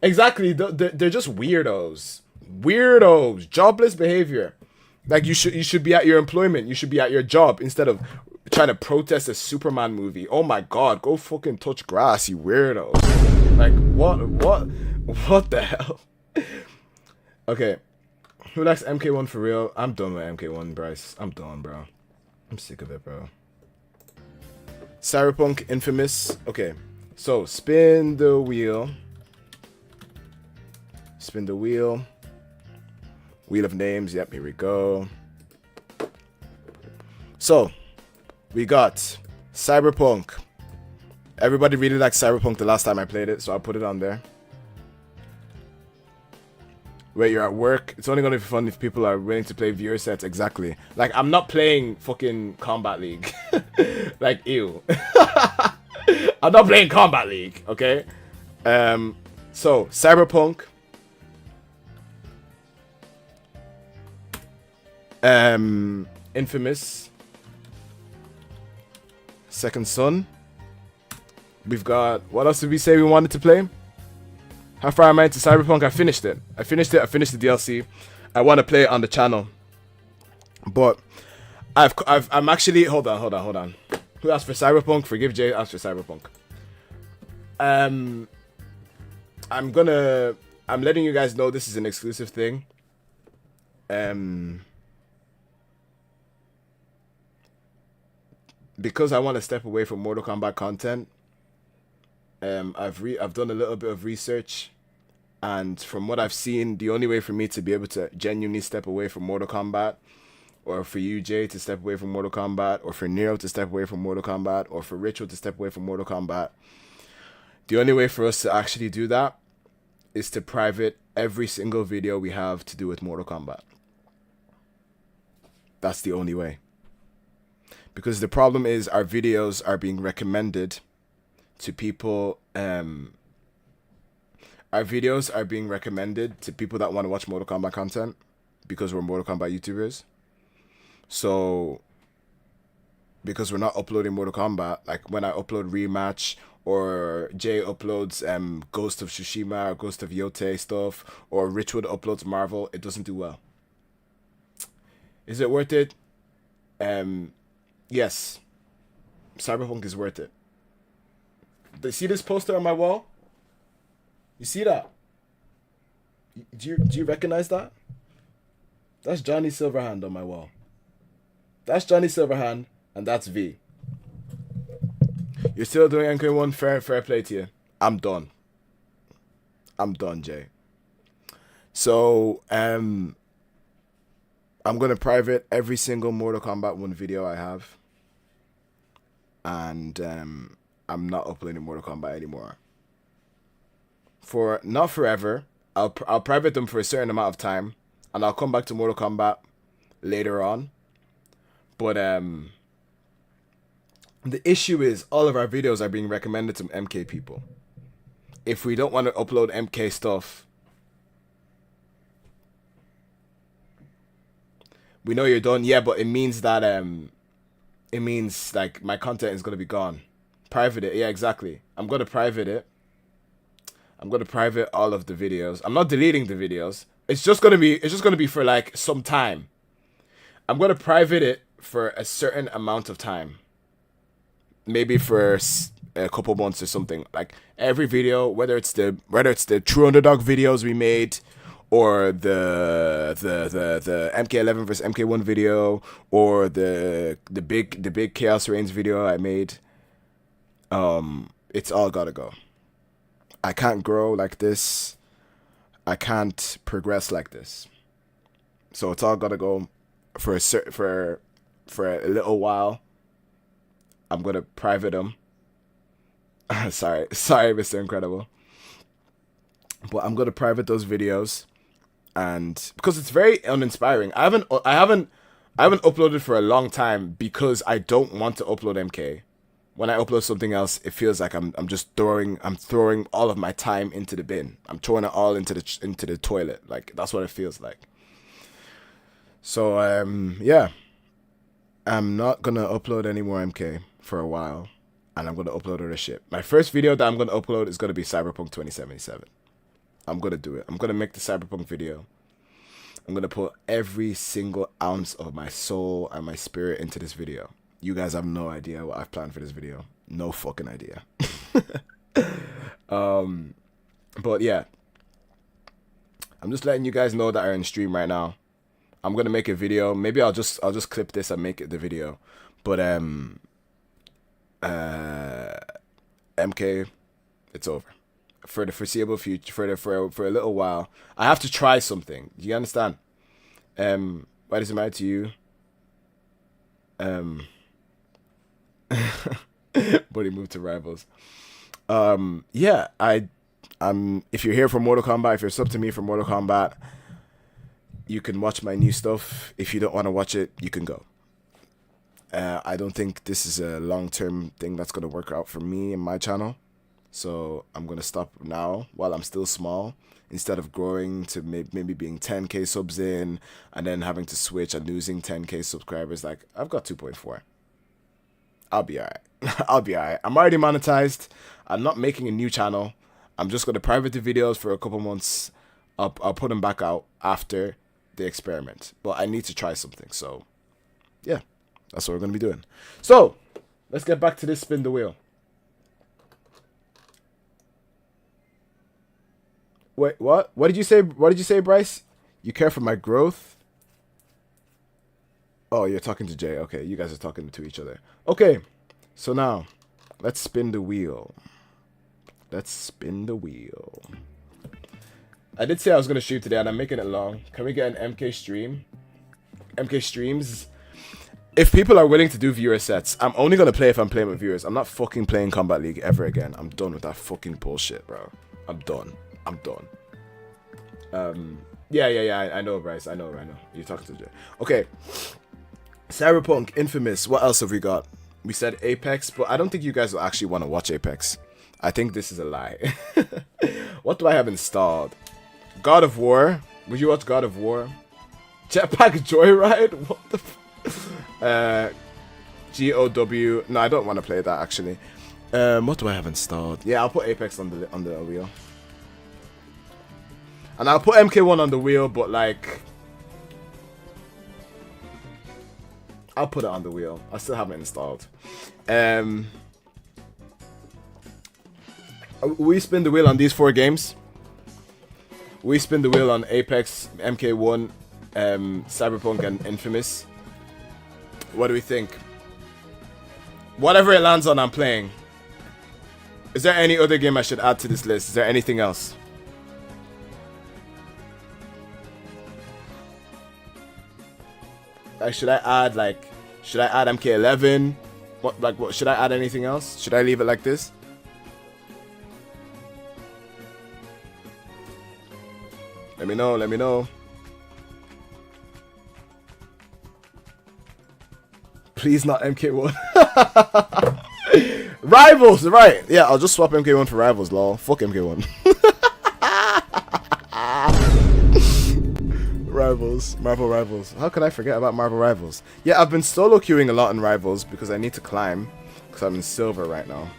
Exactly. They're just weirdos. Weirdos. Jobless behavior. Like you should be at your employment. You should be at your job instead of trying to protest a Superman movie. Oh my God. Go fucking touch grass, you weirdos. Like what the hell? Okay. Who likes MK1 for real? I'm done with MK1, Bryce. I'm done, bro. I'm sick of it, bro. Cyberpunk Infamous. Okay. So, spin the wheel. Spin the wheel. Wheel of names. Yep, here we go. So, we got Cyberpunk. Everybody really liked Cyberpunk the last time I played it, so I'll put it on there. Wait, you're at work? It's only going to be fun if people are willing to play viewer sets. Exactly. Like, I'm not playing fucking Combat League. Like, ew. I'm not playing Combat League, okay? So, Cyberpunk. Infamous. Second Son. We've got... What else did we say we wanted to play? How far am I into Cyberpunk? I finished it. I finished the DLC. I want to play it on the channel. But I'm actually... Hold on. Who asked for Cyberpunk? Forgive Jay, asked for Cyberpunk. I'm letting you guys know this is an exclusive thing. Because I want to step away from Mortal Kombat content, I've done a little bit of research, and from what I've seen, the only way for me to be able to genuinely step away from Mortal Kombat, or for you, Jay, to step away from Mortal Kombat, or for Nero to step away from Mortal Kombat, or for Ritual to step away from Mortal Kombat, the only way for us to actually do that is to private every single video we have to do with Mortal Kombat. That's the only way. Because the problem is our videos are being recommended to people. Our videos are being recommended to people that want to watch Mortal Kombat content because we're Mortal Kombat YouTubers. So, because we're not uploading Mortal Kombat, like when I upload Rematch or Jay uploads Ghost of Tsushima or Ghost of Yote stuff, or Richwood uploads Marvel, it doesn't do well. Is it worth it? Yes. Cyberpunk is worth it. Do you see this poster on my wall? You see that? Do you recognize that? That's Johnny Silverhand on my wall. That's Johnny Silverhand, and that's V. You're still doing MK1, fair play to you. I'm done. I'm done, Jay. So, I'm gonna private every single Mortal Kombat 1 video I have. And I'm not uploading Mortal Kombat anymore. For not forever. I'll private them for a certain amount of time, and I'll come back to Mortal Kombat later on. But the issue is all of our videos are being recommended to MK people. If we don't want to upload MK stuff, we know you're done. Yeah, but it means that it means like my content is gonna be gone. Private it. Yeah, exactly. I'm gonna private it. I'm gonna private all of the videos. I'm not deleting the videos. It's just gonna be for like some time. I'm gonna private it for a certain amount of time. Maybe for a couple months or something. Like every video, whether it's the True Underdog videos we made, or the MK11 versus MK1 video, or the big Chaos Reigns video I made. It's all gotta go. I can't grow like this. I can't progress like this. So it's all gotta go for a little while. I'm gonna private them. sorry, Mr. Incredible. But I'm gonna private those videos, and because it's very uninspiring. I haven't uploaded for a long time because I don't want to upload MK. When I upload something else, it feels like I'm throwing all of my time into the bin. I'm throwing it all into the toilet. Like that's what it feels like. So yeah, I'm not gonna upload any more MK for a while, and I'm gonna upload other shit. My first video that I'm gonna upload is gonna be Cyberpunk 2077. I'm gonna do it. I'm gonna make the Cyberpunk video. I'm gonna put every single ounce of my soul and my spirit into this video. You guys have no idea what I've planned for this video. No fucking idea. But yeah, I'm just letting you guys know that I'm in stream right now. I'm gonna make a video. Maybe I'll just clip this and make it the video. But MK, it's over for the foreseeable future. For a little while, I have to try something. Do you understand? Why does it matter to you? But he moved to Rivals. Yeah, if you're here for Mortal Kombat, if you're sub to me for Mortal Kombat, you can watch my new stuff. If you don't want to watch it, you can go. I don't think this is a long-term thing that's going to work out for me and my channel. So I'm going to stop now while I'm still small, instead of growing to maybe being 10k subs in and then having to switch and losing 10k subscribers. Like, I've got 2.4. I'll be alright. I'll be alright. I'm already monetized. I'm not making a new channel. I'm just going to private the videos for a couple months. I'll put them back out after the experiment. But I need to try something. So, yeah. That's what we're going to be doing. So, let's get back to this spin the wheel. Wait, what? What did you say? What did you say, Bryce? You care for my growth? Oh, you're talking to Jay. Okay, you guys are talking to each other. Okay, so now, let's spin the wheel. Let's spin the wheel. I did say I was going to stream today, and I'm making it long. Can we get an MK stream? MK streams? If people are willing to do viewer sets, I'm only going to play if I'm playing with viewers. I'm not fucking playing Combat League ever again. I'm done with that fucking bullshit, bro. I'm done. Yeah, I know, Bryce. I know. You're talking to Jay. Okay. Cyberpunk, Infamous. What else have we got? We said Apex, but I don't think you guys will actually want to watch Apex. I think this is a lie. What do I have installed? God of War. Would you watch God of War? Jetpack Joyride? What the GOW. No, I don't want to play that actually. What do I have installed? Yeah, I'll put Apex on the wheel. And I'll put MK1 on the wheel, but like, I'll put it on the wheel. I still haven't installed. We spin the wheel on these 4 games. We spin the wheel on Apex, MK1, Cyberpunk, and Infamous. What do we think? Whatever it lands on, I'm playing. Is there any other game I should add to this list? Is there anything else? Like, should I add MK11? What should I add anything else? Should I leave it like this? Let me know. Please not MK1. Rivals, right. Yeah, I'll just swap MK1 for Rivals, lol. Fuck MK1. Rivals. Marvel Rivals. How could I forget about Marvel Rivals? Yeah, I've been solo queuing a lot in Rivals because I need to climb. Because I'm in silver right now.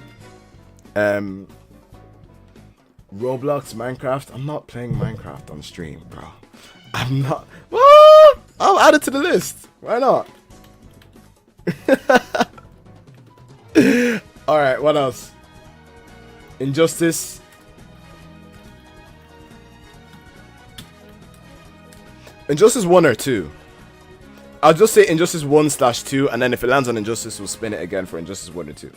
Roblox, Minecraft. I'm not playing Minecraft on stream, bro. I'm not. What? I'll add it to the list. Why not? Alright, what else? Injustice. Injustice 1 or 2? I'll just say Injustice 1/2, and then if it lands on Injustice, we'll spin it again for Injustice 1 or 2.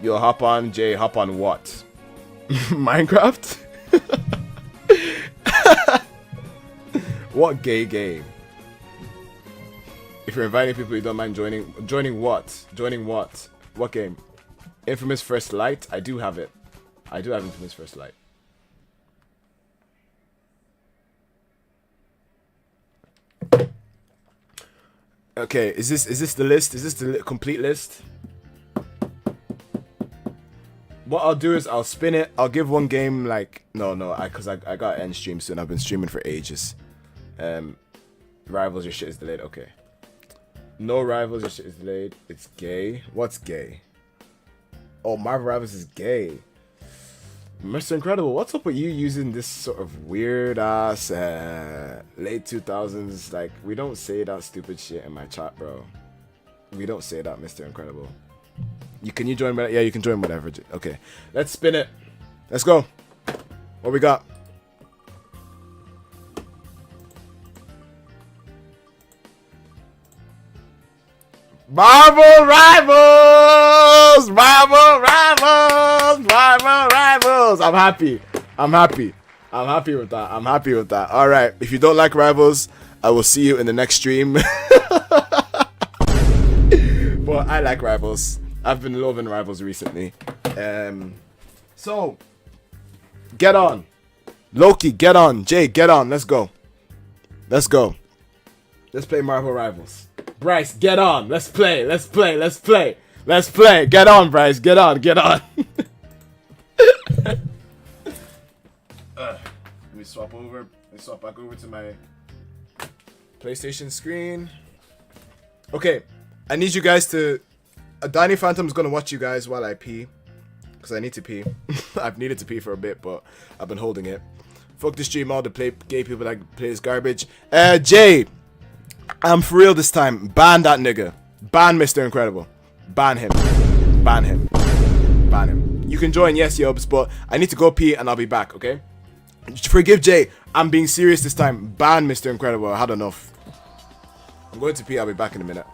You'll hop on, Jay, hop on what? Minecraft? What gay game? If you're inviting people you don't mind joining what? Joining what? What game? Infamous First Light? I do have it. I do have Infamous First Light. Okay, is this the list? Is this the complete list? What I'll do is I'll spin it. I'll give one game like because I got to end stream soon. I've been streaming for ages. Rivals, your shit is delayed. Okay. No Rivals, your shit is delayed. It's gay. What's gay? Oh, Marvel Rivals is gay. Mr. Incredible, what's up with you using this sort of weird ass late 2000s? Like, we don't say that stupid shit in my chat, bro. We don't say that, Mr. Incredible. Can you join? Yeah, you can join whatever. Okay, let's spin it. Let's go. What we got? Marvel Rivals! Marvel Rivals! Marvel Rivals! I'm happy. I'm happy with that. Alright, if you don't like Rivals, I will see you in the next stream. But I like Rivals. I've been loving Rivals recently. So, get on. Loki, get on. Jay, get on. Let's go. Let's play Marvel Rivals. Bryce, get on. Let's play. Get on, Bryce. Get on. Let me swap back over to my PlayStation screen. Okay, I need you guys to... Danny Phantom's gonna watch you guys while I pee. Because I need to pee. I've needed to pee for a bit, but I've been holding it. Fuck the stream, all the gay people that play this garbage. Jay, I'm for real this time. Ban that nigga. Ban Mr. Incredible. Ban him. You can join, yes, Yobs, but I need to go pee and I'll be back, okay? Forgive Jay. I'm being serious this time. Ban Mr. Incredible. I had enough. I'm going to pee. I'll be back in a minute.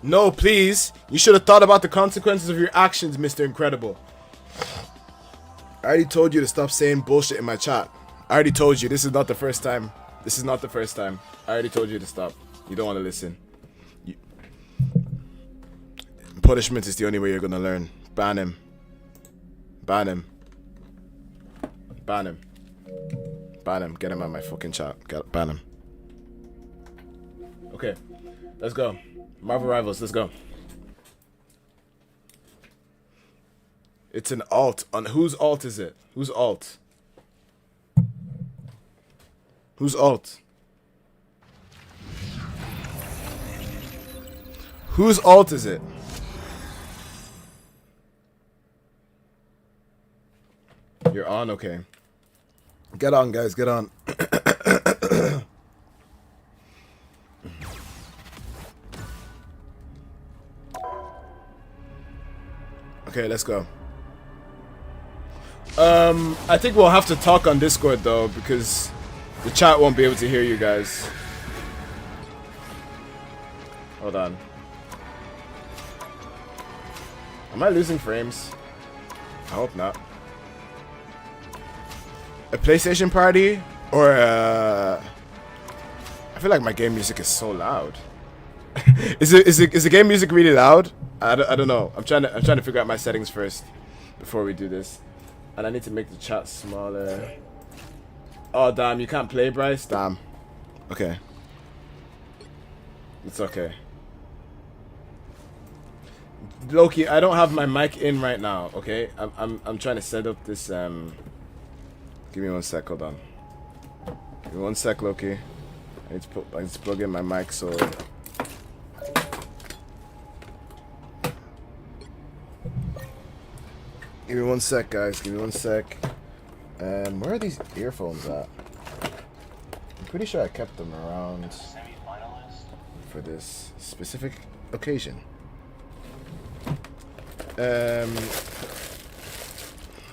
No, please. You should have thought about the consequences of your actions, Mr. Incredible. I already told you to stop saying bullshit in my chat. I already told you. This is not the first time. I already told you to stop. You don't want to listen. Punishment is the only way you're going to learn. Ban him. Ban him. Get him on my fucking chat. Ban him. Okay. Let's go. Marvel Rivals, let's go. It's an alt. On whose alt is it? Whose alt? Whose alt? Whose alt is it? You're on? Okay. Get on, guys. Get on. Okay, let's go. I think we'll have to talk on Discord though, because the chat won't be able to hear you guys. Hold on. Am I losing frames? I hope not. A PlayStation party or I feel like my game music is so loud. Is the game music really loud? I don't know. I'm trying to figure out my settings first before we do this. And I need to make the chat smaller. Oh damn, you can't play, Bryce? Damn. Okay. It's okay. Loki, I don't have my mic in right now, okay? I'm trying to set up this give me 1 sec, hold on. Give me 1 sec, Loki. I need to plug in my mic so give me 1 sec, guys. Give me 1 sec. Where are these earphones at? I'm pretty sure I kept them around for this specific occasion.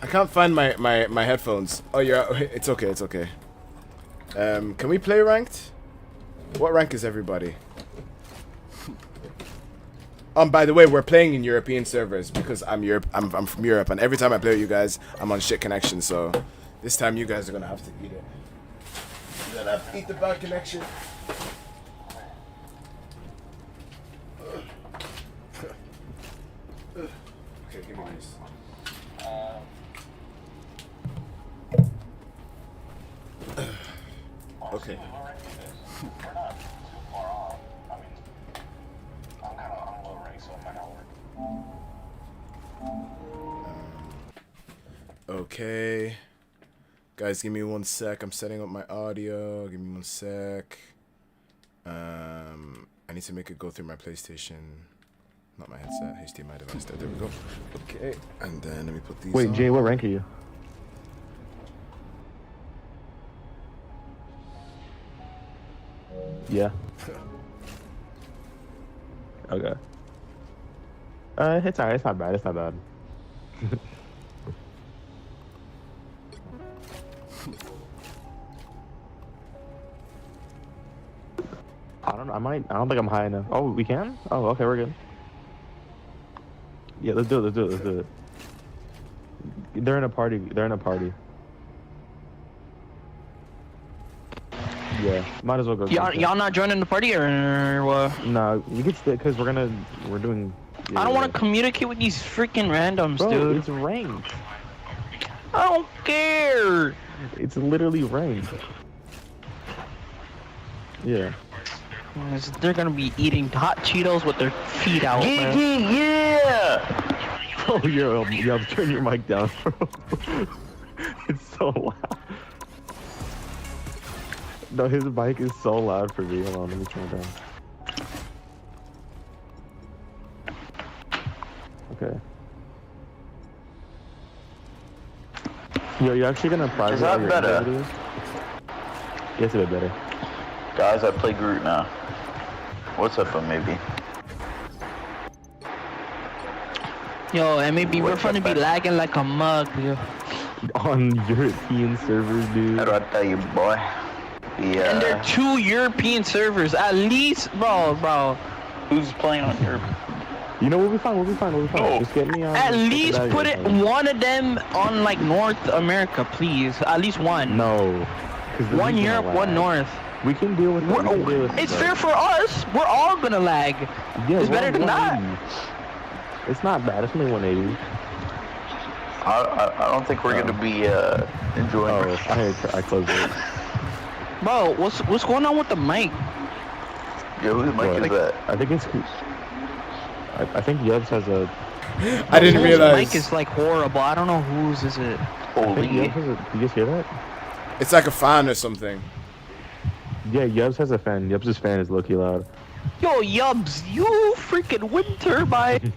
I can't find my headphones. Oh, it's okay, it's okay. Can we play ranked? What rank is everybody? By the way, we're playing in European servers because I'm from Europe, and every time I play with you guys, I'm on shit connection. So this time, you guys are gonna have to eat it. You're gonna have to eat the bad connection. Okay, give me this. Okay. Okay. Guys, give me 1 sec. I'm setting up my audio. Give me 1 sec. I need to make it go through my PlayStation. Not my headset. HDMI device. There we go. Okay. And then let me put these Wait, on. Jay, what rank are you? Yeah. Okay. It's alright. It's not bad. It's not bad. I don't think I'm high enough. Oh, we can? Oh, okay, we're good. Yeah, let's do it. They're in a party. Yeah, might as well go. Y'all not joining the party or what? No, you can stay because we're doing. Yeah, I don't want to communicate with these freaking randoms, bro, dude. It's ranked. I don't care. It's literally ranked. Yeah. They're gonna be eating hot Cheetos with their feet out, man. Yeah. Oh, you have to turn your mic down, bro. It's so loud. No, his mic is so loud for me. Hold on, let me turn it down. Okay. Yo, you actually gonna private? Is that your better? videos? Yeah, it's a bit better. Guys, I play Groot now. What's up, maybe? Yo, and maybe we're gonna be lagging like a mug, yo. On European servers, dude. How do I tell you, boy? Yeah. And they're 2 European servers, at least, bro. Who's playing on Europe? You know, we'll be fine. Oh. Just get me on. At least put it one of them on like North America, please. At least one. No. One Europe, one North. We can deal with it. It's fair for us. We're all gonna lag. Yeah, It's better than that. 180. It's not bad. It's only 180. I don't think we're gonna be enjoying. Oh, I closed it. Bro, what's going on with the mic? Yeah, whose mic is that? I think it's. I think Yubs has a. I didn't Whose realize. mic is like horrible. I don't know whose is it. I think Holy. Yubs has a. Do you guys hear that? It's like a fan or something. Yeah, Yubs has a fan. Yubs' fan is low-key loud. Yo, Yubs, you freaking wind turbine.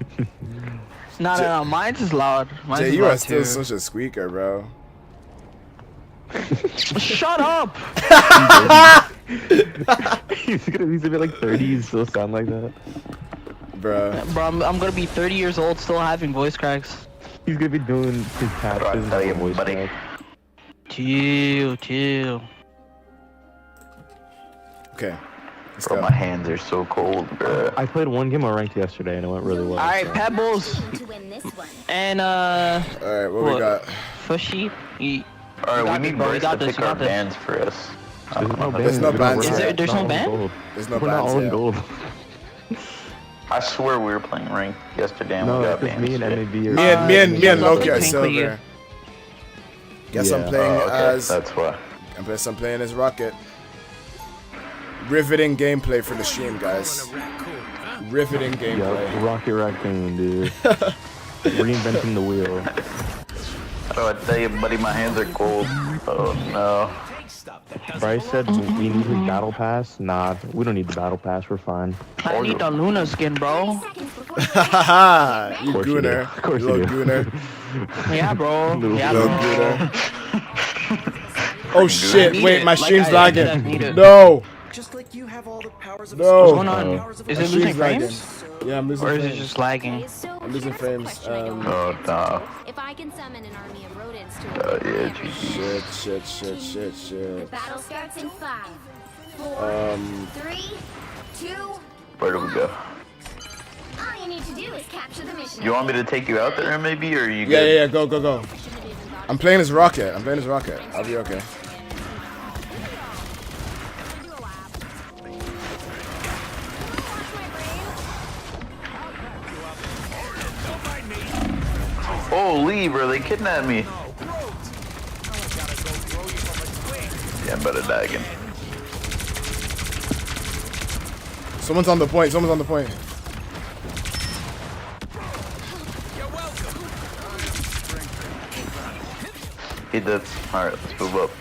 No, mine's is loud. Mine's Jay, is you loud are still too. such a squeaker, bro. Shut up! He's gonna be like 30. He still sound like that. Bruh. Bro, I'm gonna be 30 years old still having voice cracks. He's gonna be doing his taxes tell you, and voice buddy. crack. Chill. Okay. Let's Bro, go. my hands are so cold, bro. I played one game of ranked yesterday and it went really well. Alright, so. Pebbles To win this one. and Alright, what we got? Fushy. Alright, got we this, need bro. You Bryce got to this, pick you our got this. bands for us. There's no There's no bands Is yet. there- there's no Not all ban? gold. There's no We're not bands all in yet. gold. I swear we were playing ranked yesterday and No, we got it's just bands. me and shit. MAB are. Me and Yubs, Loki are I'll silver. play Guess I'm Yeah. playing Oh, okay, as. that's why. I'm playing as Rocket. Riveting gameplay for the stream, guys. Riveting gameplay. Yeah, Rocket Raccoon, dude. Reinventing the wheel. Oh, I tell you, buddy, my hands are cold. Oh no. Bryce said we need his battle pass. Nah, we don't need the battle pass. We're fine. I need the Luna skin, bro. Seconds before Haha, you Of course you do. gooner. Of course You you little do. gooner. Yeah, bro. Yeah, Little bro. gooner. Oh shit, need wait, it. my Like, stream's I need lagging. it. No! Just like you have all the powers of No! What's going on? My Is it stream's losing lagging. frames? Yeah, I'm losing Or is it frames. just lagging? so I'm losing here's the frames, question I don't Oh no. If I can summon an army of rodents to Oh, attack yeah, everything, Shit. battle starts in 5, 4, 3, 2. Where do we go? All you need to do is capture the mission. You want me to take you out there maybe, or are you Yeah, good? go. I'm playing as Rocket. I'll be okay. Holy, bro, they kidnapped me. Yeah, I'm about to die again. Someone's on the point. He did. Alright, let's move up.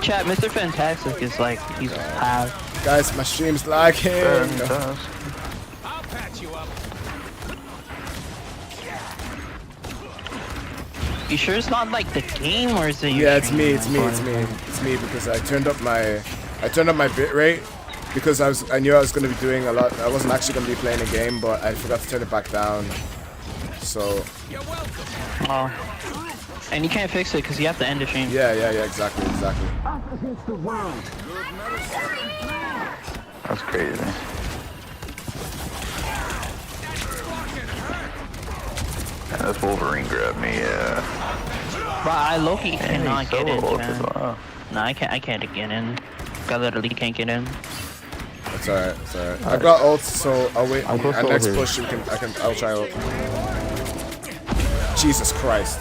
Chat, Mr. Fantastic is like, he's half. Guys, my stream's lagging. You sure it's not like the game, or is it you? Yeah, it's me because I turned up my bit rate because I knew I was gonna be doing a lot. I wasn't actually gonna be playing a game, but I forgot to turn it back down. So Oh. And you can't fix it because you have to end the stream. yeah, exactly. That's crazy. And this Wolverine grabbed me, yeah. But I low-key cannot He's so get in, old as man. well. No, I can't get in. I literally can't get in. It's alright. I've got ults, so I'll wait. I'm close At to next over. push, I'll try ult. Jesus Christ.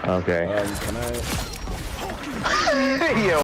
Okay. Can I? Yo,